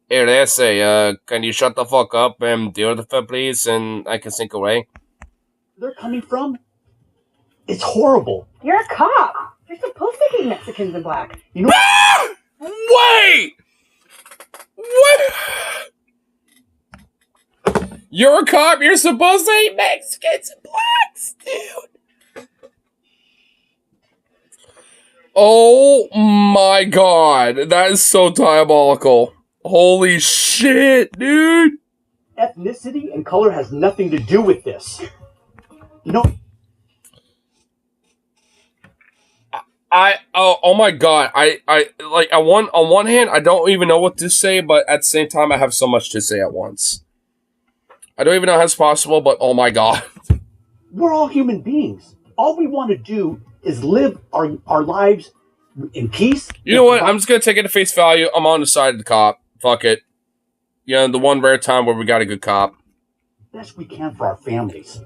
Here, they say, can you shut the fuck up and deal with it, please, and I can sink away?
Where they're coming from, it's horrible.
You're a cop. You're supposed to hate Mexicans and black.
You know
Wait! What? You're a cop, you're supposed to hate Mexicans and blacks, dude. Oh my god, that is so diabolical. Holy shit, dude.
Ethnicity and color has nothing to do with this. You know,
oh my god, on one hand, I don't even know what to say, but at the same time, I have so much to say at once. I don't even know how it's possible, but oh my god.
We're all human beings. All we want to do is live our lives in peace.
You know what? I'm just going to take it at face value. I'm on the side of the cop. Fuck it. The one rare time where we got a good cop.
Best we can for our families.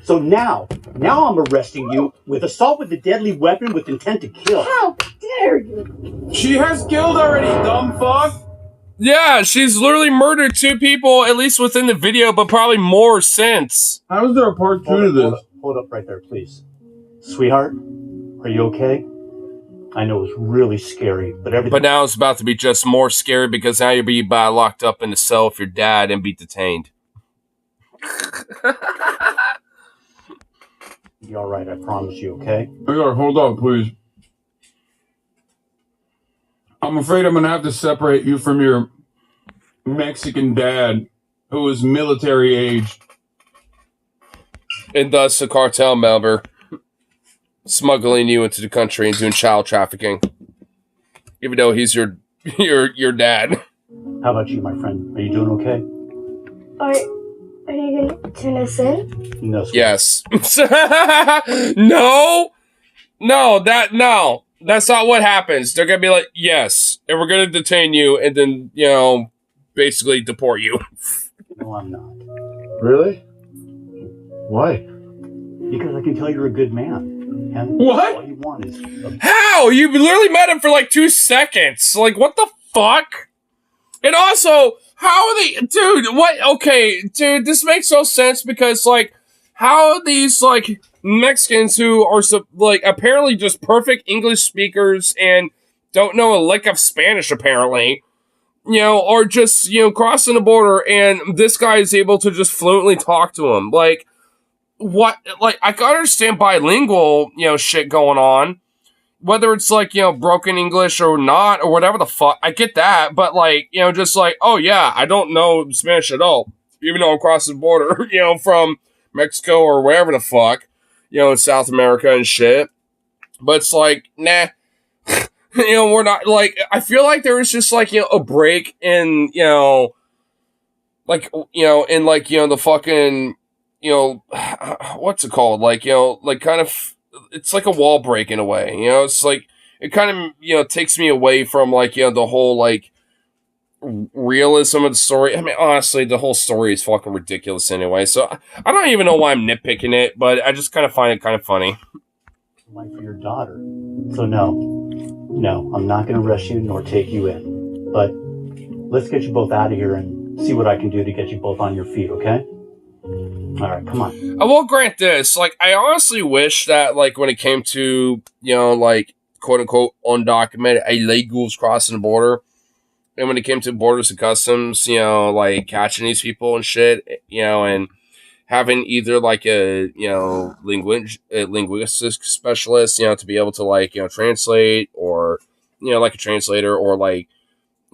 So now I'm arresting you with assault with a deadly weapon with intent to kill.
How scary.
She has killed already, dumb fuck.
Yeah, she's literally murdered 2 people, at least within the video, but probably more since.
How is there a part 2 to this?
Hold up right there, please. Sweetheart, are you okay? I know it's really scary, but everything...
But now it's about to be just more scary because now you'll be locked up in a cell with your dad and be detained.
Be all right, I promise you, okay?
Hold on, please. I'm afraid I'm going to have to separate you from your Mexican dad, who is military aged.
And thus a cartel member smuggling you into the country and doing child trafficking. Even though he's your dad.
How about you, my friend? Are you doing okay?
Are you gonna tune us in?
No.
Yes. No. That's not what happens. They're gonna be like, yes, and we're gonna detain you, and then basically deport you.
No, I'm not.
Really? Why?
Because I can tell you're a good man. And
what?
All you want is...
How? You literally met him for like 2 seconds. Like, what the fuck? And also, how are they... Dude, what? Okay, dude, this makes no sense because, like, how are these, like, Mexicans who are, like, apparently just perfect English speakers and don't know a lick of Spanish, apparently, are just, crossing the border and this guy is able to just fluently talk to him. Like, what? Like, I can understand bilingual, shit going on. Whether it's, like, broken English or not, or whatever the fuck, I get that, but, like, just like, oh, yeah, I don't know Spanish at all, even though I'm crossing the border, from Mexico or wherever the fuck, in South America and shit, but it's like, nah, we're not, like, I feel like there was just, like, a break in, like, in, like, the fucking, what's it called, like, like, kind of, it's like a wall break in a way, it's like, it kind of, takes me away from, like, the whole, like, realism of the story. I mean, honestly, the whole story is fucking ridiculous anyway, so I don't even know why I'm nitpicking it, but I just kind of find it kind of funny.
Like for your daughter. So no, I'm not going to rush you nor take you in, but let's get you both out of here and see what I can do to get you both on your feet, okay? All right, come on.
I will grant this. Like, I honestly wish that, like, when it came to, like, quote-unquote, undocumented illegals crossing the border, and when it came to borders and customs, like, catching these people and shit, and having either, like, a linguistic specialist, to be able to, like, translate, or, like a translator, or, like,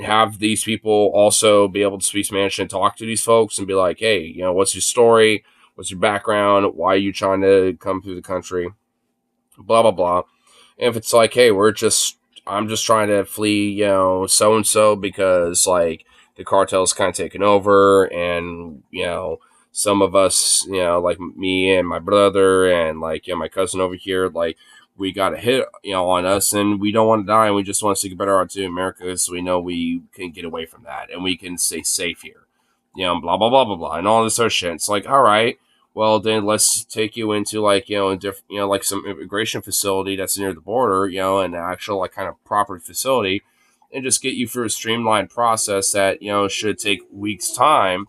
have these people also be able to speak Spanish and talk to these folks and be like, hey, what's your story? What's your background? Why are you trying to come through the country? Blah, blah, blah. And if it's like, hey, I'm just trying to flee, so-and-so because, like, the cartel's kind of taken over and, some of us, like me and my brother and, like, my cousin over here, like, we got a hit, on us, and we don't want to die, and we just want to seek a better opportunity in America, so we know we can get away from that, and we can stay safe here, blah, blah, blah, blah, blah, and all this other shit. It's like, all right, well, then let's take you into, like, a different, like, some immigration facility that's near the border, an actual, like, kind of proper facility, and just get you through a streamlined process that, should take weeks' time,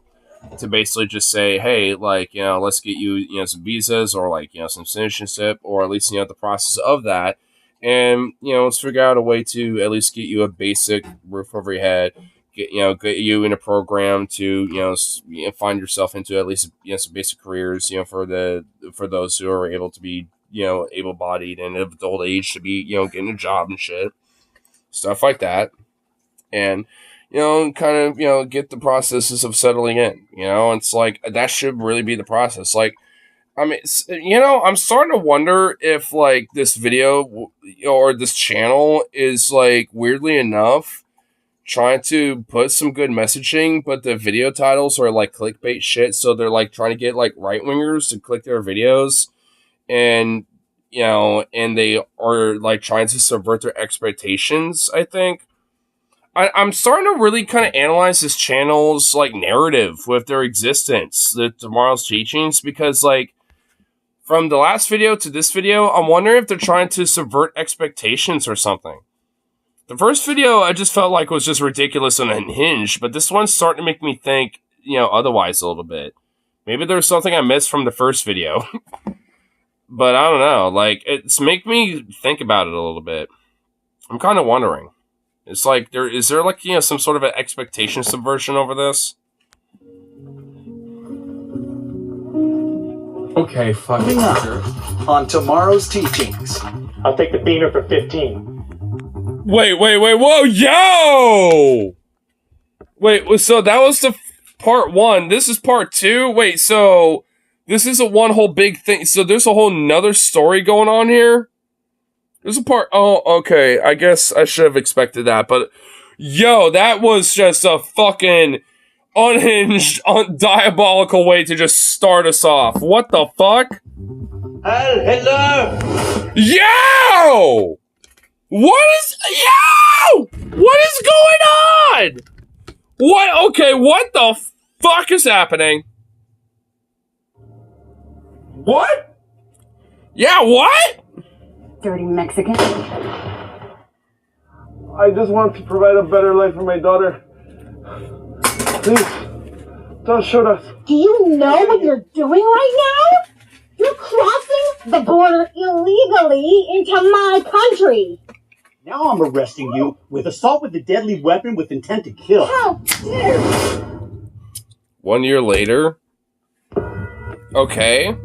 to basically just say, hey, like, let's get you, some visas or, like, some citizenship, or at least, the process of that. And, let's figure out a way to at least get you a basic roof over your head, get you in a program to, find yourself into at least, some basic careers, for those who are able to be, able-bodied and of old age to be, getting a job and shit, stuff like that. And, kind of, get the processes of settling in, it's like, that should really be the process. Like, I mean, I'm starting to wonder if, like, this video or this channel is, like, weirdly enough, trying to put some good messaging, but the video titles are, like, clickbait shit, so they're, like, trying to get, like, right-wingers to click their videos, and, and they are, like, trying to subvert their expectations, I think. I'm starting to really kind of analyze this channel's, like, narrative with their existence, the Tomorrow's Teachings, because, like, from the last video to this video, I'm wondering if they're trying to subvert expectations or something. The first video I just felt like was just ridiculous and unhinged, but this one's starting to make me think, otherwise a little bit. Maybe there's something I missed from the first video. But I don't know. Like, it's make me think about it a little bit. I'm kind of wondering. It's like, is there like, some sort of an expectation subversion over this?
Okay, fucking
on tomorrow's teachings.
I'll take the beaner for 15.
Wait, whoa, yo! Wait, so that was the part 1. This is part 2? Wait, so this isn't one whole big thing. So there's a whole nother story going on here? There's a part... Oh, okay. I guess I should have expected that, but... Yo, that was just a fucking unhinged, diabolical way to just start us off. What the fuck?
Heil Hitler!
Yo! What is... Yo! What is going on? What? Okay, what the fuck is happening?
What?
Yeah, what?
Dirty Mexican.
I just want to provide a better life for my daughter. Please, don't shoot us.
Do you know what you're doing right now? You're crossing the border illegally into my country.
Now I'm arresting you with assault with a deadly weapon with intent to kill.
How dare you?
1 year later? Okay.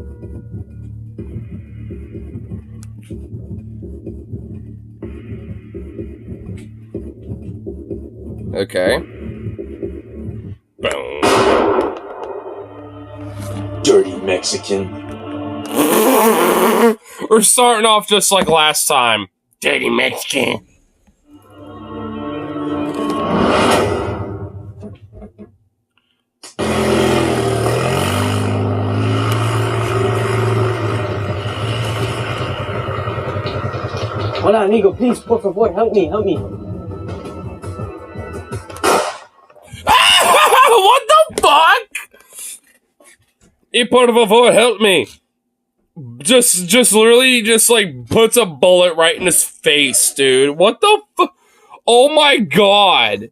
Okay. Boom.
Dirty Mexican.
We're starting off just like last time. Dirty Mexican.
Hola, amigo, please, por favor, help me.
What the fuck? Y por favor, help me. Just literally like puts a bullet right in his face, dude. What the fuck? Oh my god.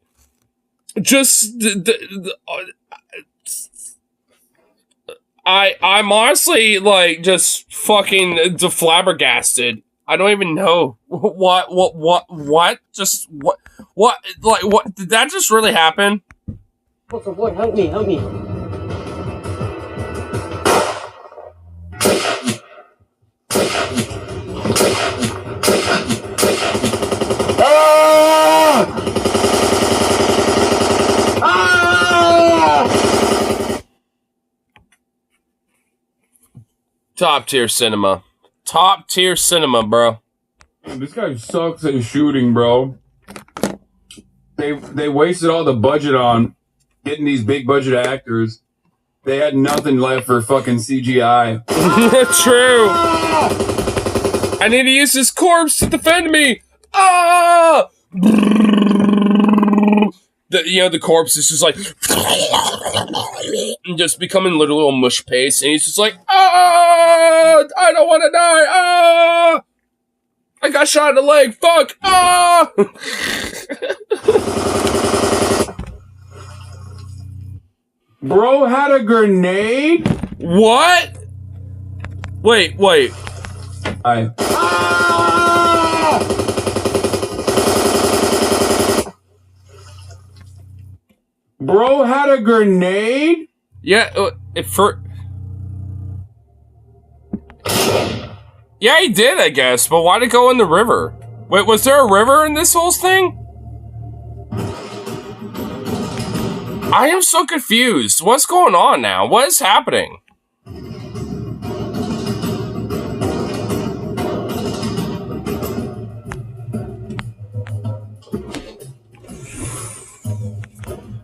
I'm honestly like just fucking flabbergasted. I don't even know what just what like what did that just really happen?
Por favor, help me.
Top tier cinema. Top tier cinema, bro.
This guy sucks at shooting, bro. They wasted all the budget on getting these big budget actors. They had nothing left for fucking CGI.
True. I need to use this corpse to defend me. Ah! The corpse is just like just becoming literal mush paste, and he's just like, ah! I don't want to die. Ah! I got shot in the leg. Fuck. Ah!
Bro had a grenade?
What? Wait.
Bro had a grenade?
Yeah, yeah, he did, I guess, but why'd it go in the river? Wait, was there a river in this whole thing? I am so confused. What's going on now? What is happening?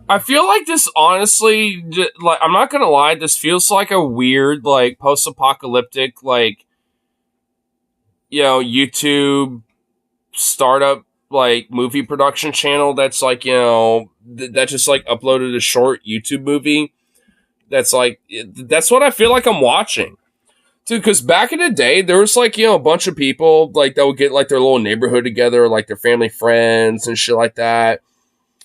I feel like this, honestly, like, I'm not gonna lie, this feels like a weird, like, post-apocalyptic, like, YouTube startup, like, movie production channel that's, like, that just, like, uploaded a short YouTube movie. That's, like, that's what I feel like I'm watching. Dude, because back in the day, there was like, a bunch of people like that would get like their little neighborhood together, like their family friends and shit like that.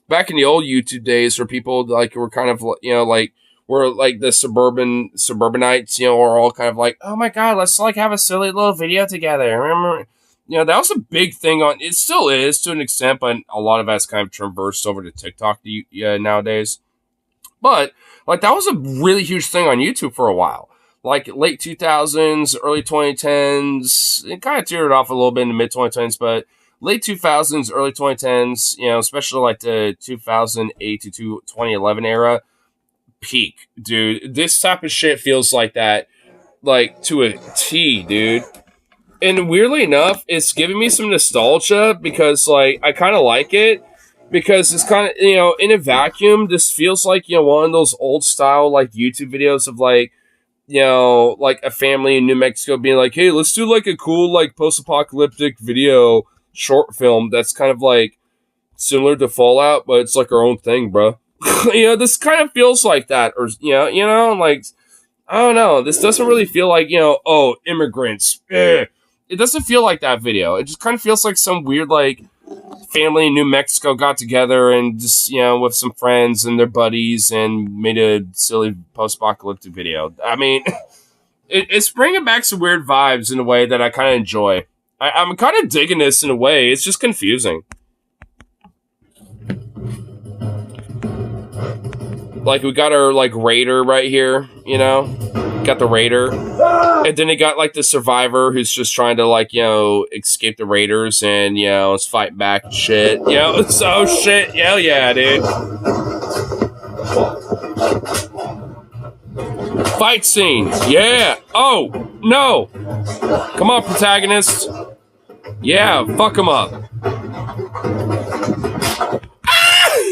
Back in the old YouTube days where people like were kind of, like were like the suburbanites, are all kind of like, oh my God, let's like have a silly little video together. Remember, that was a big thing it still is to an extent, but a lot of that's kind of traversed over to TikTok nowadays. But like that was a really huge thing on YouTube for a while. Like late 2000s, early 2010s, it kind of teared off a little bit in the mid 2010s, but late 2000s, early 2010s, especially like the 2008 to 2011 era, peak, dude. This type of shit feels like that, like to a T, dude. And weirdly enough, it's giving me some nostalgia because like I kind of like it. Because it's kind of, in a vacuum, this feels like, one of those old style, like, YouTube videos of, like, like a family in New Mexico being like, hey, let's do, like, a cool, like, post-apocalyptic video short film that's kind of, like, similar to Fallout, but it's, like, our own thing, bro. This kind of feels like that. Or, like, I don't know. This doesn't really feel like, oh, immigrants. It doesn't feel like that video. It just kind of feels like some weird, like, family in New Mexico got together and just, with some friends and their buddies and made a silly post-apocalyptic video. I mean, it's bringing back some weird vibes in a way that I kind of enjoy. I'm kind of digging this in a way. It's just confusing. Like, we got our, like, raider right here, Got the raider. And then they got, like, the survivor who's just trying to, like, escape the raiders and, is fighting back and shit. So shit. Hell yeah, dude. Fight scenes. Yeah. Oh, no. Come on, protagonist. Yeah, fuck him up.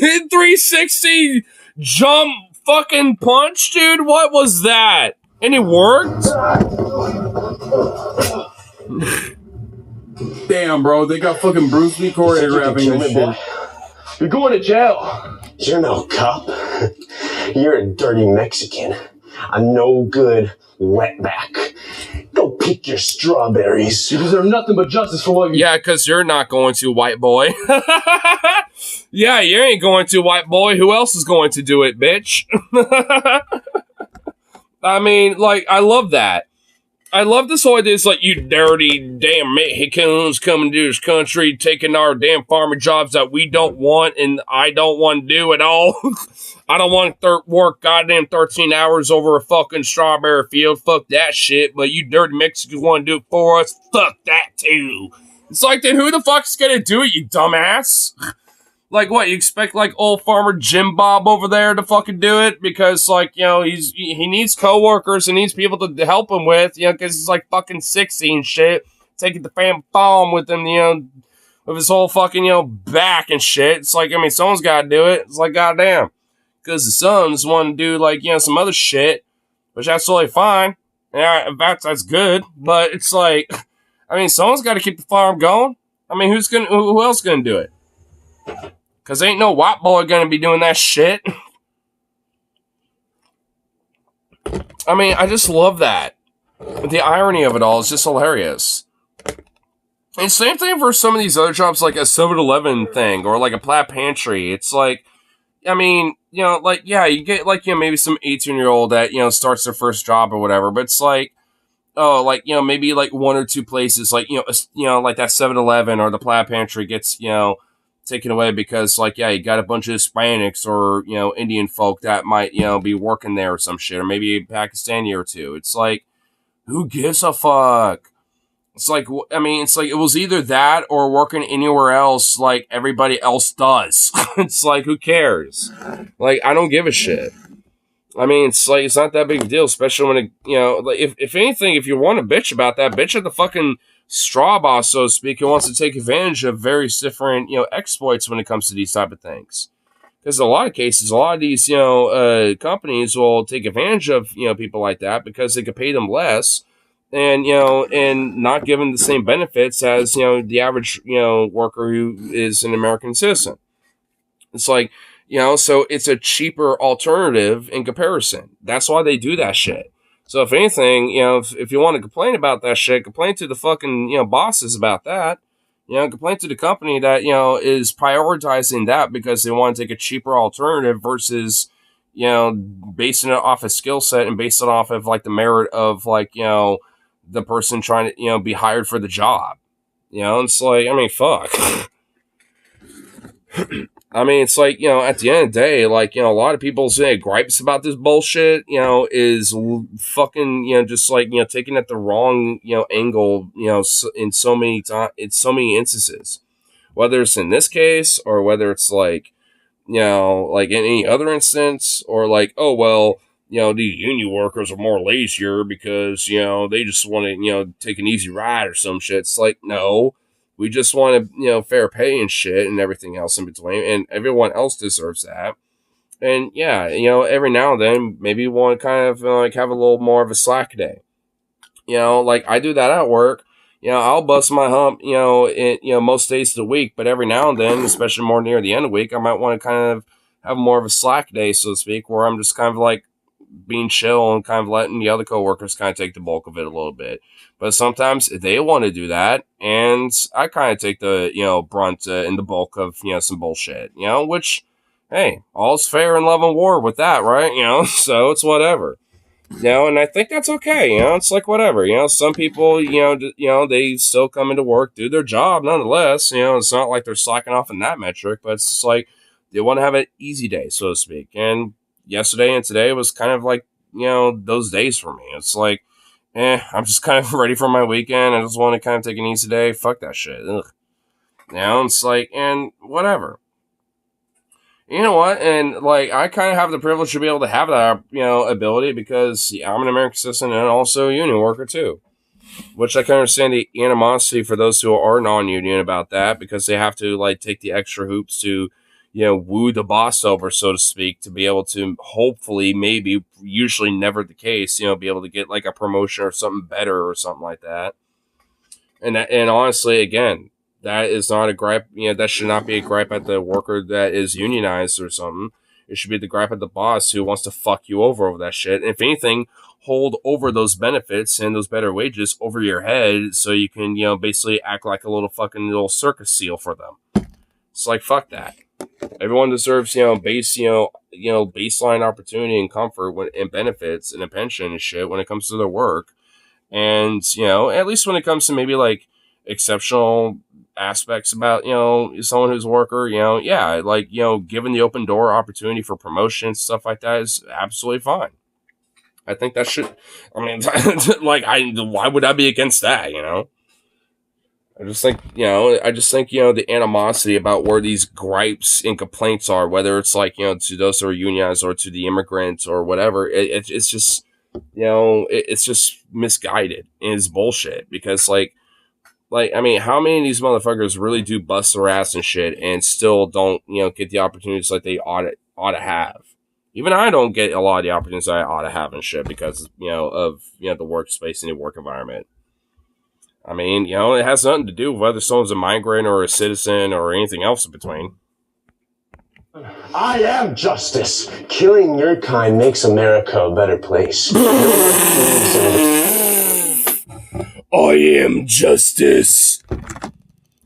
In 360 jump fucking punch, dude? What was that? And it worked?
Damn, bro, they got fucking Bruce Lee choreographing this shit.
You're going to jail.
You're no cop. You're a dirty Mexican. A no good wetback. Go pick your strawberries.
You deserve nothing but justice for what you...
Yeah, because you're not going to, white boy. Yeah, you ain't going to, white boy. Who else is going to do it, bitch? I mean, like, I love that. I love this whole idea. It's like, you dirty damn Mexicans coming to this country, taking our damn farmer jobs that we don't want and I don't want to do at all. I don't want to work goddamn 13 hours over a fucking strawberry field. Fuck that shit. But you dirty Mexicans want to do it for us? Fuck that too. It's like, then who the fuck's gonna do it, you dumbass? Like, what, you expect, like, old farmer Jim Bob over there to fucking do it? Because, like, he needs coworkers and needs people to help him with, because he's, like, fucking 60 and shit. Taking the family farm with him, with his whole fucking, back and shit. It's like, I mean, someone's gotta do it. It's like, goddamn. Because the sons want to do, like, some other shit, which that's totally fine. Yeah, that's good. But it's like, I mean, someone's gotta keep the farm going. I mean, who else gonna do it? Because ain't no white boy going to be doing that shit. I mean, I just love that. The irony of it all is just hilarious. And same thing for some of these other jobs, like a 7-Eleven thing, or like a Plaid Pantry. It's like, I mean, like, yeah, you get, like, maybe some 18-year-old that, starts their first job or whatever, but it's like, oh, like, maybe, like, one or two places, like, like that 7-Eleven or the Plaid Pantry gets, taken away because, like, yeah, you got a bunch of Hispanics or, Indian folk that might, be working there or some shit, or maybe a Pakistani or two. It's like, who gives a fuck? It's like, I mean, it's like, it was either that or working anywhere else like everybody else does. It's like, who cares? Like, I don't give a shit. I mean, it's like, it's not that big a deal, especially when it, like, if anything, if you want to bitch about that, bitch at the fucking straw boss, so to speak, who wants to take advantage of various different, exploits when it comes to these type of things. Because in a lot of cases, a lot of these, companies will take advantage of, people like that because they could pay them less and, and not give them the same benefits as, the average, worker who is an American citizen. It's like, so it's a cheaper alternative in comparison. That's why they do that shit. So if anything, if you want to complain about that shit, complain to the fucking, bosses about that. Complain to the company that, is prioritizing that because they want to take a cheaper alternative versus, basing it off a skill set and based it off of like the merit of like, the person trying to, be hired for the job. It's like, I mean, fuck. I mean, it's like, at the end of the day, like, a lot of people say gripes about this bullshit, is fucking, just like, taking it the wrong, angle, in so many instances, whether it's in this case or whether it's like, like in any other instance or like, oh, well, these union workers are more lazier because, they just want to, take an easy ride or some shit. It's like, no. We just want to, fair pay and shit and everything else in between. And everyone else deserves that. And yeah, every now and then, maybe you want to kind of like have a little more of a slack day. Like I do that at work. I'll bust my hump, most days of the week. But every now and then, especially more near the end of the week, I might want to kind of have more of a slack day, so to speak, where I'm just kind of like being chill and kind of letting the other coworkers kind of take the bulk of it a little bit. But sometimes they want to do that, and I kind of take the, brunt and the bulk of, some bullshit, which, hey, all's fair in love and war with that, right? So it's whatever. And I think that's okay, it's like whatever, some people, they still come into work, do their job nonetheless, it's not like they're slacking off in that metric, but it's just like they want to have an easy day, so to speak. And yesterday and today was kind of like, those days for me. It's like, I'm just kind of ready for my weekend. I just want to kind of take an easy day. Fuck that shit. Ugh. It's like, and whatever. You know what? And like, I kind of have the privilege to be able to have that, ability because I'm an American citizen and also a union worker too. Which I can understand the animosity for those who are non-union about that because they have to like take the extra hoops to, woo the boss over, so to speak, to be able to hopefully, maybe, usually never the case, be able to get like a promotion or something better or something like that. And honestly, again, that is not a gripe. That should not be a gripe at the worker that is unionized or something. It should be the gripe at the boss who wants to fuck you over that shit. And if anything, hold over those benefits and those better wages over your head so you can, basically act like a little fucking little circus seal for them. It's like, fuck that. Everyone deserves, baseline opportunity and comfort and benefits and a pension and shit when it comes to their work. And, at least when it comes to maybe like exceptional aspects about, someone who's a worker, yeah, like, given the open door opportunity for promotion, stuff like that is absolutely fine. I think that should, I mean, like, why would I be against that, I just think, the animosity about where these gripes and complaints are, whether it's like, to those who are unionized or to the immigrants or whatever, it's just, it's just misguided and it's bullshit because like, I mean, how many of these motherfuckers really do bust their ass and shit and still don't, get the opportunities like they ought to have? Even I don't get a lot of the opportunities I ought to have and shit because, of, the workspace and the work environment. I mean, it has nothing to do with whether someone's a migrant or a citizen or anything else in between.
I am justice. Killing your kind makes America a better place.
I am justice.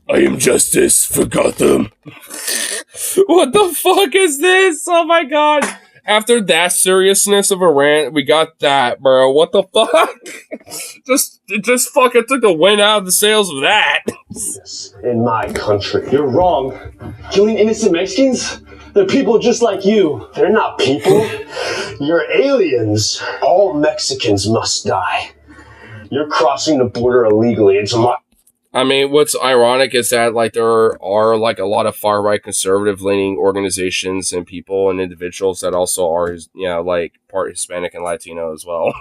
I am justice for Gotham. What the fuck is this? Oh my god. After that seriousness of a rant, we got that, bro. What the fuck? It just fucking took the wind out of the sails of that.
In my country. You're wrong. Killing innocent Mexicans? They're people just like you. They're not people. You're aliens. All Mexicans must die. You're crossing the border illegally into my...
I mean, what's ironic is that, like, there are, like, a lot of far-right conservative-leaning organizations and people and individuals that also are, like, part Hispanic and Latino as well.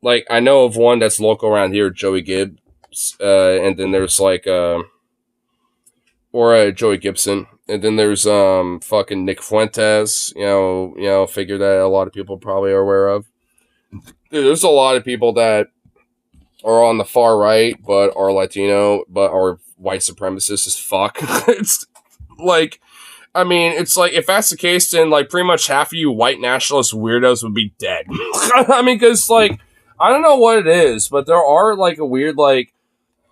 Like, I know of one that's local around here, Joey Gibbs, and then there's, like, Joey Gibson, and then there's, fucking Nick Fuentes, figure that a lot of people probably are aware of. There's a lot of people that are on the far right, but are Latino, but are white supremacists as fuck. It's like, I mean, it's like, if that's the case, then, like, pretty much half of you white nationalist weirdos would be dead. I mean, because, like, I don't know what it is, but there are, like, a weird, like,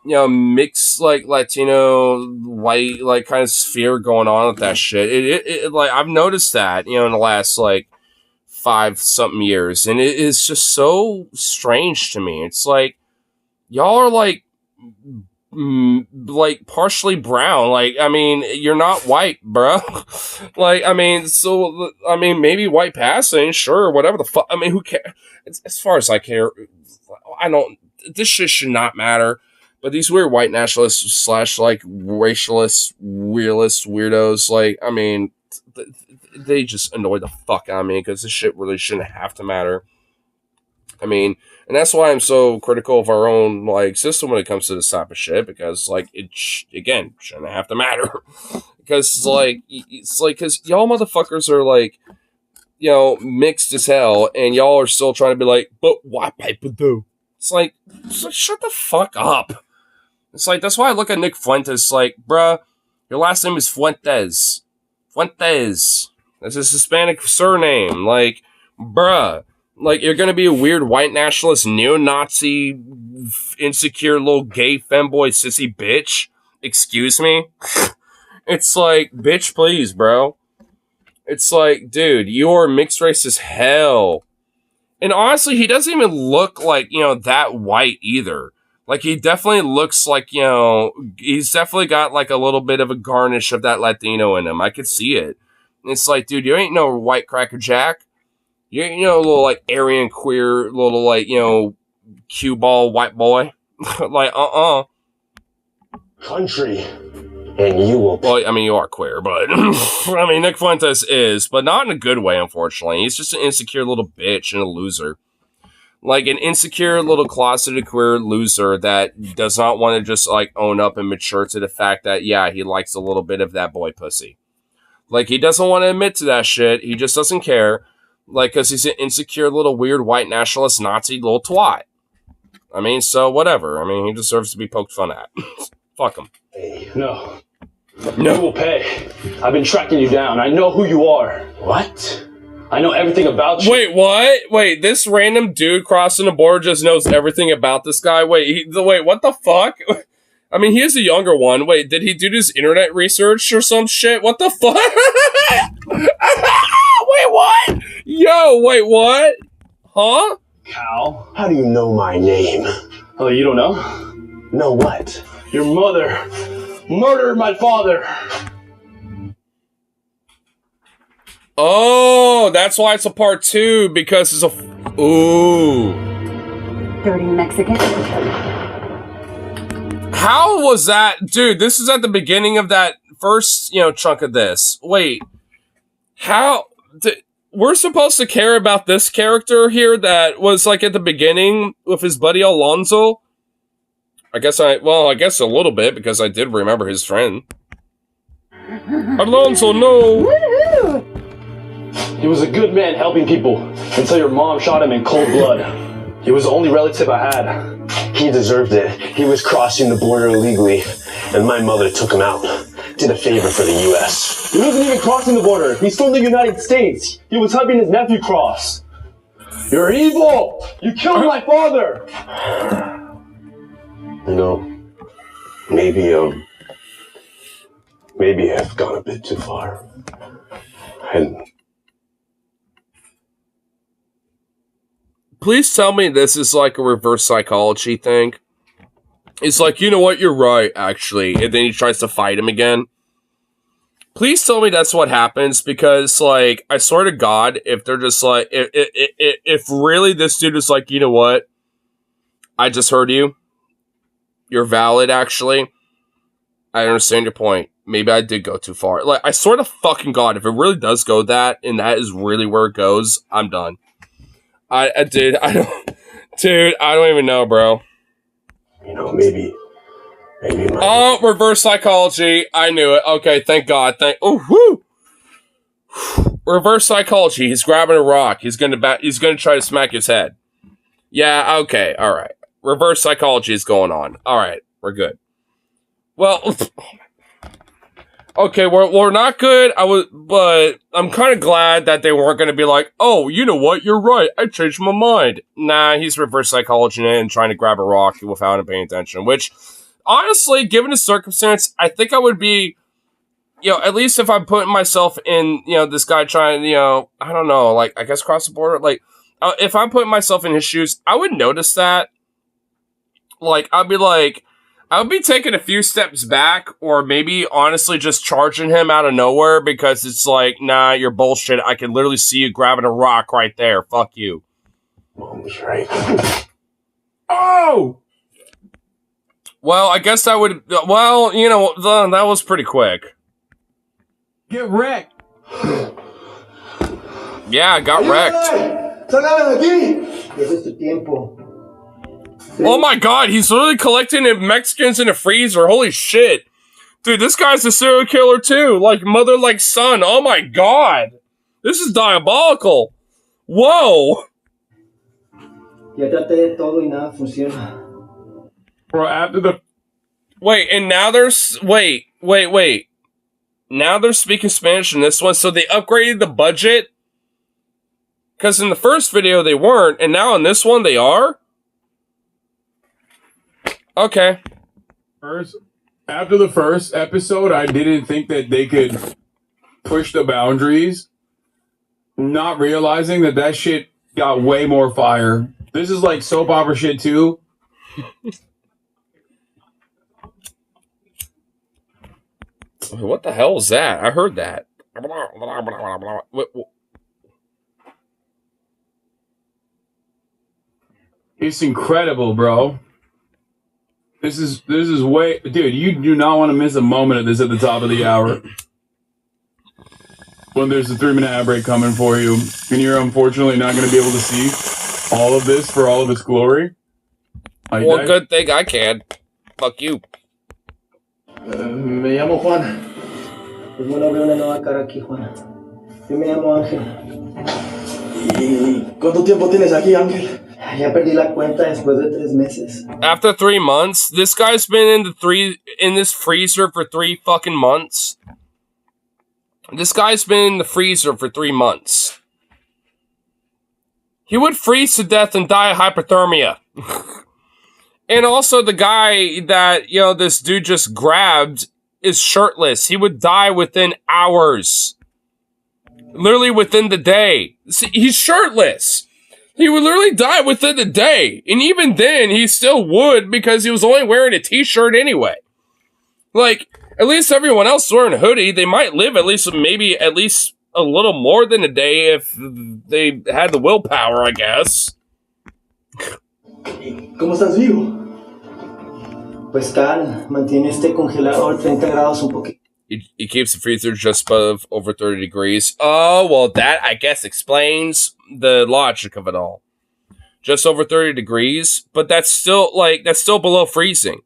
you know, mixed, like, Latino, white, like, kind of sphere going on with that shit. It like, I've noticed that, you know, in the last, like, 5-something years, and it is just so strange to me. It's like, y'all are, like partially brown. Like, I mean, you're not white, bro. Like, I mean, so, I mean, maybe white passing, sure, whatever the fuck. I mean, who cares? As far as I care, I don't, this shit should not matter. But these weird white nationalists / like racialist, realist weirdos, like, I mean, they just annoy the fuck out of me because this shit really shouldn't have to matter. I mean, and that's why I'm so critical of our own, like, system when it comes to this type of shit, because, like, again, shouldn't have to matter. Because, because y'all motherfuckers are, like, you know, mixed as hell, and y'all are still trying to be like, but white people do. It's like, shut the fuck up. It's like, that's why I look at Nick Fuentes like, bruh, your last name is Fuentes. Fuentes. That's his Hispanic surname. Like, bruh. Like, you're gonna be a weird white nationalist, neo-Nazi, insecure little gay femboy sissy bitch? Excuse me? It's like, bitch, please, bro. It's like, dude, you're mixed race as hell. And honestly, he doesn't even look like, you know, that white either. Like, he definitely looks like, you know, he's definitely got, like, a little bit of a garnish of that Latino in him. I could see it. And it's like, dude, you ain't no white cracker jack. You know, a little, like, Aryan queer, little, like, you know, cue ball white boy. Like,
Country, and you will...
Well, I mean, you are queer, but... I mean, Nick Fuentes is, but not in a good way, unfortunately. He's just an insecure little bitch and a loser. Like, an insecure little closeted queer loser that does not want to just, like, own up and mature to the fact that, yeah, he likes a little bit of that boy pussy. Like, he doesn't want to admit to that shit. He just doesn't care. Like, because he's an insecure little weird white nationalist Nazi little twat. I mean, so whatever. I mean, he deserves to be poked fun at. Fuck him.
Hey, no. You will pay. I've been tracking you down. I know who you are. What? I know everything about you.
Wait, what? Wait, this random dude crossing the border just knows everything about this guy? Wait, wait, what the fuck? I mean, he is a younger one. Wait, did he do this internet research or some shit? What the fuck? Wait, what? Yo, wait, what? Huh?
Cal, how do you know my name? Oh, you don't know? Know what? Your mother murdered my father.
Oh, that's why it's a part 2, because it's a... Ooh.
Dirty Mexican.
How was that? Dude, this is at the beginning of that first, you know, chunk of this. Wait. How... We're supposed to care about this character here that was, like, at the beginning with his buddy Alonzo? I guess a little bit, because I did remember his friend. Alonzo, no!
Woohoo!
He was a good man helping people until your mom shot him in cold blood. He was the only relative I had. He deserved it. He was crossing the border illegally, and my mother took him out. Did a favor for the U.S. He wasn't even crossing the border. He's from the United States. He was helping his nephew cross. You're evil! You killed my father! You know, maybe I've gone a bit too far. And
please tell me this is like a reverse psychology thing. It's like, you know what, you're right, actually. And then he tries to fight him again. Please tell me that's what happens, because, like, I swear to God, if they're just like, if really this dude is like, you know what, I just heard you. You're valid, actually. I understand your point. Maybe I did go too far. Like, I swear to fucking God, if it really does go that, and that is really where it goes, I'm done. I don't even know, bro.
You know, maybe
Oh, reverse psychology. I knew it. Okay, thank God. Reverse psychology. He's grabbing a rock. He's gonna try to smack his head. Yeah, okay, alright. Reverse psychology is going on. Alright, we're good. Well, Okay, we're not good. But I'm kind of glad that they weren't going to be like, oh, you know what? You're right. I changed my mind. Nah, he's reverse psychology and trying to grab a rock without him paying attention. Which, honestly, given the circumstance, I think I would be, at least if I'm putting myself in, this guy trying, I don't know, like, I guess cross the border, like, if I'm putting myself in his shoes, I would notice that. Like, I would be taking a few steps back, or maybe honestly just charging him out of nowhere, because it's like, nah, you're bullshit. I can literally see you grabbing a rock right there. Fuck you.
Mom was right.
Oh!
Well, I guess that would, that was pretty quick.
Get wrecked.
Yeah, I got wrecked. Oh my god, he's literally collecting Mexicans in a freezer. Holy shit. Dude, this guy's a serial killer too. Like mother, like son. Oh my god. This is diabolical. Whoa.
Bro, after the...
Wait, and now there's... Wait. Now they're speaking Spanish in this one, so they upgraded the budget? Because in the first video they weren't, and now in this one they are? Okay.
After the first episode, I didn't think that they could push the boundaries, not realizing that shit got way more fire. This is like soap opera shit too.
What the hell is that? I heard that.
It's incredible, bro. This is way, dude. You do not want to miss a moment of this at the top of the hour when there's a 3-minute ad break coming for you, and you're unfortunately not going to be able to see all of this for all of its glory.
Well, good thing I can. Fuck you.
Me llamo Juan. Es bueno ver una nueva cara aquí, Juan. Yo me llamo Ángel. ¿Y cuánto tiempo tienes aquí, Ángel? Ya perdí la cuenta después de 3 meses.
After 3 months, this guy's been in this freezer for 3 fucking months. This guy's been in the freezer for 3 months. He would freeze to death and die of hypothermia. And also the guy that, this dude just grabbed is shirtless. He would die within hours. Literally within the day. See, he's shirtless. He would literally die within the day. And even then, he still would, because he was only wearing a t-shirt anyway. Like, at least everyone else is wearing a hoodie. They might live at least a little more than a day if they had the willpower, I guess.
¿Cómo estás vivo? Pues Carl, mantiene este congelador 30 grados un poquito.
He keeps the freezer just above over 30 degrees. Oh, well, that, I guess, explains the logic of it all. Just over 30 degrees, but that's still below freezing.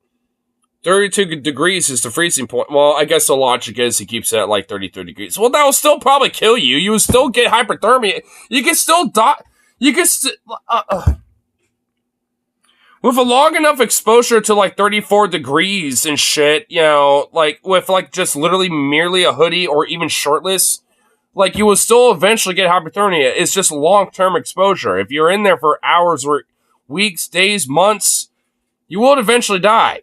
32 degrees is the freezing point. Well, I guess the logic is he keeps it at like 33 degrees. Well, that will still probably kill you. You will still get hypothermia. You can still die. You can still... With a long enough exposure to like 34 degrees and shit, like with like just literally merely a hoodie or even shirtless, like you will still eventually get hypothermia. It's just long-term exposure. If you're in there for hours or weeks, days, months, you will eventually die.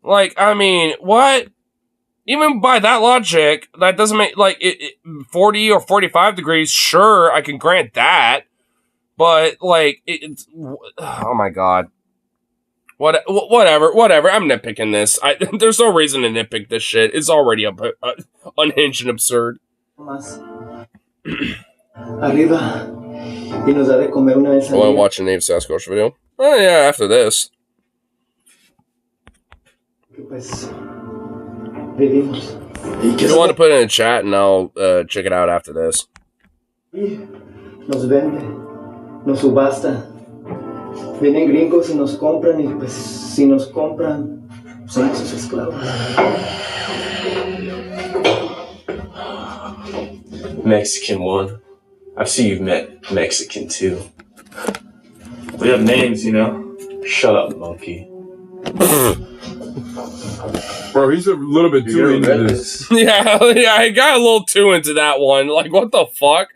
Like, I mean, what? Even by that logic, that doesn't make, like, 40 or 45 degrees, sure, I can grant that. But, like, oh my god. Whatever, I'm nitpicking this. There's no reason to nitpick this shit. It's already unhinged and absurd.
Arriba. Y nos da de comer una vez al
I want
día.
to watch a Name Sasquatch video. Oh yeah, after this.
Pues, vivimos.
If you want to put it in the chat, and I'll check it out after this.
Nos vende. Nos subasta. Vienen gringos y nos compran, y pues si nos compran, somos sus esclavos.
Mexican one. I see you've met Mexican too. We have names, you know. Shut up, monkey.
Bro, he's a little bit too into this.
Yeah, I got a little too into that one. Like, what the fuck?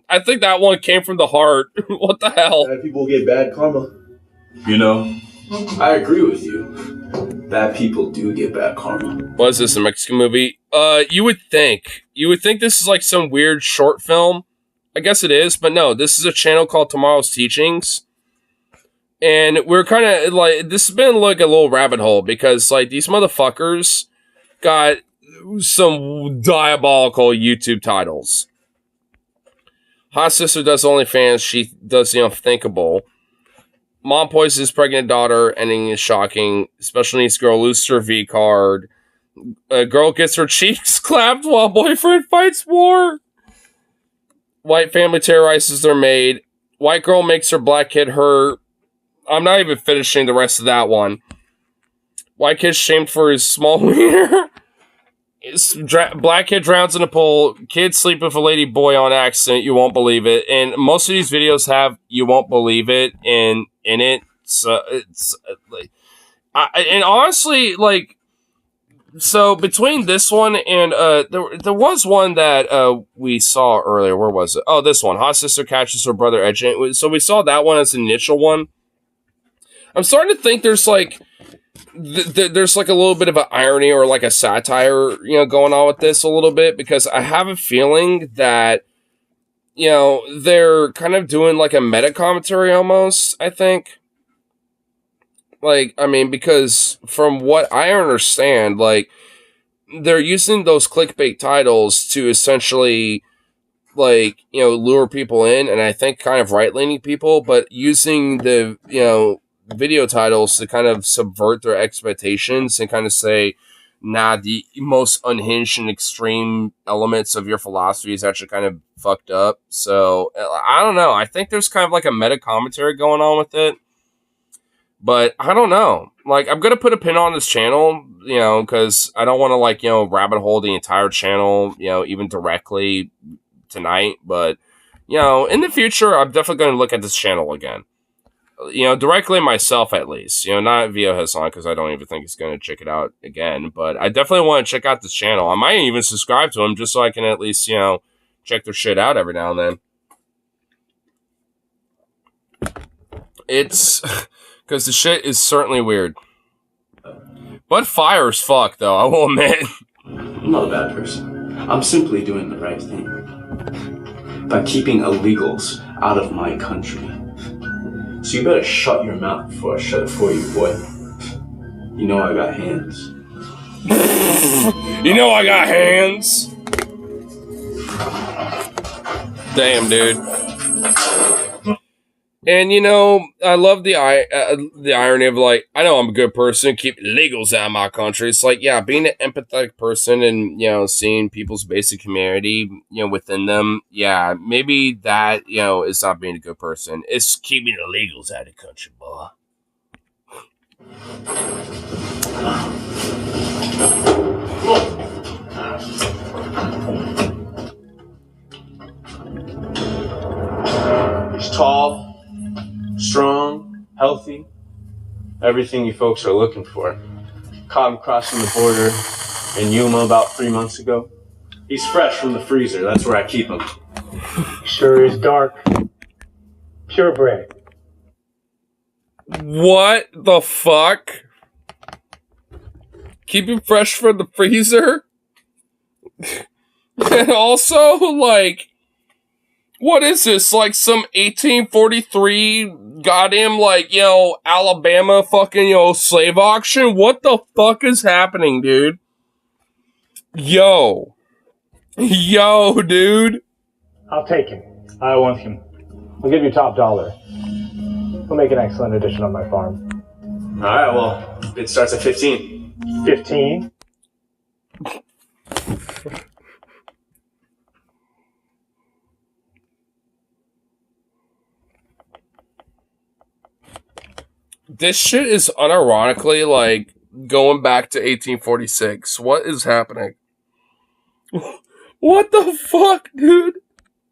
I think that one came from the heart. What the hell?
Bad people get bad karma. You know, I agree with you. Bad people do get bad karma.
What is this, a Mexican movie? You would think this is like some weird short film. I guess it is, but no, this is a channel called Tomorrow's Teachings. And we're kind of like, this has been like a little rabbit hole because like these motherfuckers got some diabolical YouTube titles. Hot sister does OnlyFans. She does the unthinkable. Mom poisons pregnant daughter. Ending is shocking. Special needs girl loses her V card. A girl gets her cheeks clapped while boyfriend fights war. White family terrorizes their maid. White girl makes her black kid hurt. I'm not even finishing the rest of that one. White kid shamed for his small wiener. Black kid drowns in a pool. Kid sleep with a lady boy on accident. You won't believe it. And most of these videos have "you won't believe it" in it. So it's like, and honestly, like, so between this one and there was one that we saw earlier. Where was it? Oh, this one. Hot sister catches her brother edging. So we saw that one as the initial one. I'm starting to think there's like there's like a little bit of an irony or like a satire, you know, going on with this a little bit, because I have a feeling that, you know, they're kind of doing like a meta commentary almost, I think. Like, I mean, because from what I understand, like, they're using those clickbait titles to essentially, like, you know, lure people in, and I think kind of right-leaning people, but using the, you know, video titles to kind of subvert their expectations and kind of say, nah, the most unhinged and extreme elements of your philosophy is actually kind of fucked up. So, I don't know. I think there's kind of like a meta commentary going on with it. But I don't know. Like, I'm going to put a pin on this channel, you know, because I don't want to, like, you know, rabbit hole the entire channel, you know, even directly tonight. But, you know, in the future, I'm definitely going to look at this channel again. You know, directly myself at least. You know, not via Hassan, because I don't even think he's going to check it out again. But I definitely want to check out this channel. I might even subscribe to him just so I can at least, you know, check their shit out every now and then. It's... because the shit is certainly weird. But fire as fuck, though, I will admit.
I'm not a bad person. I'm simply doing the right thing. By keeping illegals out of my country. So you better shut your mouth before I shut it for you, boy. You know I got hands.
You know I got hands. Damn, dude. And, you know, I love the irony of, like, I know I'm a good person, keep illegals out of my country. It's like, yeah, being an empathetic person and, you know, seeing people's basic humanity, you know, within them, yeah, maybe that, you know, is not being a good person. It's keeping illegals out of the country, boy.
He's tall, strong, healthy, everything you folks are looking for. Caught him crossing the border in Yuma about 3 months ago. He's fresh from the freezer. That's where I keep him.
Sure is dark. Purebred.
What the fuck? Keep him fresh from the freezer? And also, like, what is this? Like some 1843 goddamn, like, you know, Alabama fucking, you know, slave auction? What the fuck is happening, dude? Yo, dude.
I'll take him. I want him. I'll give you top dollar. He'll make an excellent addition on my farm.
Alright, well, bid starts at 15.
15?
This shit is unironically, like, going back to 1846. What is happening? What the fuck, dude?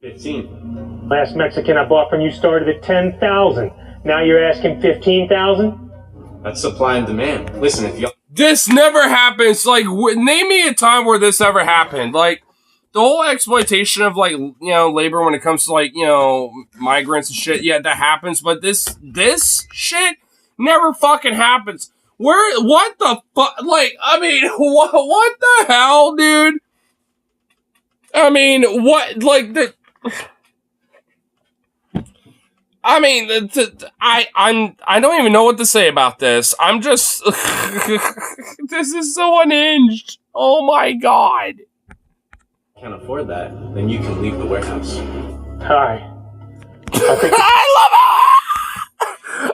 15.
Last Mexican I bought from you started at 10,000. Now you're asking 15,000?
That's supply and demand. Listen, if you...
This never happens. Like, name me a time where this ever happened. Like, the whole exploitation of, like, you know, labor when it comes to, like, you know, migrants and shit. Yeah, that happens. But this shit never fucking happens. What the fuck? Like, I mean, what the hell, dude? I mean, what, like, I mean, I don't even know what to say about this. I'm just, this is so unhinged. Oh my god.
Can't afford that, then you can leave the warehouse.
Hi.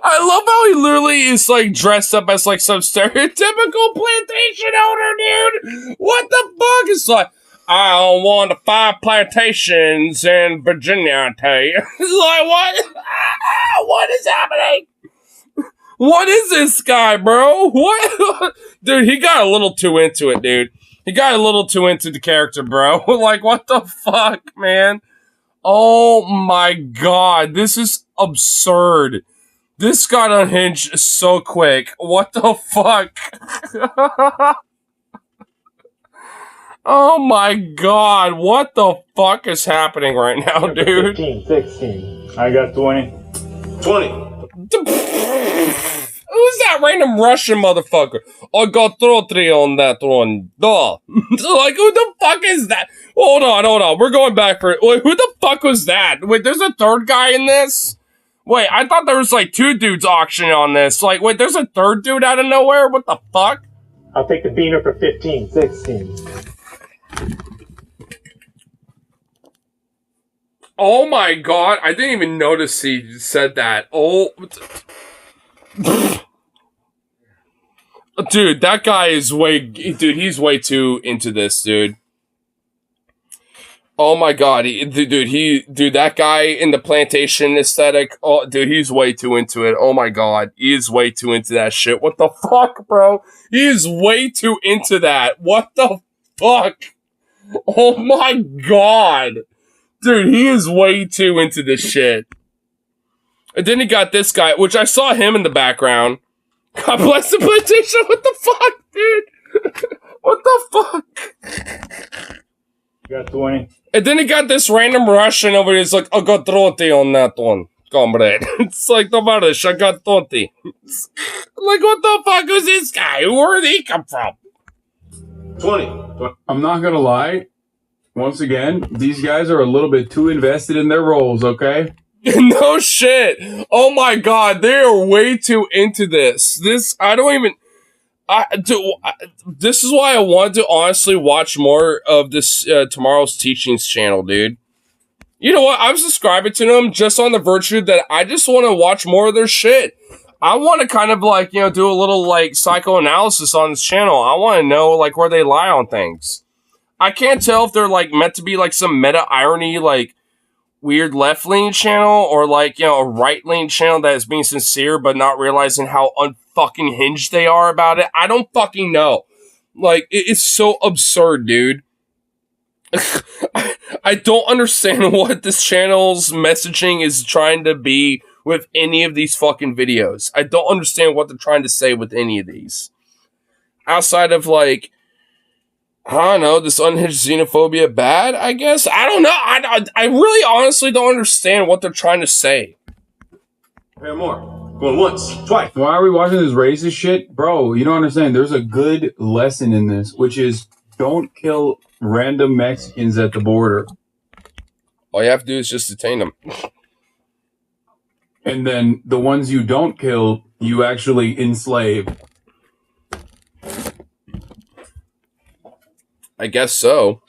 I love how he literally is like dressed up as like some stereotypical plantation owner, dude. What the fuck? It's like, I own 1 to 5 plantations in Virginia, I tell you. It's like, what? What is happening? What is this guy, bro? What? Dude, he got a little too into it, dude. He got a little too into the character, bro. Like, what the fuck, man? Oh my god, this is absurd. This got unhinged so quick. What the fuck? Oh my god, what the fuck is happening right now, dude?
15, 16. I got 20.
20.
Who's that random Russian motherfucker? I got 30 on that one. Duh. Like, who the fuck is that? Hold on. We're going back for it. Wait, who the fuck was that? Wait, there's a third guy in this? Wait, I thought there was like 2 dudes auctioning on this. Like, wait, there's a third dude out of nowhere? What the fuck?
I'll take the beaner for 15, 16.
Oh my god, I didn't even notice he said that. Oh. Dude, that guy is he's way too into this, dude. Oh my god, that guy in the plantation aesthetic, oh, dude, he's way too into it. Oh my god, he is way too into that shit. What the fuck, bro? He is way too into that. What the fuck? Oh my god. Dude, he is way too into this shit. And then he got this guy, which I saw him in the background. God bless the plantation. What the fuck, dude? What the fuck?
You got 20.
And then he got this random Russian over here. He's like, I got 30 on that one, comrade. It's like, Tovarish, I got 30. Like, what the fuck is this guy? Where did he come from?
20.
I'm not gonna lie. Once again, these guys are a little bit too invested in their roles, okay?
No shit. Oh my god, they are way too into this. This is why I wanted to honestly watch more of this Tomorrow's Teachings channel, dude. You know what? I'm subscribing to them just on the virtue that I just want to watch more of their shit. I want to kind of like, you know, do a little like psychoanalysis on this channel. I want to know like where they lie on things. I can't tell if they're like meant to be like some meta irony, like weird left-leaning channel, or like, you know, a right-leaning channel that is being sincere but not realizing how unfucking hinged they are about it. I don't fucking know. Like, it's so absurd, dude. I don't understand what this channel's messaging is trying to be with any of these fucking videos. I don't understand what they're trying to say with any of these. Outside of like, I don't know, this unhinged xenophobia bad, I guess? I don't know. I really honestly don't understand what they're trying to say.
Pair more. Going once, twice.
Why are we watching this racist shit? Bro, you don't understand. There's a good lesson in this, which is don't kill random Mexicans at the border.
All you have to do is just detain them.
And then the ones you don't kill, you actually enslave.
I guess so.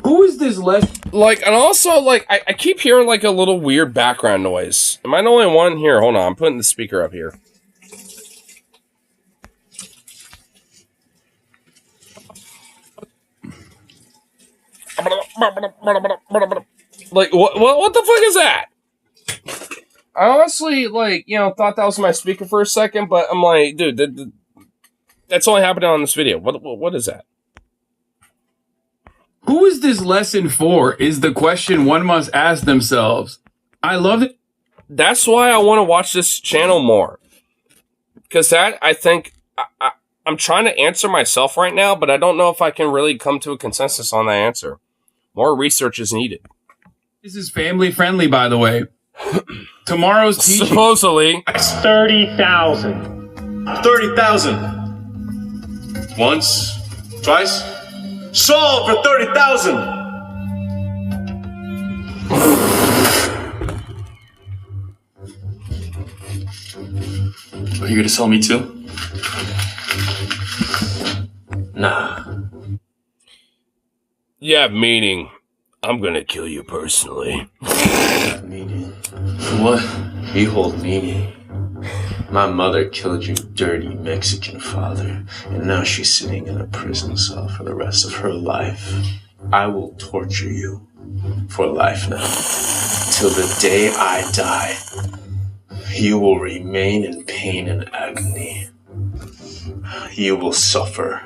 Who is this
like, and also, like, I keep hearing, like, a little weird background noise. Am I the only one? Here, hold on. I'm putting the speaker up here. Like, what the fuck is that? I honestly, like, you know, thought that was my speaker for a second, but I'm like, dude, that's only happening on this video. What is that?
Who is this lesson for is the question one must ask themselves. I love it.
That's why I want to watch this channel more. Because that, I think, I'm trying to answer myself right now, but I don't know if I can really come to a consensus on that answer. More research is needed.
This is family friendly, by the way. Tomorrow's teaching.
Supposedly.
That's 30,000.
30,000. Once, twice. Sold for 30,000. Are you gonna sell me too? Nah.
Yeah, meaning I'm gonna kill you personally.
Meaning? What? You hold meaning. My mother killed your dirty Mexican father, and now she's sitting in a prison cell for the rest of her life. I will torture you for life now. Till the day I die, you will remain in pain and agony. You will suffer.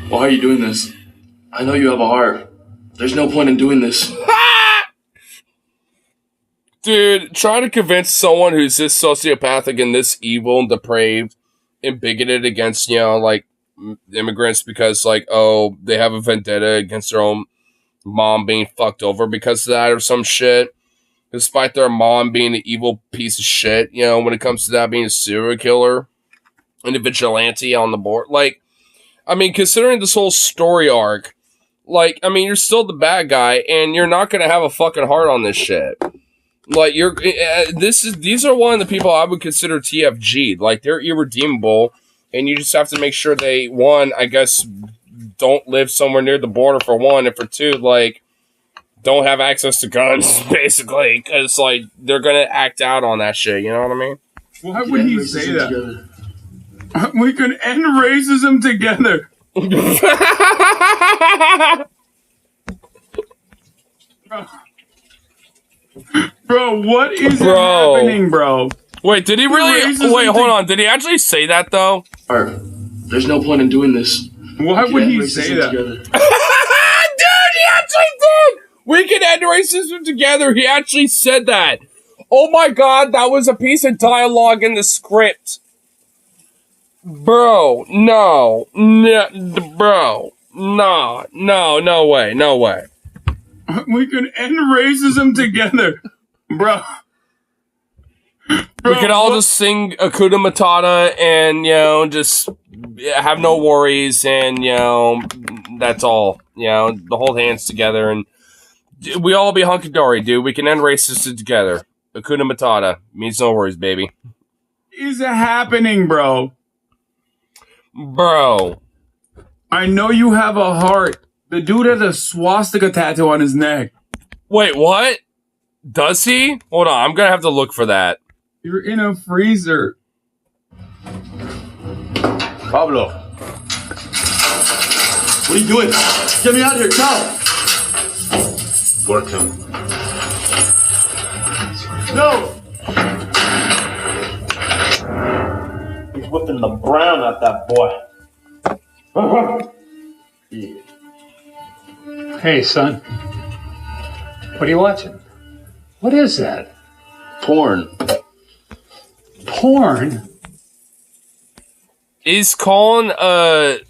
Why are you doing this? I know you have a heart. There's no point in doing this.
Dude, trying to convince someone who's this sociopathic and this evil and depraved and bigoted against, like, immigrants because, like, oh, they have a vendetta against their own mom being fucked over because of that or some shit. Despite their mom being an evil piece of shit, when it comes to that being a serial killer and a vigilante on the board. Like, I mean, considering this whole story arc, like, I mean, you're still the bad guy and you're not going to have a fucking heart on this shit. Like, these are one of the people I would consider TFG. Like, they're irredeemable, and you just have to make sure they, one, I guess, don't live somewhere near the border for one, and for two, like, don't have access to guns, basically, because, like, they're gonna act out on that shit, you know what I mean?
Why would he say that? We can end racism together. Bro, what is happening, bro?
Wait, did he really? Wait, hold on. Did he actually say that, though?
There's no point in doing this.
Why would he say that?
Dude, he actually did! We can end racism together. He actually said that. Oh my god, that was a piece of dialogue in the script. Bro, no, bro, no way.
We can end racism together, bro.
We could all just sing Hakuna Matata and, just have no worries and, that's all. The hold hands together and we all be hunky-dory, dude. We can end racism together. Hakuna Matata means no worries, baby.
Is it happening, bro?
Bro.
I know you have a heart. The dude has a swastika tattoo on his neck.
Wait, what? Does he? Hold on, I'm gonna have to look for that.
You're in a freezer.
Pablo. What are you doing? Get me out of here, Cal! Work him. No!
He's whipping the brown out that boy.
Yeah.
Hey, son. What are you watching? What is that?
Porn.
Porn?
Is calling a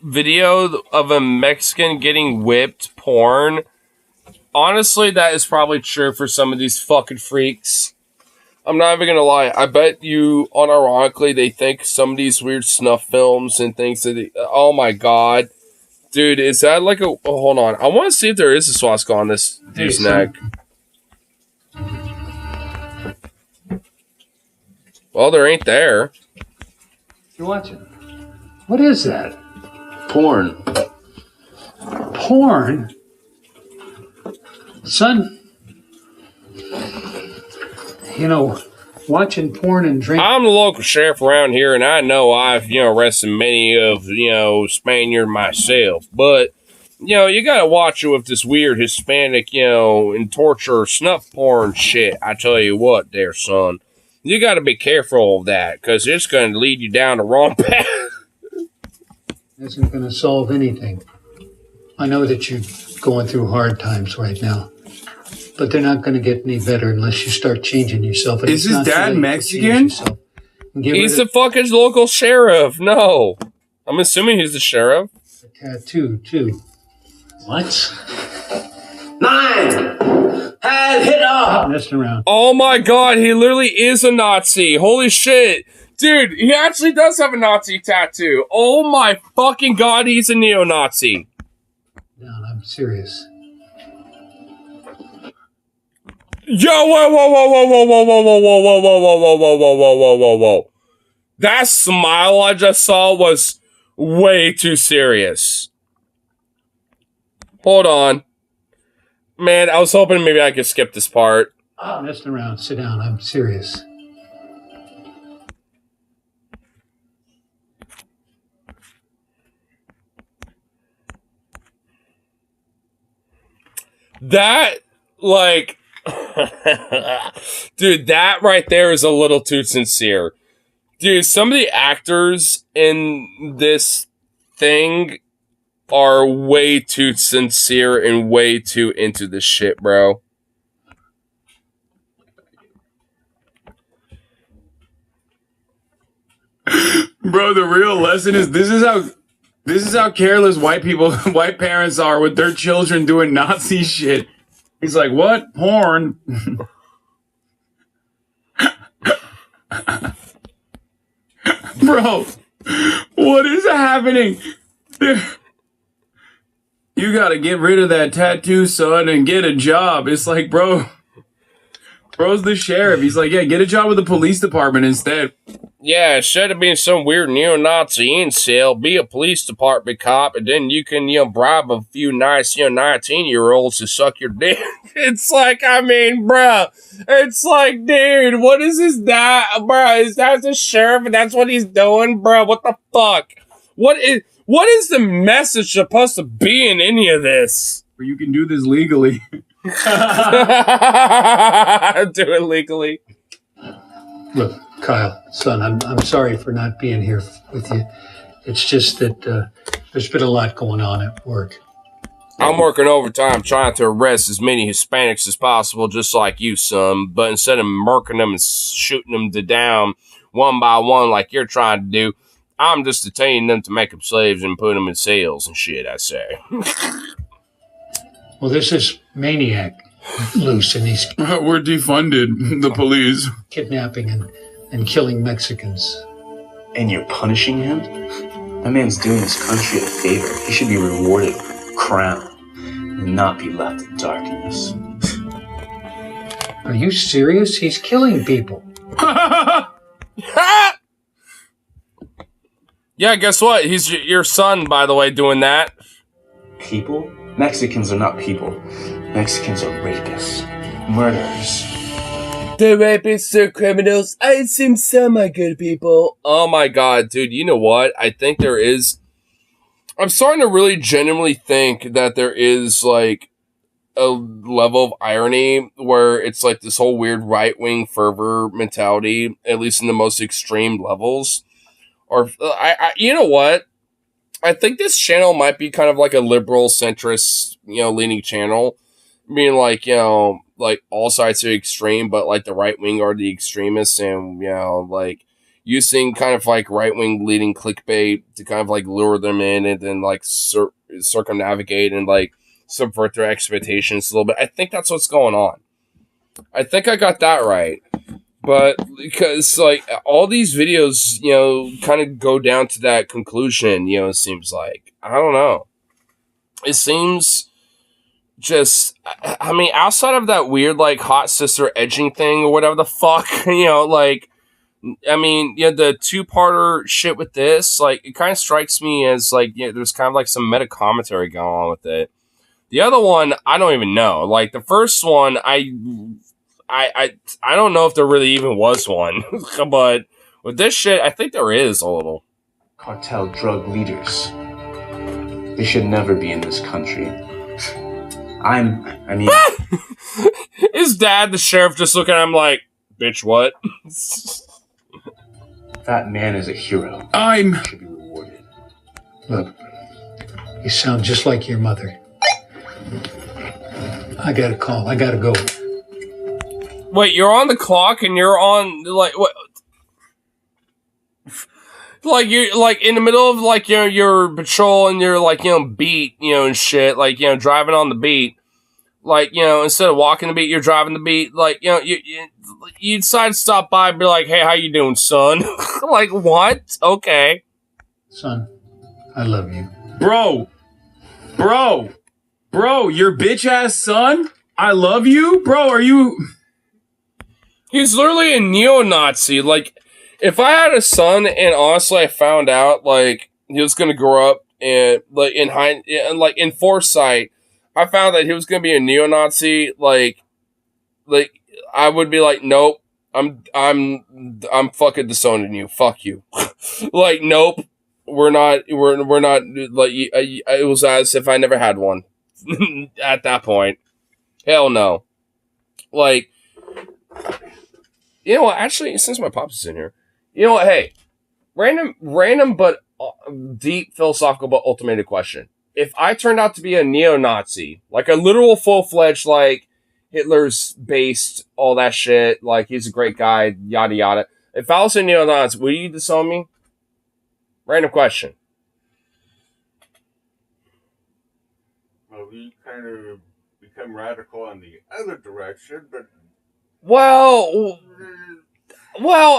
video of a Mexican getting whipped porn? Honestly, that is probably true for some of these fucking freaks. I'm not even gonna lie. I bet you, unironically, they think some of these weird snuff films and things that oh my god. Dude, is that like a... Oh, hold on. I want to see if there is a swastika on this dude's neck. Well, there ain't there.
You watching? What is that?
Porn.
Porn? Son, watching porn and drinking.
I'm the local sheriff around here, and I know I've, arrested many of, Spaniard myself. But, you gotta watch it with this weird Hispanic, and torture snuff porn shit. I tell you what there, son. You gotta be careful of that, because it's gonna lead you down the wrong path.
Isn't gonna solve anything. I know that you're going through hard times right now. But they're not going to get any better unless you start changing yourself. And
Is his dad Mexican?
He's the fucking local sheriff. No. I'm assuming he's the sheriff.
Tattoo, too.
What? 9! Head hit up!
Stop messing around.
Oh my god, he literally is a Nazi. Holy shit. Dude, he actually does have a Nazi tattoo. Oh my fucking god, he's a neo-Nazi.
No, I'm serious.
Yo, whoa, whoa, whoa, whoa, whoa, whoa, whoa, whoa, whoa, whoa, whoa, whoa, whoa, whoa, whoa, whoa, whoa, whoa, whoa. That smile I just saw was way too serious. Hold on. Man, I was hoping maybe I could skip this part.
Stop messing around. Sit down. I'm serious.
That, like... Dude, that right there is a little too sincere. Dude, some of the actors in this thing are way too sincere and way too into this shit, bro.
Bro, the real lesson is this is how careless white parents are with their children doing Nazi shit. He's like, what? Porn? Bro, what is happening? You gotta get rid of that tattoo, son, and get a job. It's like, bro's the sheriff. He's like, yeah, get a job with the police department instead.
Yeah, instead of being some weird neo-Nazi incel, be a police department cop, and then you can, bribe a few nice, 19-year-olds to suck your dick. It's like, I mean, bruh. It's like, dude, what is this that, bruh? Is that the sheriff and that's what he's doing, bruh? What the fuck? What is the message supposed to be in any of this?
You can do this legally.
Do it legally.
Look, Kyle, son, I'm sorry for not being here with you. It's just that there's been a lot going on at work.
I'm working overtime trying to arrest as many Hispanics as possible, just like you, son. But instead of murking them and shooting them down one by one like you're trying to do, I'm just detaining them to make them slaves and put them in cells and shit, I say.
Well, this is maniac loose, and he's...
We're defunded, the police.
Kidnapping and killing Mexicans.
And you're punishing him? That man's doing this country a favor. He should be rewarded with a crown and not be left in darkness.
Are you serious? He's killing people.
Yeah, guess what? He's your son, by the way, doing that.
People? Mexicans are not people. Mexicans are rapists. Murderers.
The rapists are criminals. I assume some are good people. Oh my god, dude. You know what? I think there is... I'm starting to really genuinely think that there is, like, a level of irony where it's, like, this whole weird right-wing fervor mentality, at least in the most extreme levels. Or, you know what? I think this channel might be kind of like a liberal, centrist, leaning channel. Meaning, like, like, all sides are extreme, but, like, the right wing are the extremists, and, like, using kind of, like, right wing leading clickbait to kind of, like, lure them in and then, like, circumnavigate and, like, subvert their expectations a little bit. I think that's what's going on. I think I got that right. But because, like, all these videos, kind of go down to that conclusion, it seems like. I don't know. It seems just, I mean, outside of that weird, like, hot sister edging thing or whatever the fuck, like, I mean, the two-parter shit with this, like, it kind of strikes me as, like, there's kind of, like, some meta commentary going on with it. The other one, I don't even know. Like, the first one, I don't know if there really even was one, but with this shit, I think there is a little.
Cartel drug leaders. They should never be in this country. I mean...
His dad, the sheriff, just looking at him like, bitch, what?
That man is a hero.
Should be rewarded. Look, you sound just like your mother. I got a call. I gotta go.
Wait, you're on the clock and you're on, like, what? like you're like in the middle of like your patrol and you're like beat and shit, like driving on the beat, like instead of walking the beat you're driving the beat, like you decide to stop by and be like, hey, how you doing, son? Like, what? Okay,
son, I love you,
bro, your bitch ass son, I love you, bro. Are you?
He's literally a neo-Nazi. Like, if I had a son and honestly I found out like he was gonna grow up and like in foresight, I found that he was gonna be a neo-Nazi, like I would be like, nope, I'm fucking disowning you. Fuck you. Like, nope, we're not like it was as if I never had one. At that point, hell no. Like, you know what? Actually, since my pops is in here, you know what? Hey, random but deep philosophical but ultimated question. If I turned out to be a neo-Nazi, like a literal full-fledged, like Hitler's based, all that shit, like he's a great guy, yada yada. If I was a neo-Nazi, would you disown me? Random question.
Well, we kind of become radical on the other direction, but
Well,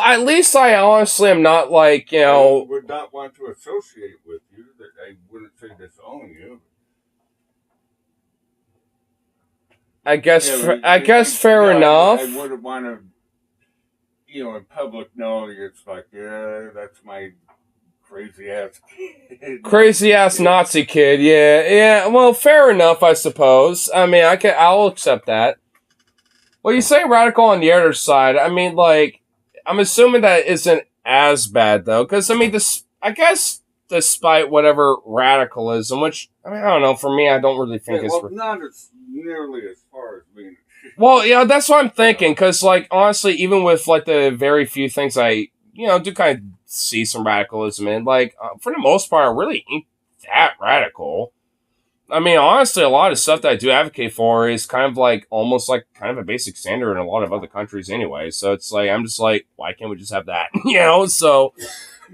at least I honestly am not like,
I would not want to associate with you. That I wouldn't say disown you.
I guess fair enough.
I wouldn't want to, in public know it's like, yeah, that's my crazy ass kid.
Crazy ass Nazi kid, yeah. Well, fair enough, I suppose. I mean, I'll accept that. Well, you say radical on the other side. I mean, like, I'm assuming that isn't as bad though, because I mean, I guess despite whatever radicalism, which I mean, I don't know. For me, I don't really think it's
not as nearly as far as being.
Well, yeah, that's what I'm thinking. Because, like, honestly, even with like the very few things I do kind of see some radicalism in, like for the most part, I really ain't that radical. I mean, honestly, a lot of stuff that I do advocate for is kind of like almost like kind of a basic standard in a lot of other countries anyway. So it's like, I'm just like, why can't we just have that? So,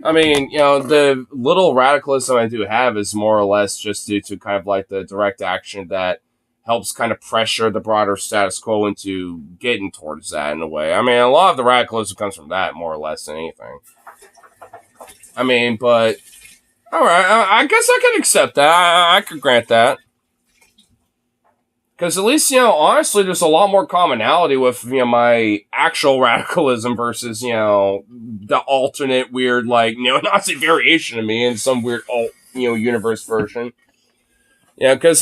I mean, the little radicalism I do have is more or less just due to kind of like the direct action that helps kind of pressure the broader status quo into getting towards that in a way. I mean, a lot of the radicalism comes from that more or less than anything. I mean, but all right, I guess I can accept that. I could grant that. Because at least, honestly, there's a lot more commonality with, my actual radicalism versus, the alternate weird, like, neo-Nazi variation of me in some weird universe version. Yeah, because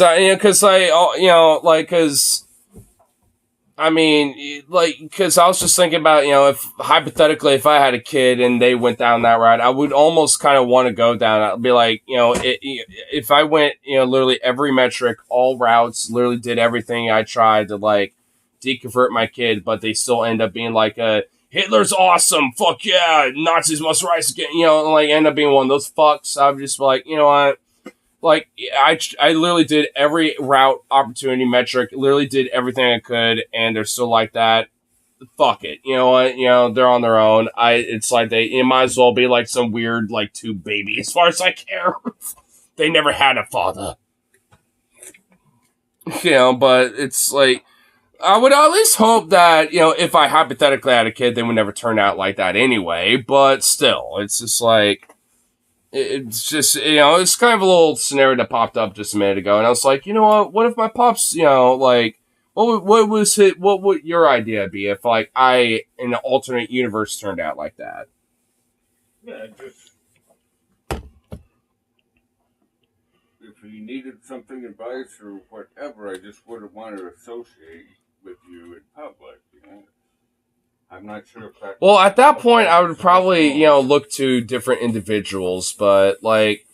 I mean, like, because I was just thinking about, if hypothetically, if I had a kid and they went down that route, I would almost kind of want to go down. I'd be like, if I went, literally every metric, all routes, literally did everything I tried to, like, deconvert my kid, but they still end up being like, Hitler's awesome, fuck yeah, Nazis must rise again, like, end up being one of those fucks. I'm just like, you know what? Like, I literally did every route, opportunity, metric, literally did everything I could, and they're still like that. Fuck it. You know what? They're on their own. It's like it might as well be like some weird, like, tube baby, as far as I care. They never had a father. But it's like, I would at least hope that, if I hypothetically had a kid, they would never turn out like that anyway, but still, it's just like, it's just, it's kind of a little scenario that popped up just a minute ago, and I was like, you know what if my pops, like, what would your idea be if, like, I, in an alternate universe, turned out like that?
Yeah, just, if you needed something, advice, or whatever, I just wouldn't want to associate with you in public, I'm not sure if that...
Well, at that point, I would probably, look to different individuals, but, like,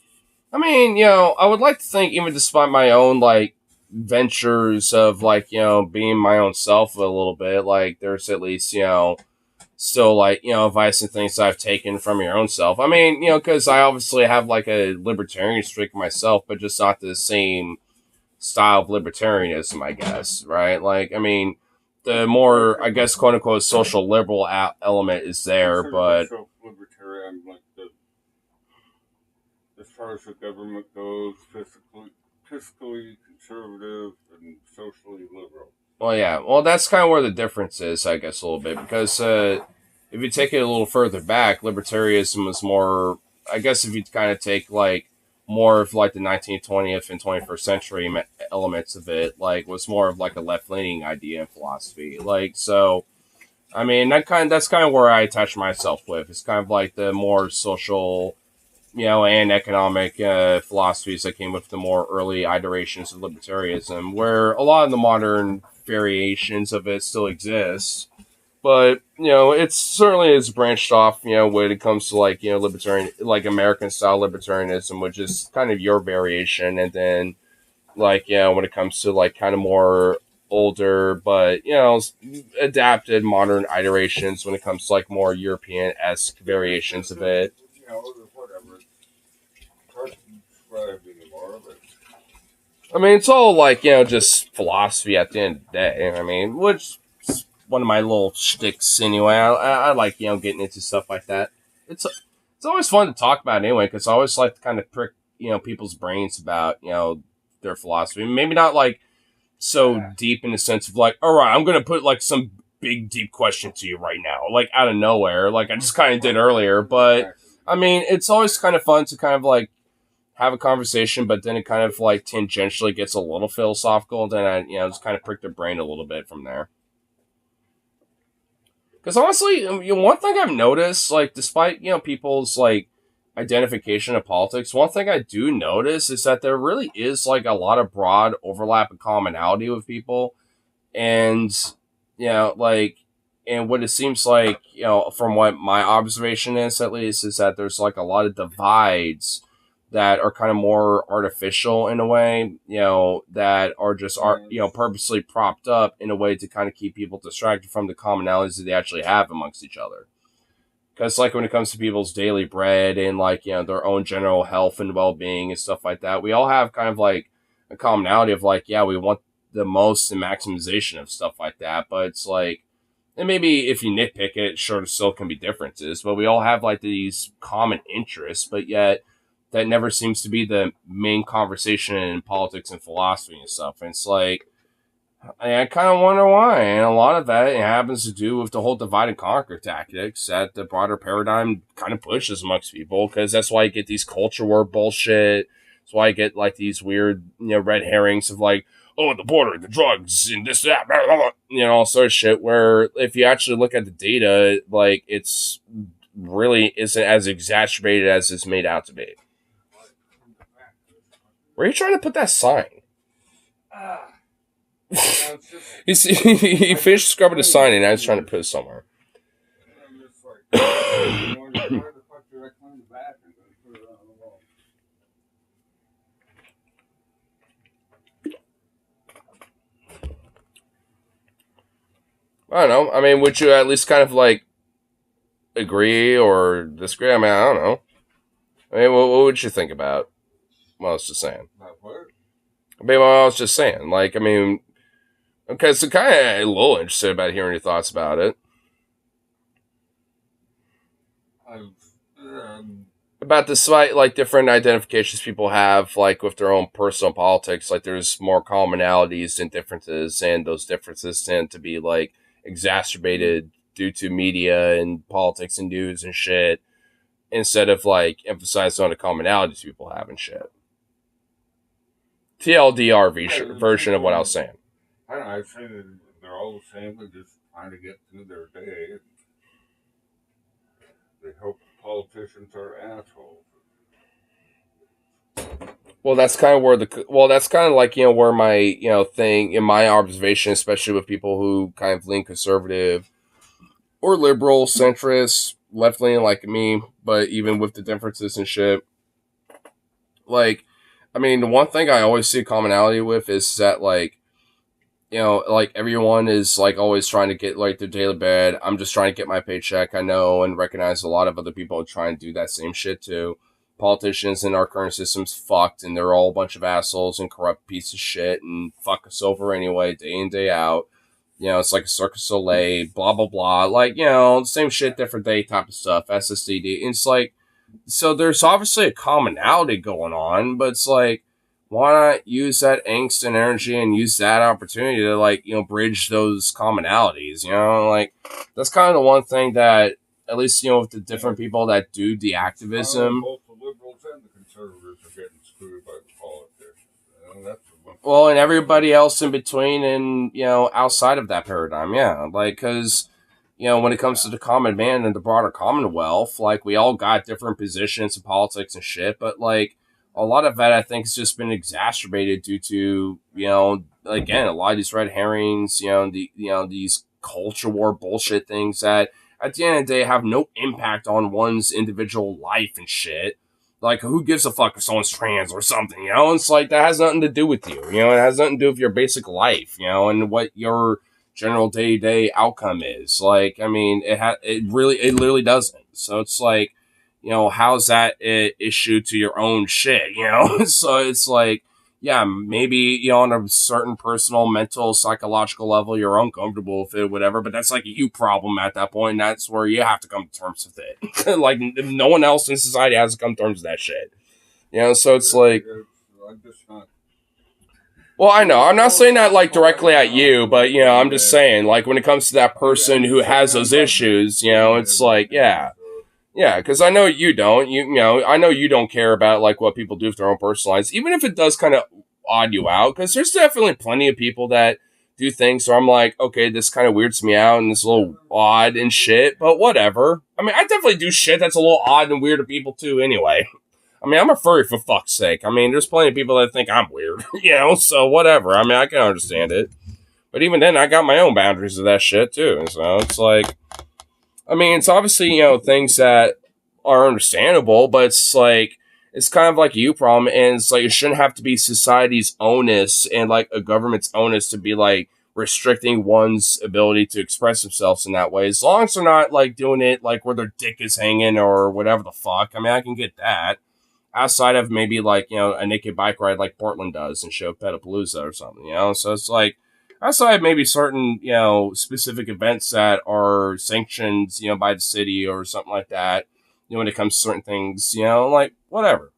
I mean, I would like to think, even despite my own, like, ventures of, like, being my own self a little bit, like, there's at least, still, like, advice and things I've taken from your own self. I mean, because I obviously have, like, a libertarian streak myself, but just not the same style of libertarianism, I guess, right? Like, I mean... the more, I guess, quote-unquote, social liberal element is there, but...
Libertarian, like the as far as the government goes, fiscally conservative and socially liberal.
Well, yeah. Well, that's kind of where the difference is, I guess, a little bit. Because if you take it a little further back, libertarianism was more, I guess, if you kind of take, like, more of, like, the 19th, 20th, and 21st century elements of it, like, was more of, like, a left-leaning idea and philosophy. Like, so, I mean, that's kind of where I attach myself with. It's kind of like the more social, and economic philosophies that came with the more early iterations of libertarianism, where a lot of the modern variations of it still exist. But, it certainly is branched off, when it comes to, like, libertarian, like American style libertarianism, which is kind of your variation. And then, like, when it comes to, like, kind of more older, but, adapted modern iterations when it comes to, like, more European-esque variations of it.
Whatever. It's hard to describe anymore, but
I mean, it's all, like, just philosophy at the end of the day. I mean, which is one of my little shticks anyway. I like, getting into stuff like that. It's always fun to talk about anyway, because I always like to kind of prick, people's brains about, their philosophy. Maybe not, like, so deep in the sense of, like, all right, I'm going to put, like, some big, deep question to you right now, like, out of nowhere, like I just kind of did earlier. But, I mean, it's always kind of fun to kind of, like, have a conversation, but then it kind of, like, tangentially gets a little philosophical, and then I, just kind of prick their brain a little bit from there. Because honestly, one thing I've noticed, like, despite, people's, like, identification of politics, one thing I do notice is that there really is, like, a lot of broad overlap and commonality with people. And, like, and what it seems like, from what my observation is, at least, is that there's, like, a lot of divides that are kind of more artificial in a way, that are just purposely propped up in a way to kind of keep people distracted from the commonalities that they actually have amongst each other. Because, like, when it comes to people's daily bread and, like, their own general health and well-being and stuff like that, we all have kind of, like, a commonality of, like, we want the most and maximization of stuff like that. But it's like, and maybe if you nitpick it, sure, there still can be differences, but we all have, like, these common interests, but yet that never seems to be the main conversation in politics and philosophy and stuff. And it's like, I kind of wonder why. And a lot of that happens to do with the whole divide and conquer tactics that the broader paradigm kind of pushes amongst people, because that's why you get these culture war bullshit. That's why I get, like, these weird, red herrings of, like, oh, the border, the drugs, and this, that, blah, blah, blah, all sort of shit, where if you actually look at the data, like, it's really isn't as exacerbated as it's made out to be. Where are you trying to put that sign? He finished scrubbing the sign and now he's trying to put it somewhere. I don't know. I mean, would you at least kind of, like, agree or disagree? I mean, I don't know. I mean, what would you think about what I was just saying? I mean, what I was just saying. Like, I mean, okay, so kind of a little interested about hearing your thoughts about it. About the slight, like, different identifications people have, like, with their own personal politics. Like, there's more commonalities than differences, and those differences tend to be, like, exacerbated due to media and politics and news and shit, instead of, like, emphasizing on the commonalities people have and shit. TLDR version of what I was saying.
I don't know, I'd say that they're all the same, but just trying to get through their day. They hope politicians are assholes.
Well, that's kind of where that's kind of like, where my, thing, in my observation, especially with people who kind of lean conservative or liberal, centrist, left-leaning like me, but even with the differences and shit, like, I mean, the one thing I always see commonality with is that, like, like, everyone is, like, always trying to get, like, their daily bread. I'm just trying to get my paycheck. I know and recognize a lot of other people trying to do that same shit too. Politicians in our current system's fucked, and they're all a bunch of assholes and corrupt pieces of shit and fuck us over anyway, day in, day out. It's like a Circus Soleil, blah, blah, blah. Like, same shit, different day type of stuff, SSDD. And it's like, so there's obviously a commonality going on, but it's like, why not use that angst and energy and use that opportunity to, like, you know, bridge those commonalities, you know? Like, that's kind of the one thing that, at least, you know, with the different people that do the activism.
Both the liberals and the conservatives are getting screwed by the politicians. You know, that's the one.
Well, and everybody else in between and, you know, outside of that paradigm, yeah. Like, because, you know, when it comes to the common man and the broader commonwealth, like, we all got different positions in politics and shit, but, like, a lot of that, I think, has just been exacerbated due to, you know, again, a lot of these red herrings, you know, these culture war bullshit things that, at the end of the day, have no impact on one's individual life and shit. Like, who gives a fuck if someone's trans or something, you know? It's like, that has nothing to do with you, you know? It has nothing to do with your basic life, you know, and what your general day-to-day outcome is. Like, I mean, it literally doesn't. So it's like, you know, how's that issue to your own shit, you know? So it's like, yeah, maybe, you know, on a certain personal, mental, psychological level, you're uncomfortable with it, whatever, but that's like a you problem at that point, and that's where you have to come to terms with it. Like, no one else in society has to come to terms with that shit. You know, so it's like... Well, I know. I'm not saying that, like, directly at you, but, you know, I'm just saying, like, when it comes to that person who has those issues, you know, it's like, yeah. Yeah, because I know you don't. You know, I know you don't care about, like, what people do with their own personal lives, even if it does kind of odd you out, because there's definitely plenty of people that do things where I'm like, okay, this kind of weirds me out and it's a little odd and shit, but whatever. I mean, I definitely do shit that's a little odd and weird to people too anyway. I mean, I'm a furry for fuck's sake. I mean, there's plenty of people that think I'm weird, you know, so whatever. I mean, I can understand it. But even then, I got my own boundaries of that shit too, so it's like... I mean, it's obviously, you know, things that are understandable, but it's like, it's kind of like a you problem, and it's like, it shouldn't have to be society's onus and, like, a government's onus to be, like, restricting one's ability to express themselves in that way, as long as they're not, like, doing it, like, where their dick is hanging or whatever the fuck. I mean, I can get that. Outside of maybe, like, you know, a naked bike ride like Portland does and show Petapalooza or something, you know? So it's like, outside maybe certain, you know, specific events that are sanctioned, you know, by the city or something like that, you know, when it comes to certain things, you know, like, whatever.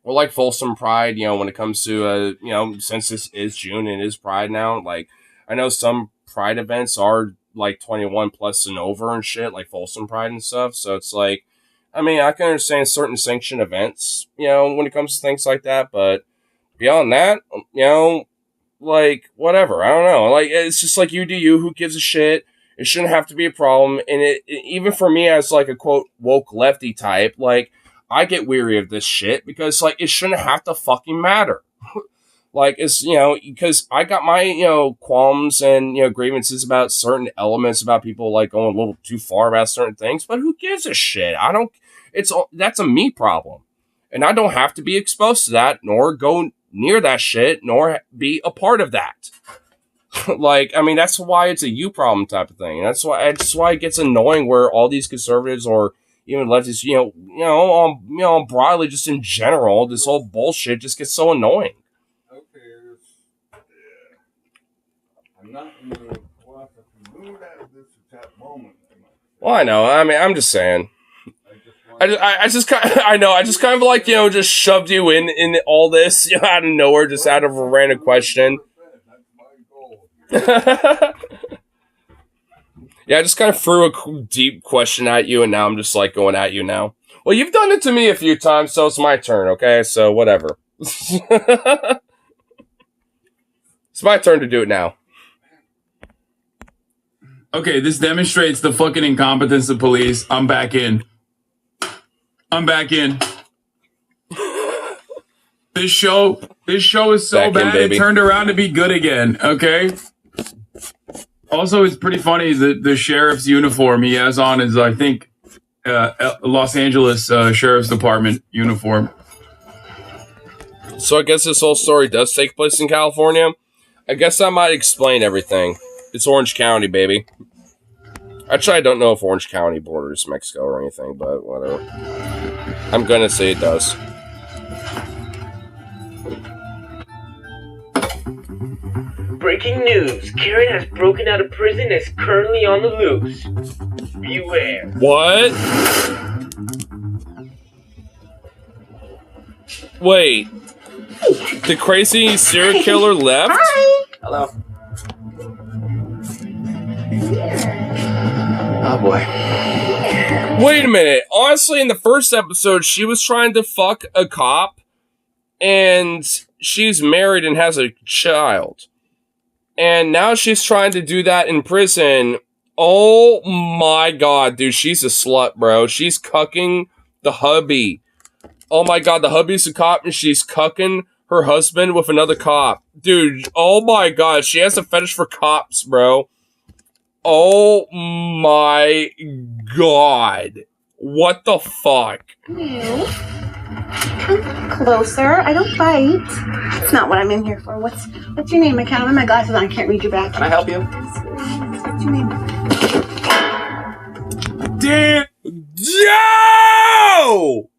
Or like Folsom Pride, you know, when it comes to, you know, since this is June and is Pride now, like, I know some Pride events are, like, 21 plus and over and shit, like Folsom Pride and stuff, so it's like, I mean, I can understand certain sanctioned events, you know, when it comes to things like that, but beyond that, you know, like, whatever, I don't know, like, it's just like, you do you, who gives a shit, it shouldn't have to be a problem, and it even for me as, like, a, quote, woke lefty type, like, I get weary of this shit, because, like, it shouldn't have to fucking matter, like, it's, you know, because I got my, you know, qualms and, you know, grievances about certain elements, about people, like, going a little too far about certain things, but who gives a shit, that's a me problem, and I don't have to be exposed to that, nor go near that shit, nor be a part of that. Like, I mean, that's why it's a you problem type of thing. That's why it gets annoying where all these conservatives or even leftists, you know, broadly, just in general, this whole bullshit just gets so annoying.
Okay, I'm not in the philosophy mood at this exact moment.
Well, I know. I mean, I'm just saying. I just kind of like, you know, just shoved you in all this, you know, out of nowhere, just out of a random question. Yeah, I just kind of threw a deep question at you, and now I'm just, like, going at you now. Well, you've done it to me a few times, so it's my turn, okay? So, whatever. It's my turn to do it now.
Okay, this demonstrates the fucking incompetence of police. I'm back in. This show is so bad it turned around to be good again, okay? Also, it's pretty funny that the sheriff's uniform he has on is, I think, Los Angeles Sheriff's Department uniform.
So I guess this whole story does take place in California. I guess I might explain everything. It's Orange County, baby. Actually, I don't know if Orange County borders Mexico or anything, but whatever. I'm gonna say it does.
Breaking news. Karen has broken out of prison and is currently on the loose. Beware.
What? Wait. The crazy serial killer left?
Hi.
Hello. Oh boy.
Wait a minute. Honestly, in the first episode, she was trying to fuck a cop, and she's married and has a child. And now she's trying to do that in prison. Oh my god, dude, she's a slut, bro. She's cucking the hubby. Oh my god, the hubby's a cop and she's cucking her husband with another cop. Dude, oh my god, she has a fetish for cops, bro. Oh my god. What the fuck?
You. Come closer. I don't bite. That's not what I'm in here for. What's your name? I can't have my glasses on. I can't read your back.
Can I help you?
What's your name?
Damn. Yo!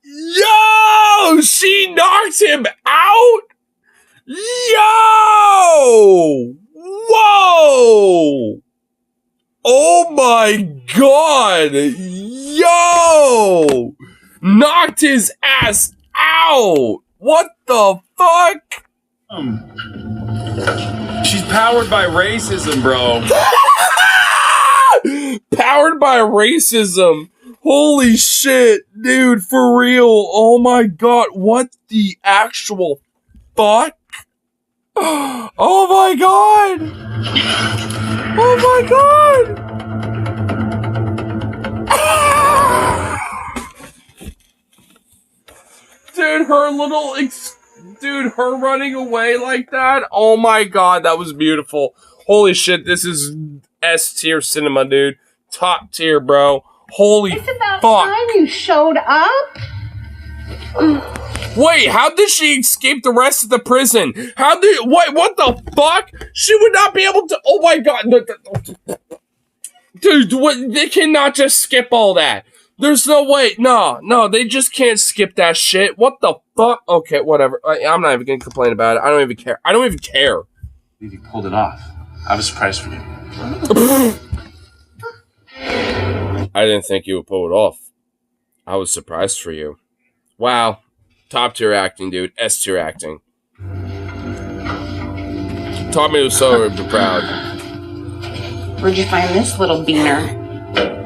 Yo! She knocked him out? Yo! Whoa! Oh my god! Yo! Knocked his ass out! What the fuck?
She's powered by racism, bro.
Powered by racism. Holy shit, dude, for real. Oh my god, what the actual fuck? Oh my god! Oh my god! Dude, her running away like that. Oh my god, that was beautiful. Holy shit, this is S tier cinema, dude. Top tier, bro. Holy
It's about
fuck.
time you showed up.
Wait, how did she escape the rest of the prison? What the fuck? She would not be able to, oh my god. Dude, what, they cannot just skip all that. There's no way. No, they just can't skip that shit. What the fuck? Okay, whatever. I'm not even gonna complain about it. I don't even care. I
You pulled it off. I have a surprise for you.
I didn't think you would pull it off. I was surprised for you. Wow. Top tier acting, dude. S tier acting. Tommy was so proud.
Where'd you find this little beaner?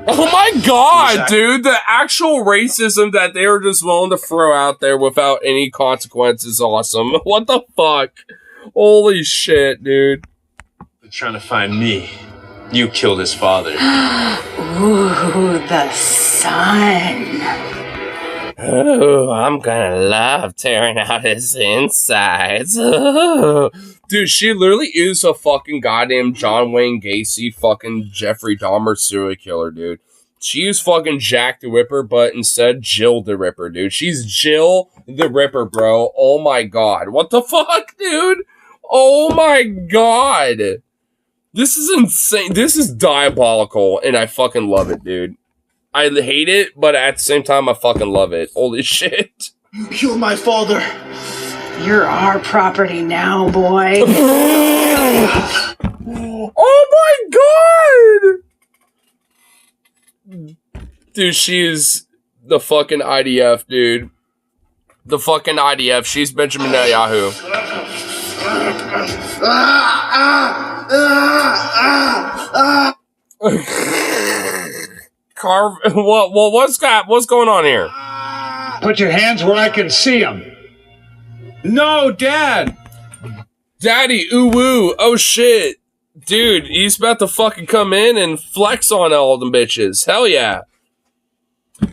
Oh my god, dude! The actual racism that they were just willing to throw out there without any consequences is awesome. What the fuck? Holy shit, dude.
They're trying to find me. You killed his father.
Ooh, the sun.
Oh, I'm gonna love tearing out his insides. Dude, she literally is a fucking goddamn John Wayne Gacy fucking Jeffrey Dahmer serial killer, dude. She is fucking Jack the Ripper, but instead Jill the Ripper, dude. She's Jill the Ripper, bro. Oh my god. What the fuck, dude? Oh my god. This is insane. This is diabolical, and I fucking love it, dude. I hate it, but at the same time, I fucking love it. Holy shit.
You killed my father.
You're our property now, boy.
Oh my god! Dude, she is the fucking IDF, dude. The fucking IDF. She's Benjamin Netanyahu. What's going on here?
Put your hands where I can see them.
No, Dad!
Daddy, ooh woo, oh shit. Dude, he's about to fucking come in and flex on all them bitches. Hell yeah.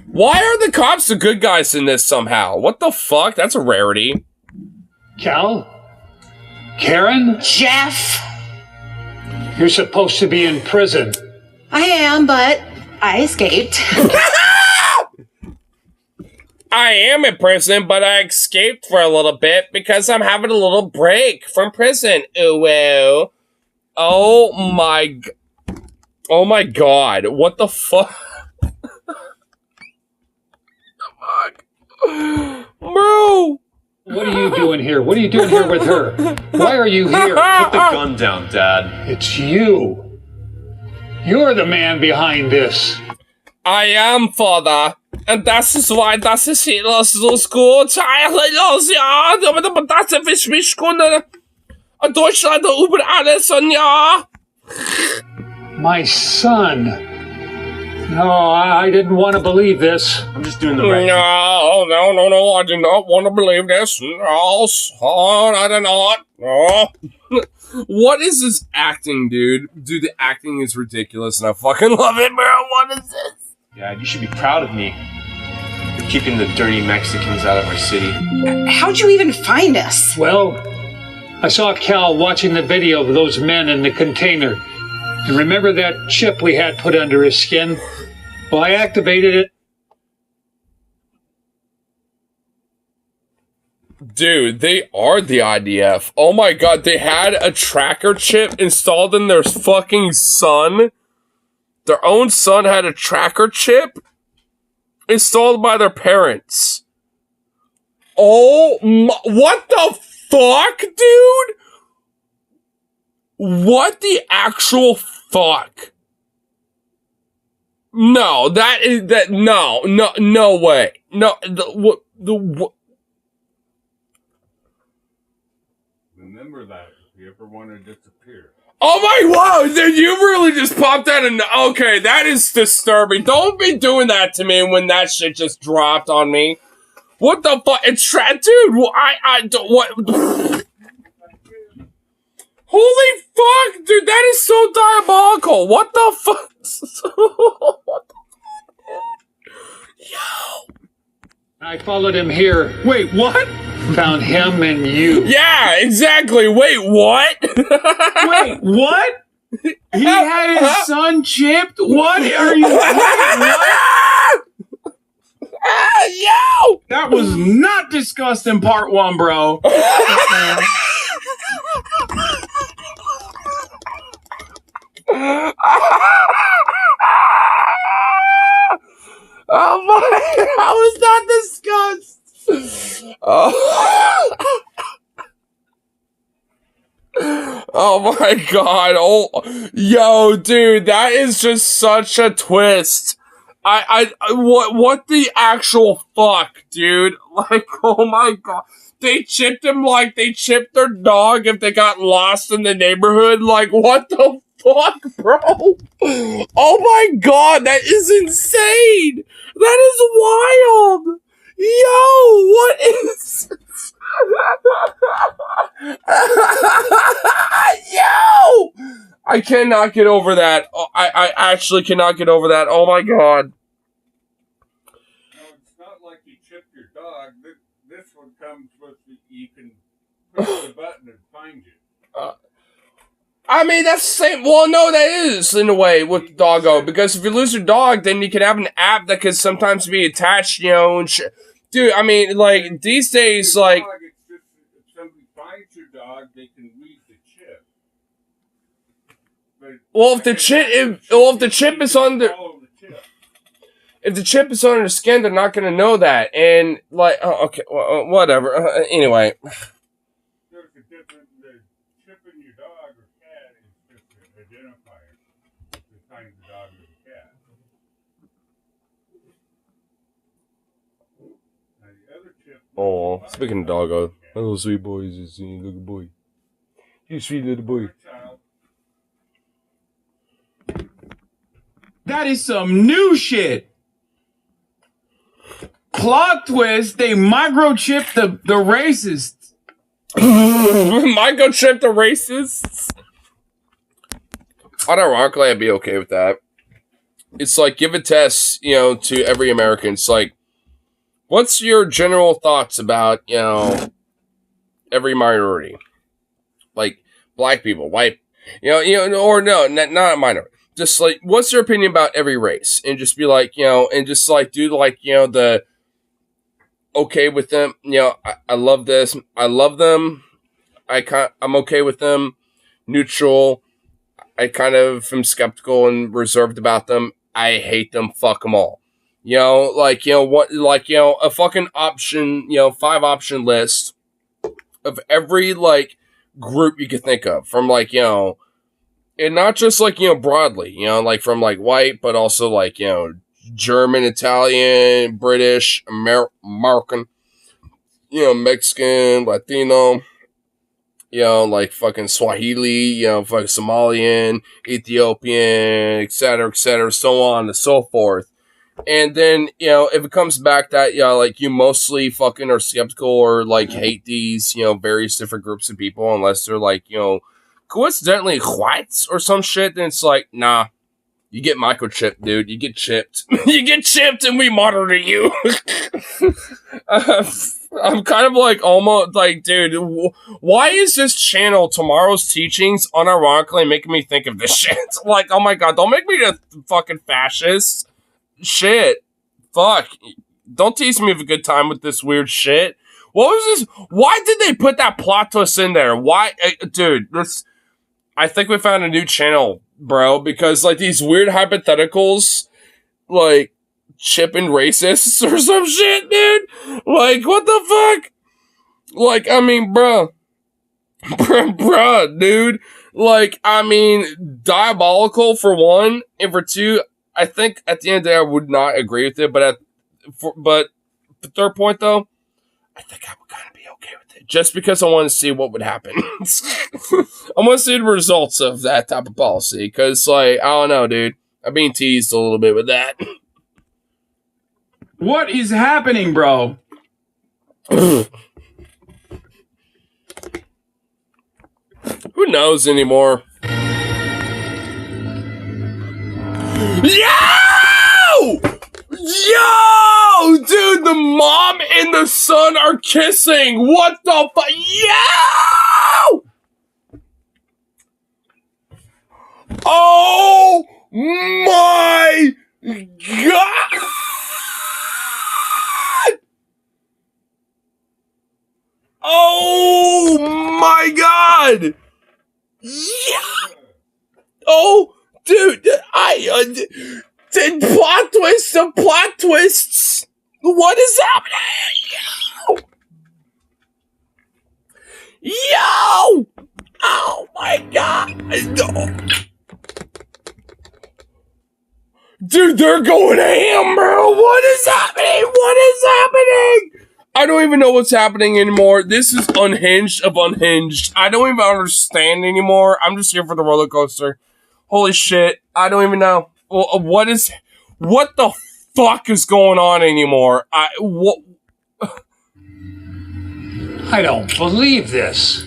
Why are the cops the good guys in this somehow? What the fuck? That's a rarity.
Cal? Karen?
Jeff?
You're supposed to be in prison.
I am, but I escaped.
I am in prison, but I escaped for a little bit because I'm having a little break from prison. Ooh. Oh my god. What the fuck? Bro.
What are you doing here? What are you doing here with her? Why are you here?
Put the gun down, Dad.
It's you. You're the man behind this.
I am, Father. And das ist why das ist Hitlers so gut. Ja, aber das ist mich Kunde. Deutschland über alles und ja.
My son. No, I didn't want to believe this.
I'm just doing the right thing.
No, I did not want to believe this. No, son, I did not. No. What is this acting, dude? Dude, the acting is ridiculous, and I fucking love it, bro. What is this?
Dad, you should be proud of me for keeping the dirty Mexicans out of our city.
How'd you even find us?
Well, I saw Cal watching the video of those men in the container. And remember that chip we had put under his skin? Well, I activated it.
Dude, they are the IDF. Oh my god, they had a tracker chip installed in their fucking son. Their own son had a tracker chip installed by their parents. Oh my, what the fuck, dude? What the actual fuck? No, no way. No, what?
Remember that if you ever want to disappear.
Oh my wow, dude, you really just popped that in. Okay, that is disturbing. Don't be doing that to me when that shit just dropped on me. What the fuck? It's dude, I don't, what? Holy fuck, dude, that is so diabolical. What the fuck? What the fuck? Yo.
I followed him here.
Wait, what?
Found him and you.
Yeah, exactly. Wait, what?
Wait, what? He had his son chipped? What are you... What?
Yo!
That was not discussed in part 1, bro.
Oh my, how is that discussed? Oh. Oh my god. Oh, yo, dude, that is just such a twist. What the actual fuck, dude? Like, oh my god. They chipped him like they chipped their dog if they got lost in the neighborhood. Like, what the fuck, bro? Oh my god, that is insane. That is wild. Yo, what is... Yo! I cannot get over that. I actually cannot get over that. Oh my god.
No, it's not like you chipped your dog. This one comes with you can push the button and find you.
I mean, that's the same. Well, no, that is in a way with Doggo, because if you lose your dog, then you can have an app that can sometimes be attached, you know, and dude, I mean, like, these days, like...
It's just, if somebody finds your dog, they can read the chip. But
Well, if the chip is on the... If the chip is on their skin, they're not going to know that. And, like, oh, okay, well, whatever. Anyway.
There's a different... The chip in your dog or cat is just an identifier to find the dog or the cat. Now, the other chip...
Oh, speaking of Doggo, hello, sweet boy, is a little boy. You sweet little boy.
That is some new shit. Plot twist, they microchip the racists.
Microchip the racists? Unironically, I'd be okay with that. It's like, give a test, you know, to every American. It's like, what's your general thoughts about, you know, every minority? Like, black people, white, you know, or no, not a minority. Just like, what's your opinion about every race? And just be like, you know, and just like, do like, you know, the okay with them. You know, I love this. I love them. I'm okay with them. Neutral. I kind of am skeptical and reserved about them. I hate them. Fuck them all. You know, like, you know, what, like, you know, a fucking option, you know, 5 option list of every, like, group you could think of. From, like, you know, and not just, like, you know, broadly, you know, like, from, like, white, but also, like, you know, German, Italian, British, American, you know, Mexican, Latino, you know, like fucking Swahili, you know, fucking Somalian, Ethiopian, etc., so on and so forth. And then, you know, if it comes back that, you know, like you mostly fucking are skeptical or like hate these, you know, various different groups of people, unless they're like, you know, coincidentally whites or some shit, then it's like, nah, you get microchipped, dude. You get chipped. You get chipped and we monitor you. I'm kind of like almost like, dude, why is this channel Tomorrow's Teachings unironically making me think of this shit? Like, oh my god, don't make me a fucking fascist. Shit. Fuck. Don't tease me of a good time with this weird shit. What was this? Why did they put that plot twist in there? Why? Dude, this... I think we found a new channel, bro, because, like, these weird hypotheticals, like, chipping racists or some shit, dude. Like, what the fuck? Like, I mean, bruh, dude. Like, I mean, diabolical for one, and for two, I think at the end of the day I would not agree with it, but the third point, though, I think I would kind of be okay with it, just because I want to see what would happen. I want to see the results of that type of policy, because, like, I don't know, dude. I'm being teased a little bit with that.
What is happening, bro?
Who knows anymore? Yo! Yo! Dude, the mom and the son are kissing! What the fuck? Yo! Oh my god! Oh my god! Yeah! Oh, dude, plot twists of plot twists! What is happening? Yo! Oh my god! Dude, they're going ham, bro! What is happening? What is happening? I don't even know what's happening anymore. This is unhinged of unhinged. I don't even understand anymore. I'm just here for the roller coaster. Holy shit. I don't even know. What the fuck is going on anymore?
I don't believe this.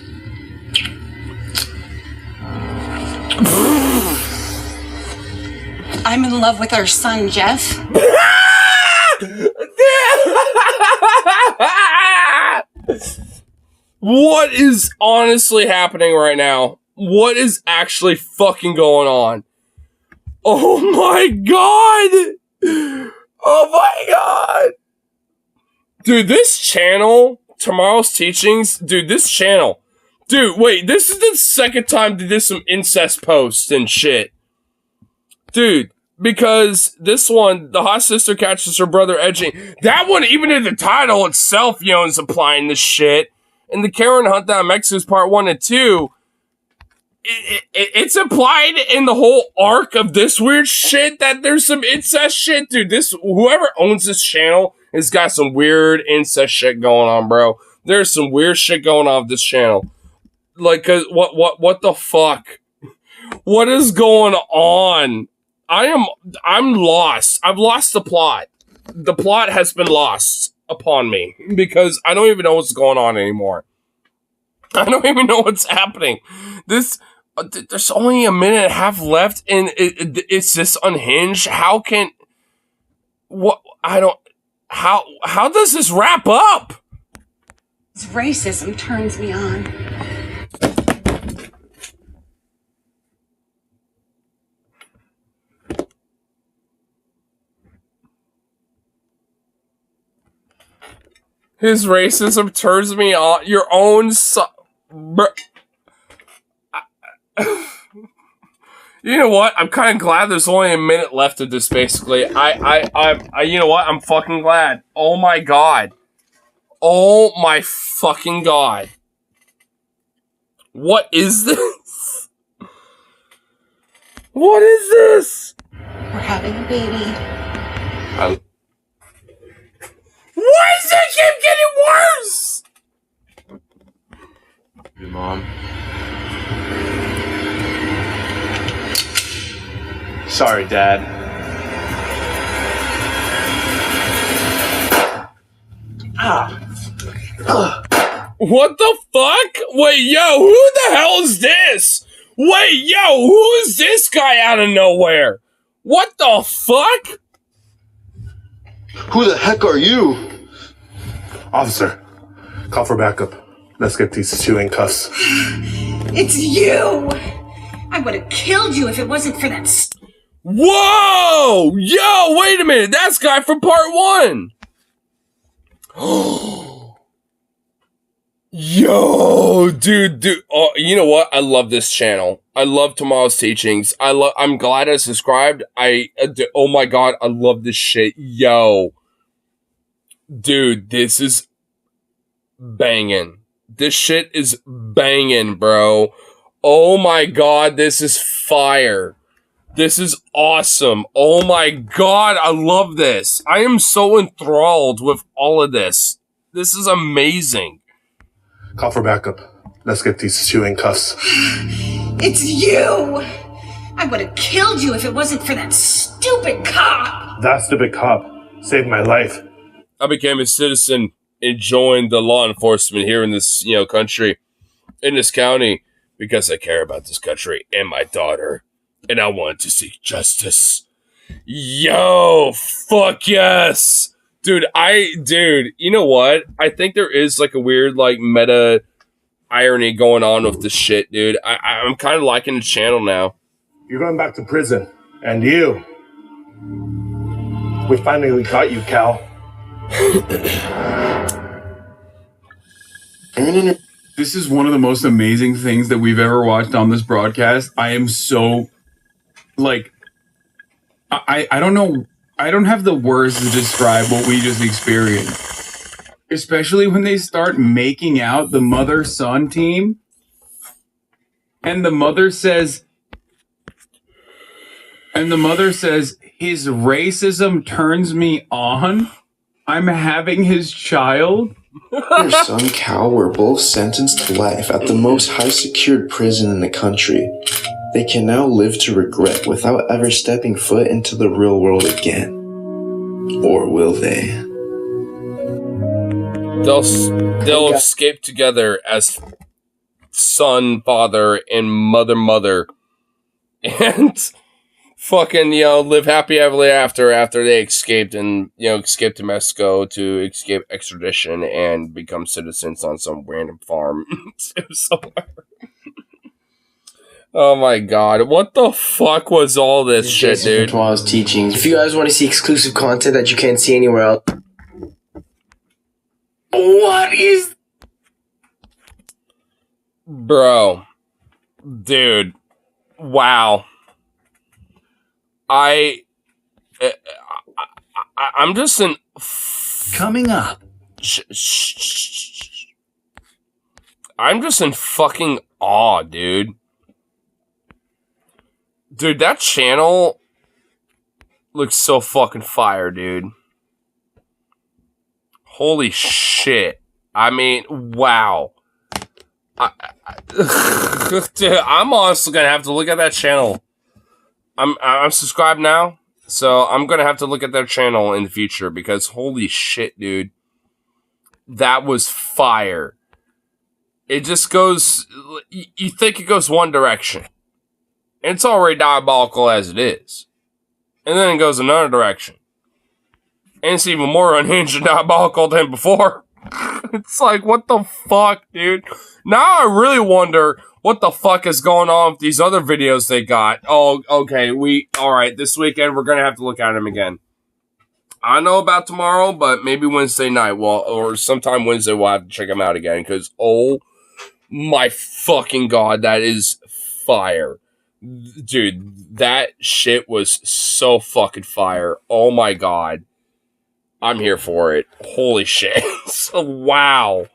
I'm in love with our son, Jeff.
What is honestly happening right now? What is actually fucking going on? Oh my god! Oh my god! Dude, this channel, Tomorrow's Teachings, dude, this channel. Dude, wait, this is the second time they did some incest posts and shit. Dude, because this one, the hot sister catches her brother edging. That one, even in the title itself, you know, is implying this shit. And the Karen Hunt Down Mexicans Part 1 and 2, it's implied in the whole arc of this weird shit that there's some incest shit. Dude, whoever owns this channel has got some weird incest shit going on, bro. There's some weird shit going on with this channel. Like, cause what the fuck? What is going on? I'm lost. I've lost the plot. The plot has been lost upon me because I don't even know what's going on anymore. I don't even know what's happening. There's only a minute and a half left and it's this unhinged. How does this wrap up?
Racism turns me on.
His racism turns me on. Your own son. You know what? I'm kind of glad there's only a minute left of this, basically. I you know what? I'm fucking glad. Oh my god. Oh my fucking god. What is this? What is this?
We're having a baby.
Why does it keep getting worse?
Your mom. Sorry, Dad.
What the fuck? Wait, yo, who the hell is this? Wait, yo, who is this guy out of nowhere? What the fuck?
Who the heck are you?
Officer, call for backup. Let's get these two in cuffs.
It's you! I would have killed you if it wasn't for that
Whoa! Yo, wait a minute. That's guy from part 1. Yo, dude. Oh, you know what? I love this channel. I love Tomorrow's Teachings. I'm glad I subscribed. Oh my god, I love this shit. Yo. Dude, this is banging. This shit is banging, bro. Oh my god, this is fire. This is awesome. Oh my god, I love this. I am so enthralled with all of this. This is amazing.
Call for backup. Let's get these two in cuffs.
It's you! I would have killed you if it wasn't for that stupid cop!
That stupid cop saved my life.
I became a citizen and joined the law enforcement here in this, country, in this county, because I care about this country and my daughter, and I want to seek justice. Yo, fuck yes! Dude, you know what? I think there is like a weird like meta irony going on with this shit, dude. I'm kind of liking the channel now.
You're going back to prison. And you. We finally got you, Cal.
This is one of the most amazing things that we've ever watched on this broadcast. I am so, like, I don't know. I don't have the words to describe what we just experienced. Especially when they start making out the mother-son team. And the mother says, his racism turns me on. I'm having his child.
Your son Cal were both sentenced to life at the most high-secured prison in the country. They can now live to regret without ever stepping foot into the real world again. Or will they?
They'll escape together as son, father, and mother. And fucking, live happy ever after they escaped and, escaped to Mexico to escape extradition and become citizens on some random farm somewhere. Oh my god, what the fuck was all this shit, dude?
Tomorrow's Teachings. If you guys want to see exclusive content that you can't see anywhere else.
What is... Bro. Dude. Wow. I'm just in...
Coming up.
I'm just in fucking awe, dude. Dude, that channel looks so fucking fire, dude. Holy shit. I mean, wow. Dude, I'm honestly gonna have to look at that channel. I'm subscribed now, so I'm gonna have to look at their channel in the future because holy shit, dude. That was fire. It just goes... You think it goes one direction. It's already diabolical as it is. And then it goes another direction. And it's even more unhinged and diabolical than before. It's like, what the fuck, dude? Now I really wonder what the fuck is going on with these other videos they got. Oh, okay, alright, this weekend we're gonna have to look at them again. I know about tomorrow, but maybe Wednesday night, or sometime Wednesday we'll have to check them out again, because oh my fucking god, that is fire. Dude, that shit was so fucking fire. Oh my god. I'm here for it. Holy shit. Wow.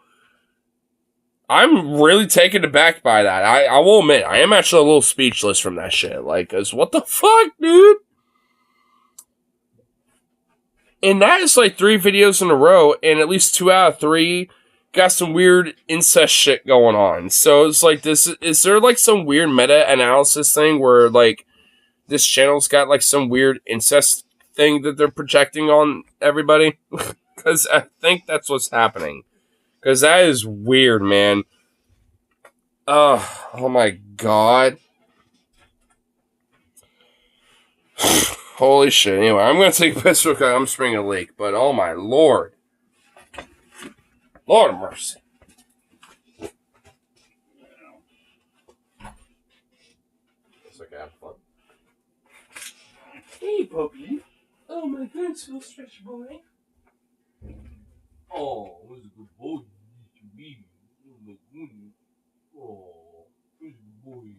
I'm really taken aback by that. I will admit, I am actually a little speechless from that shit. Like, cause what the fuck, dude? And that is like 3 videos in a row, and at least 2 out of 3 got some weird incest shit going on. So it's like, is there like some weird meta-analysis thing where like this channel's got like some weird incest thing that they're projecting on everybody? Because I think that's what's happening. Because that is weird, man. Oh my god. Holy shit. Anyway, I'm going to take a piss real quick. I'm springing a leak, but oh my lord. Lord of mercy. Looks like I have fun. Hey, puppy. Oh my goodness, little stretch boy. Oh, who's a good boy? Oh, who's a good boy?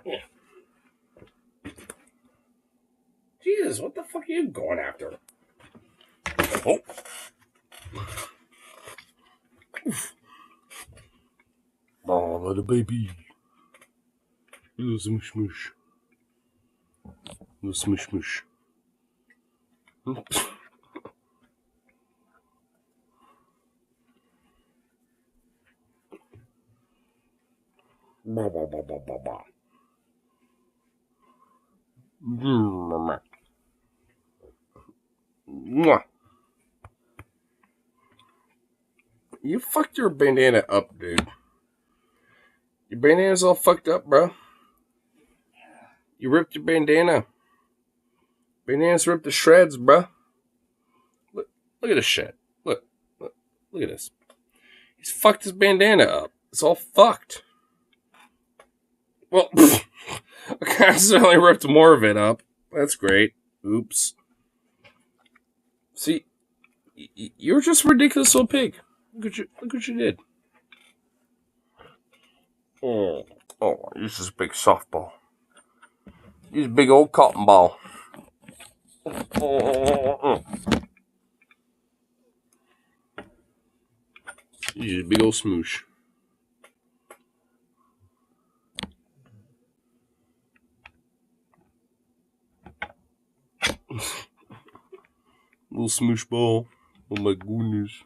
Yeah. Jesus, what the fuck are you going after? Oh. Oh, little baby. Little smush smush. Little smush smush. Bah, bah, bah, bah, bah, bah. Mwah. You fucked your bandana up, dude. Your bandana's all fucked up, bro. You ripped your bandana. Bandana's ripped to shreds, bro. Look at this shit. Look at this. He's fucked his bandana up. It's all fucked. Well, I accidentally ripped more of it up. That's great. Oops. See, you're just a ridiculous little pig. Look what you did. Oh, this is a big softball. He's a big old cotton ball. He's a big old smoosh. Little smoosh ball. Oh my goodness.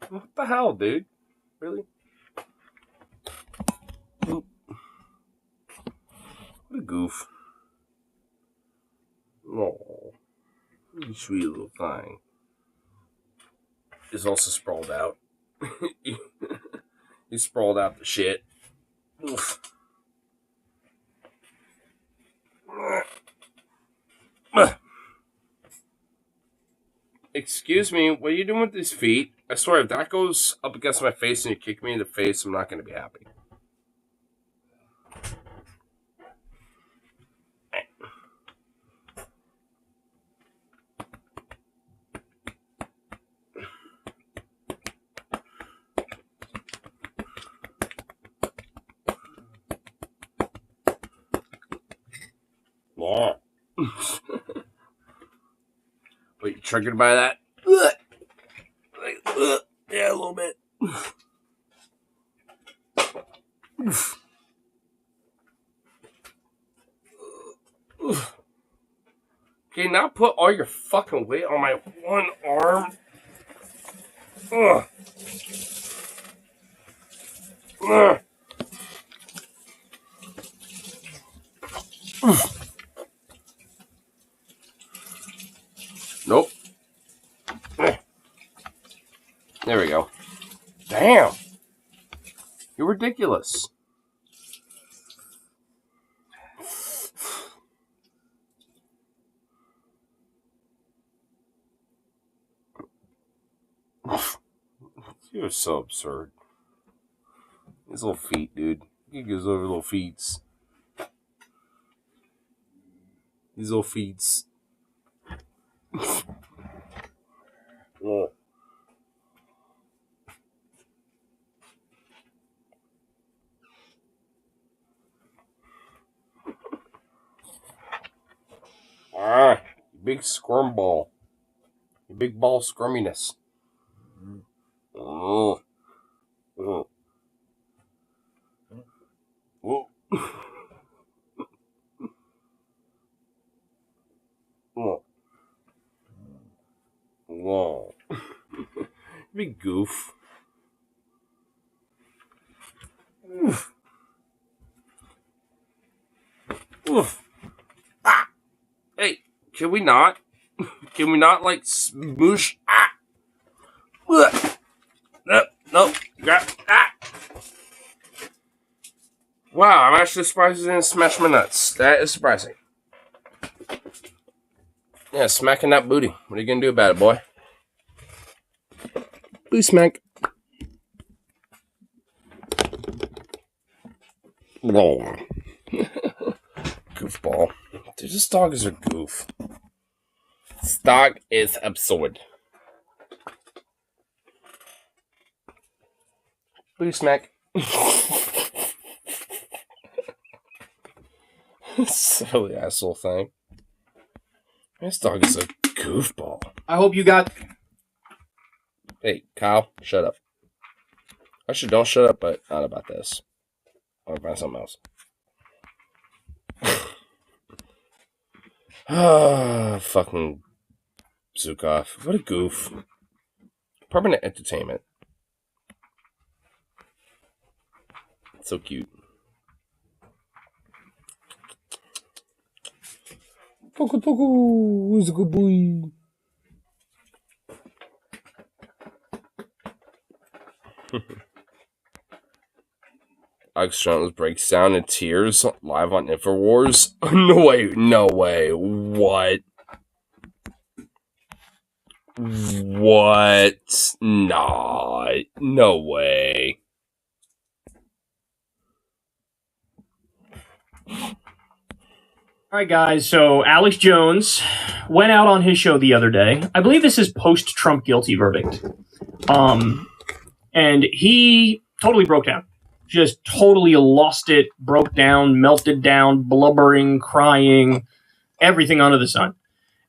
What the hell, dude? Really? What a goof. Oh, you sweet little thing. He's also sprawled out. He sprawled out the shit. Oof. Excuse me, what are you doing with these feet? I swear, if that goes up against my face and you kick me in the face, I'm not going to be happy. Wait, you triggered by that? Yeah, a little bit. Okay, now put all your fucking weight on my one arm. Ugh. Ugh. Nope. There we go. Damn. You're ridiculous. You're so absurd. His little feet, dude. He gives over little feet. These little feet. Oh. Ah, big squirm ball. You big ball scrumminess. Oh. Oh. Whoa. Oh. Whoa. Big goof. Oof. Oof. Ah. Hey, can we not? Can we not, like, smoosh? Ah. No. Grab. Ah. Wow, I'm actually surprised you didn't smash my nuts. That is surprising. Yeah, smacking that booty. What are you gonna do about it, boy? Blue smack. Goofball. Dude, this dog is a goof. This dog is absurd. Blue smack. Silly asshole thing. This dog is a goofball.
I hope you got...
Hey, Kyle, shut up. Actually, don't shut up, but not about this. I'll find something else. Ah, fucking Zukov. What a goof. Permanent entertainment. So cute. Toko Toko, who's a good boy? Alex Jones breaks down in tears live on InfoWars. No way. What? What? Nah. No way.
All right, guys. So Alex Jones went out on his show the other day. I believe this is post-Trump guilty verdict. And he totally broke down. Just totally lost it, broke down, melted down, blubbering, crying, everything under the sun.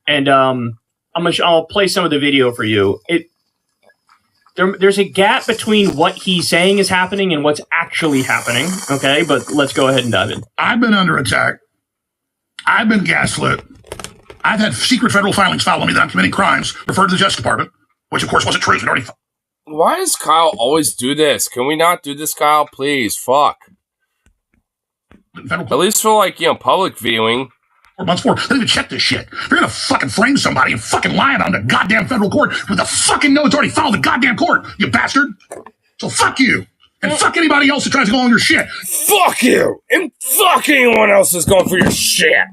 And I'll play some of the video for you. There's a gap between what he's saying is happening and what's actually happening. Okay, but let's go ahead and dive in.
I've been under attack. I've been gaslit. I've had secret federal filings filed on me that I'm committing crimes, referred to the Justice Department, which of course wasn't true. We'd already.
Why does Kyle always do this? Can we not do this, Kyle? Please, fuck. At least for public viewing.
4 months for. They didn't even check this shit. They're gonna fucking frame somebody and fucking lie about the goddamn federal court with the fucking know it's already filed the goddamn court, you bastard. So fuck you. And fuck anybody else that tries to go on your shit.
Fuck you! And fuck anyone else that's going for your shit!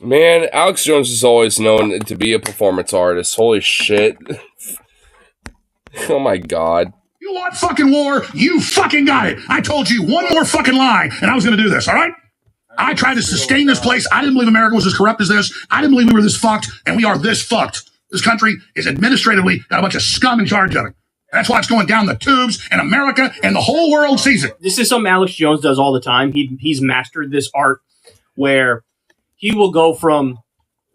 Man, Alex Jones is always known to be a performance artist. Holy shit. Oh my god.
You want fucking war? You fucking got it. I told you one more fucking lie, and I was going to do this, all right? I tried to sustain this place. I didn't believe America was as corrupt as this. I didn't believe we were this fucked, and we are this fucked. This country is administratively got a bunch of scum in charge of it. That's why it's going down the tubes, and America and the whole world sees it.
This is something Alex Jones does all the time. He's mastered this art where he will go from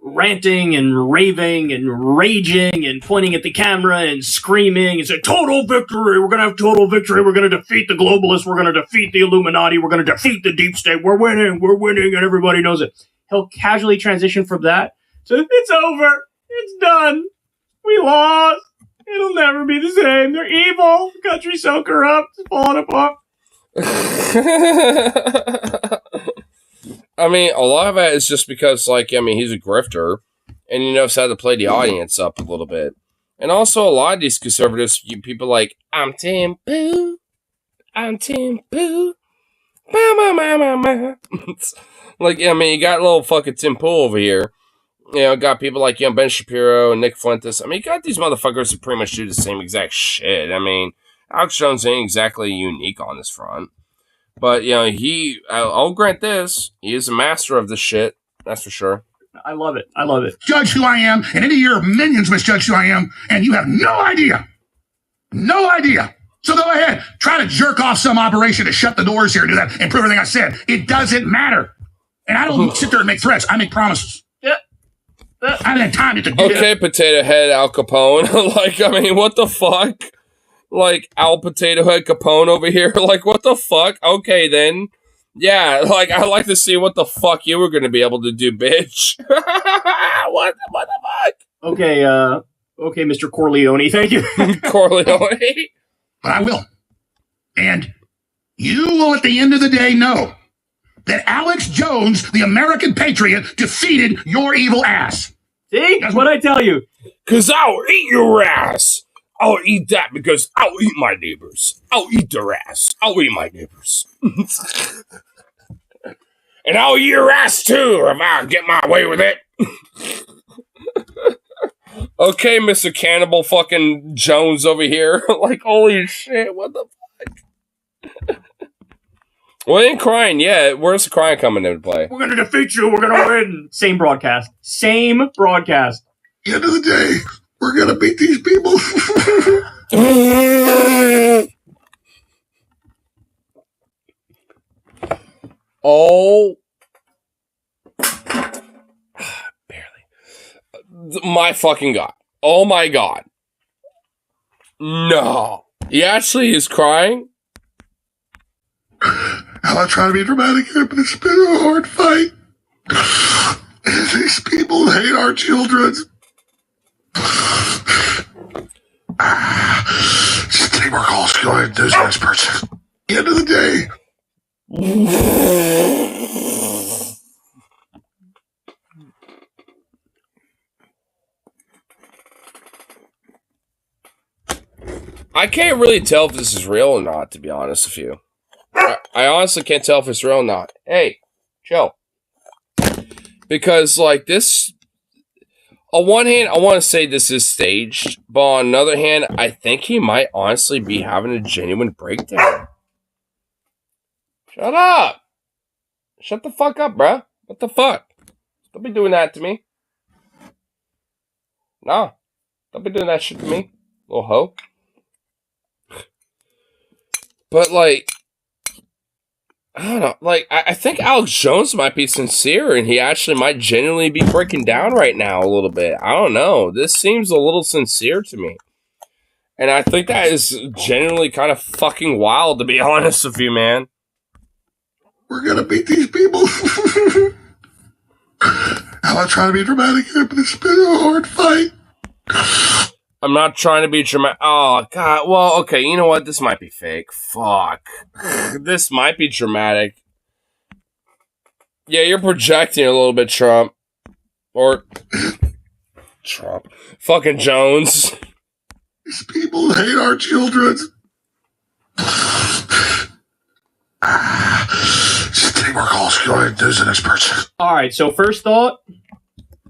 ranting and raving and raging and pointing at the camera and screaming and say, total victory, we're going to have total victory, we're going to defeat the globalists, we're going to defeat the Illuminati, we're going to defeat the deep state, we're winning, and everybody knows it. He'll casually transition from that to, it's over. It's done. We lost. It'll never be the same. They're evil. The country's so corrupt. It's falling apart.
I mean, a lot of that is just because, he's a grifter, and he knows how to play the audience up a little bit. And also, a lot of these conservatives, people I'm Tim Pooh. I'm Tim Pooh. You got little fucking Tim Pooh over here. Got people like Ben Shapiro and Nick Fuentes. You got these motherfuckers that pretty much do the same exact shit. Alex Jones ain't exactly unique on this front. But, I'll grant this. He is a master of this shit. That's for sure.
I love it. I love it.
Judge who I am, and any of your minions misjudge who I am, and you have no idea. No idea. So go ahead. Try to jerk off some operation to shut the doors here and do that and prove everything I said. It doesn't matter. And I don't sit there and make threats. I make promises. I haven't had time to do
Okay, Potato Head Al Capone. What the fuck? Al Potato Head Capone over here. What the fuck? Okay, then. Yeah, I'd like to see what the fuck you were going to be able to do, bitch. What the fuck?
Okay, Mr. Corleone, thank you.
Corleone?
But I will. And you will, at the end of the day, know that Alex Jones, the American patriot, defeated your evil ass.
See? That's what I tell you.
Because I'll eat your ass. I'll eat that because I'll eat my neighbors. I'll eat their ass. I'll eat my neighbors. And I'll eat your ass too if I get my way with it. Okay, Mr. Cannibal fucking Jones over here. Like, holy shit, what the fuck? Well, they ain't crying yet. Where's the crying coming into play?
We're gonna defeat you. We're gonna win. Same broadcast. Same broadcast.
At the end of the day, we're gonna beat these people.
Oh. My fucking God. Oh my God. No. He actually is crying?
I'm not trying to be dramatic here, but it's been a hard fight. These people hate our children. They work all going to do this person. At the end of the day.
I can't really tell if this is real or not, to be honest with you. I honestly can't tell if it's real or not. Hey, chill. Because, like, this... On one hand, I want to say this is staged. But on another hand, I think he might honestly be having a genuine breakdown. Shut up! Shut the fuck up, bruh. What the fuck? Don't be doing that to me. Nah. Don't be doing that shit to me, little hoe. But, like... I don't know. Like, I think Alex Jones might be sincere, and he actually might genuinely be breaking down right now a little bit. I don't know. This seems a little sincere to me. And I think that is genuinely kind of fucking wild, to be honest with you, man.
We're gonna beat these people. I'm not trying to be dramatic here, but it's been a hard fight.
I'm not trying to be dramatic. Oh, God. Well, okay, you know what? This might be fake. Fuck. This might be dramatic. Yeah, you're projecting a little bit, Trump. Or... Trump. Fucking Jones.
These people hate our children. They work all going to do this person.
All right, so first thought,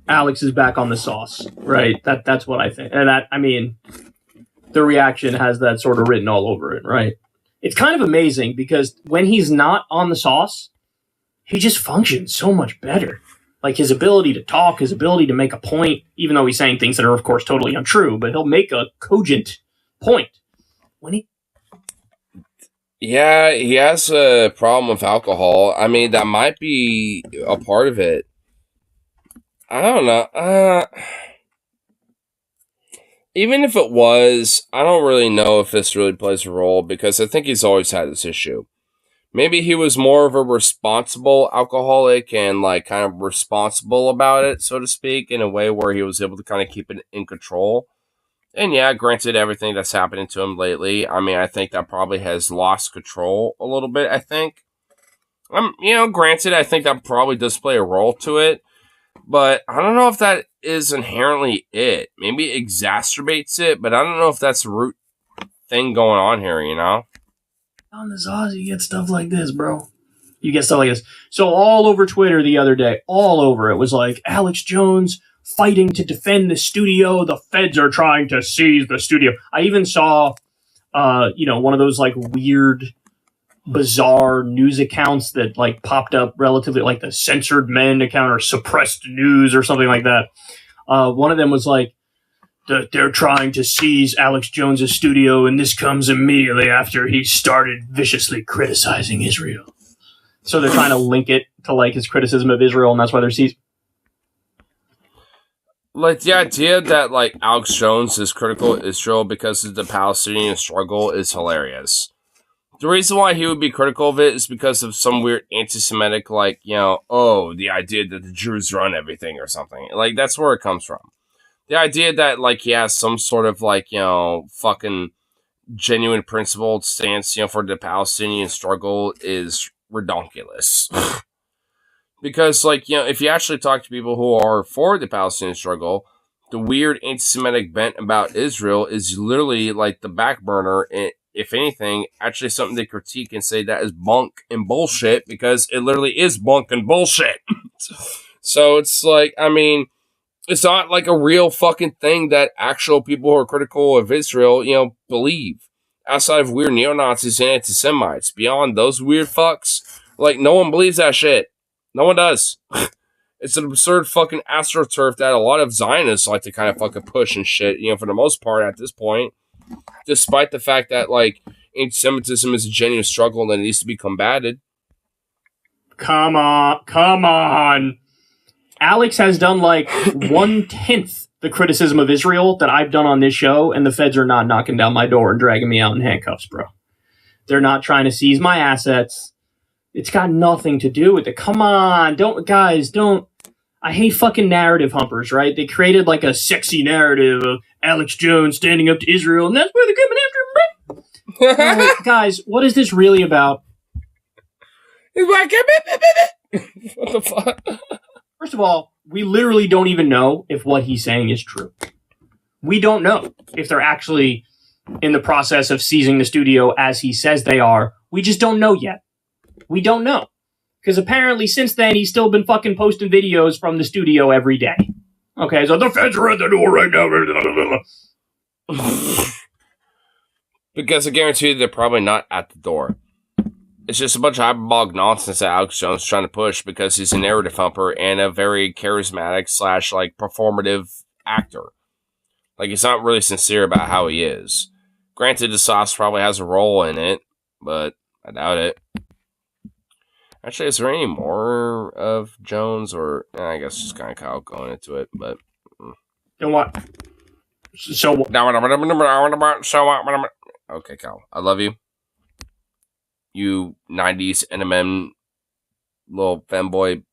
Alex is back on the sauce, right? That's what I think. And that, I mean, the reaction has that sort of written all over it, right? It's kind of amazing because when he's not on the sauce, he just functions so much better. Like his ability to talk, his ability to make a point, even though he's saying things that are, of course, totally untrue, but he'll make a cogent point. When he...
Yeah, he has a problem with alcohol. I mean, that might be a part of it. I don't know. Even if it was, I don't really know if this really plays a role because I think he's always had this issue. Maybe he was more of a responsible alcoholic and like kind of responsible about it, so to speak, in a way where he was able to kind of keep it in control. And yeah, granted, everything that's happening to him lately, I mean, I think that probably has lost control a little bit, I think. Granted, I think that probably does play a role to it. But I don't know if that is inherently it. Maybe it exacerbates it, but I don't know if that's the root thing going on here, you know?
On the sauce, you get stuff like this, bro. You get stuff like this. So all over Twitter the other day, all over, it was like, Alex Jones fighting to defend the studio. The feds are trying to seize the studio. I even saw, one of those, like, weird, bizarre news accounts that, like, popped up relatively, like the Censored Men account or Suppressed News or something like that. One of them was like, they're trying to seize Alex Jones' studio, and this comes immediately after he started viciously criticizing Israel. So they're trying to link it to, like, his criticism of Israel, and that's why they're seized.
Like, the idea that, like, Alex Jones is critical of Israel because of the Palestinian struggle is hilarious. The reason why he would be critical of it is because of some weird anti-Semitic, like, the idea that the Jews run everything or something. Like, that's where it comes from. The idea that, like, he has some sort of, like, fucking genuine principled stance, for the Palestinian struggle is redonkulous. Because, like, if you actually talk to people who are for the Palestinian struggle, the weird anti-Semitic bent about Israel is literally, like, the back burner, and if anything, actually something they critique and say that is bunk and bullshit, because it literally is bunk and bullshit. So it's like, I mean, It's not like a real fucking thing that actual people who are critical of Israel, believe. Outside of weird neo-Nazis and anti-Semites. Beyond those weird fucks, like, no one believes that shit. No one does. It's an absurd fucking astroturf that a lot of Zionists like to kind of fucking push and shit, for the most part at this point. Despite the fact that, like, anti-Semitism is a genuine struggle that needs to be combated.
Come on. Alex has done like 1/10 the criticism of Israel that I've done on this show, and the feds are not knocking down my door and dragging me out in handcuffs, bro. They're not trying to seize my assets. It's got nothing to do with it. Come on, don't. I hate fucking narrative humpers, right? They created like a sexy narrative of Alex Jones standing up to Israel, and that's why they're coming after him. Right, guys, what is this really about?
What the fuck?
First of all, we literally don't even know if what he's saying is true. We don't know if they're actually in the process of seizing the studio as he says they are. We just don't know yet. We don't know. Because apparently since then, he's still been fucking posting videos from the studio every day. Okay, so the feds are at the door right now.
Because I guarantee you they're probably not at the door. It's just a bunch of hyperbolic nonsense that Alex Jones is trying to push because he's a narrative humper and a very charismatic / like performative actor. Like, he's not really sincere about how he is. Granted, the sauce probably has a role in it, but I doubt it. Actually, is there any more of Jones, or I guess just kind of Kyle going into it, but...
And what? So what?
Okay, Kyle, I love you. You 90s NMM little femboy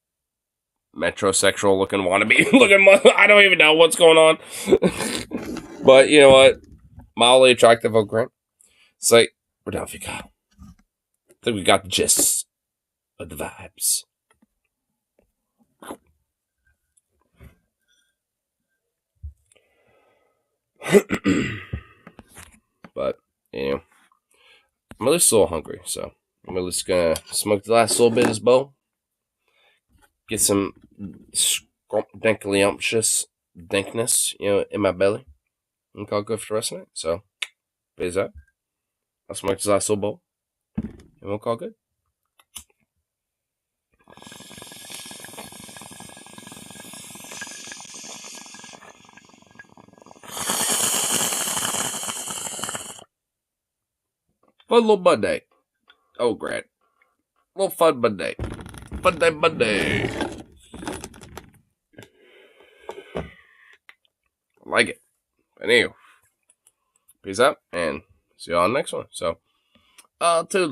metrosexual looking wannabe. I don't even know what's going on. But you know what? Mildly attractive of Grant. It's like, we're down for you, Kyle. I think we got the gist of the vibes. But, I'm at least a little hungry, so I'm at least gonna smoke the last little bit of this bowl. Get some dankly-umptious dankness, in my belly. And call good for the rest of the night. So, peace out. I'll smoke this last little bowl. And we'll call good. Fun little Monday. Oh, Grant. Little fun Monday. Monday. I like it. But anyway, peace out and see you all on the next one. So, toodles.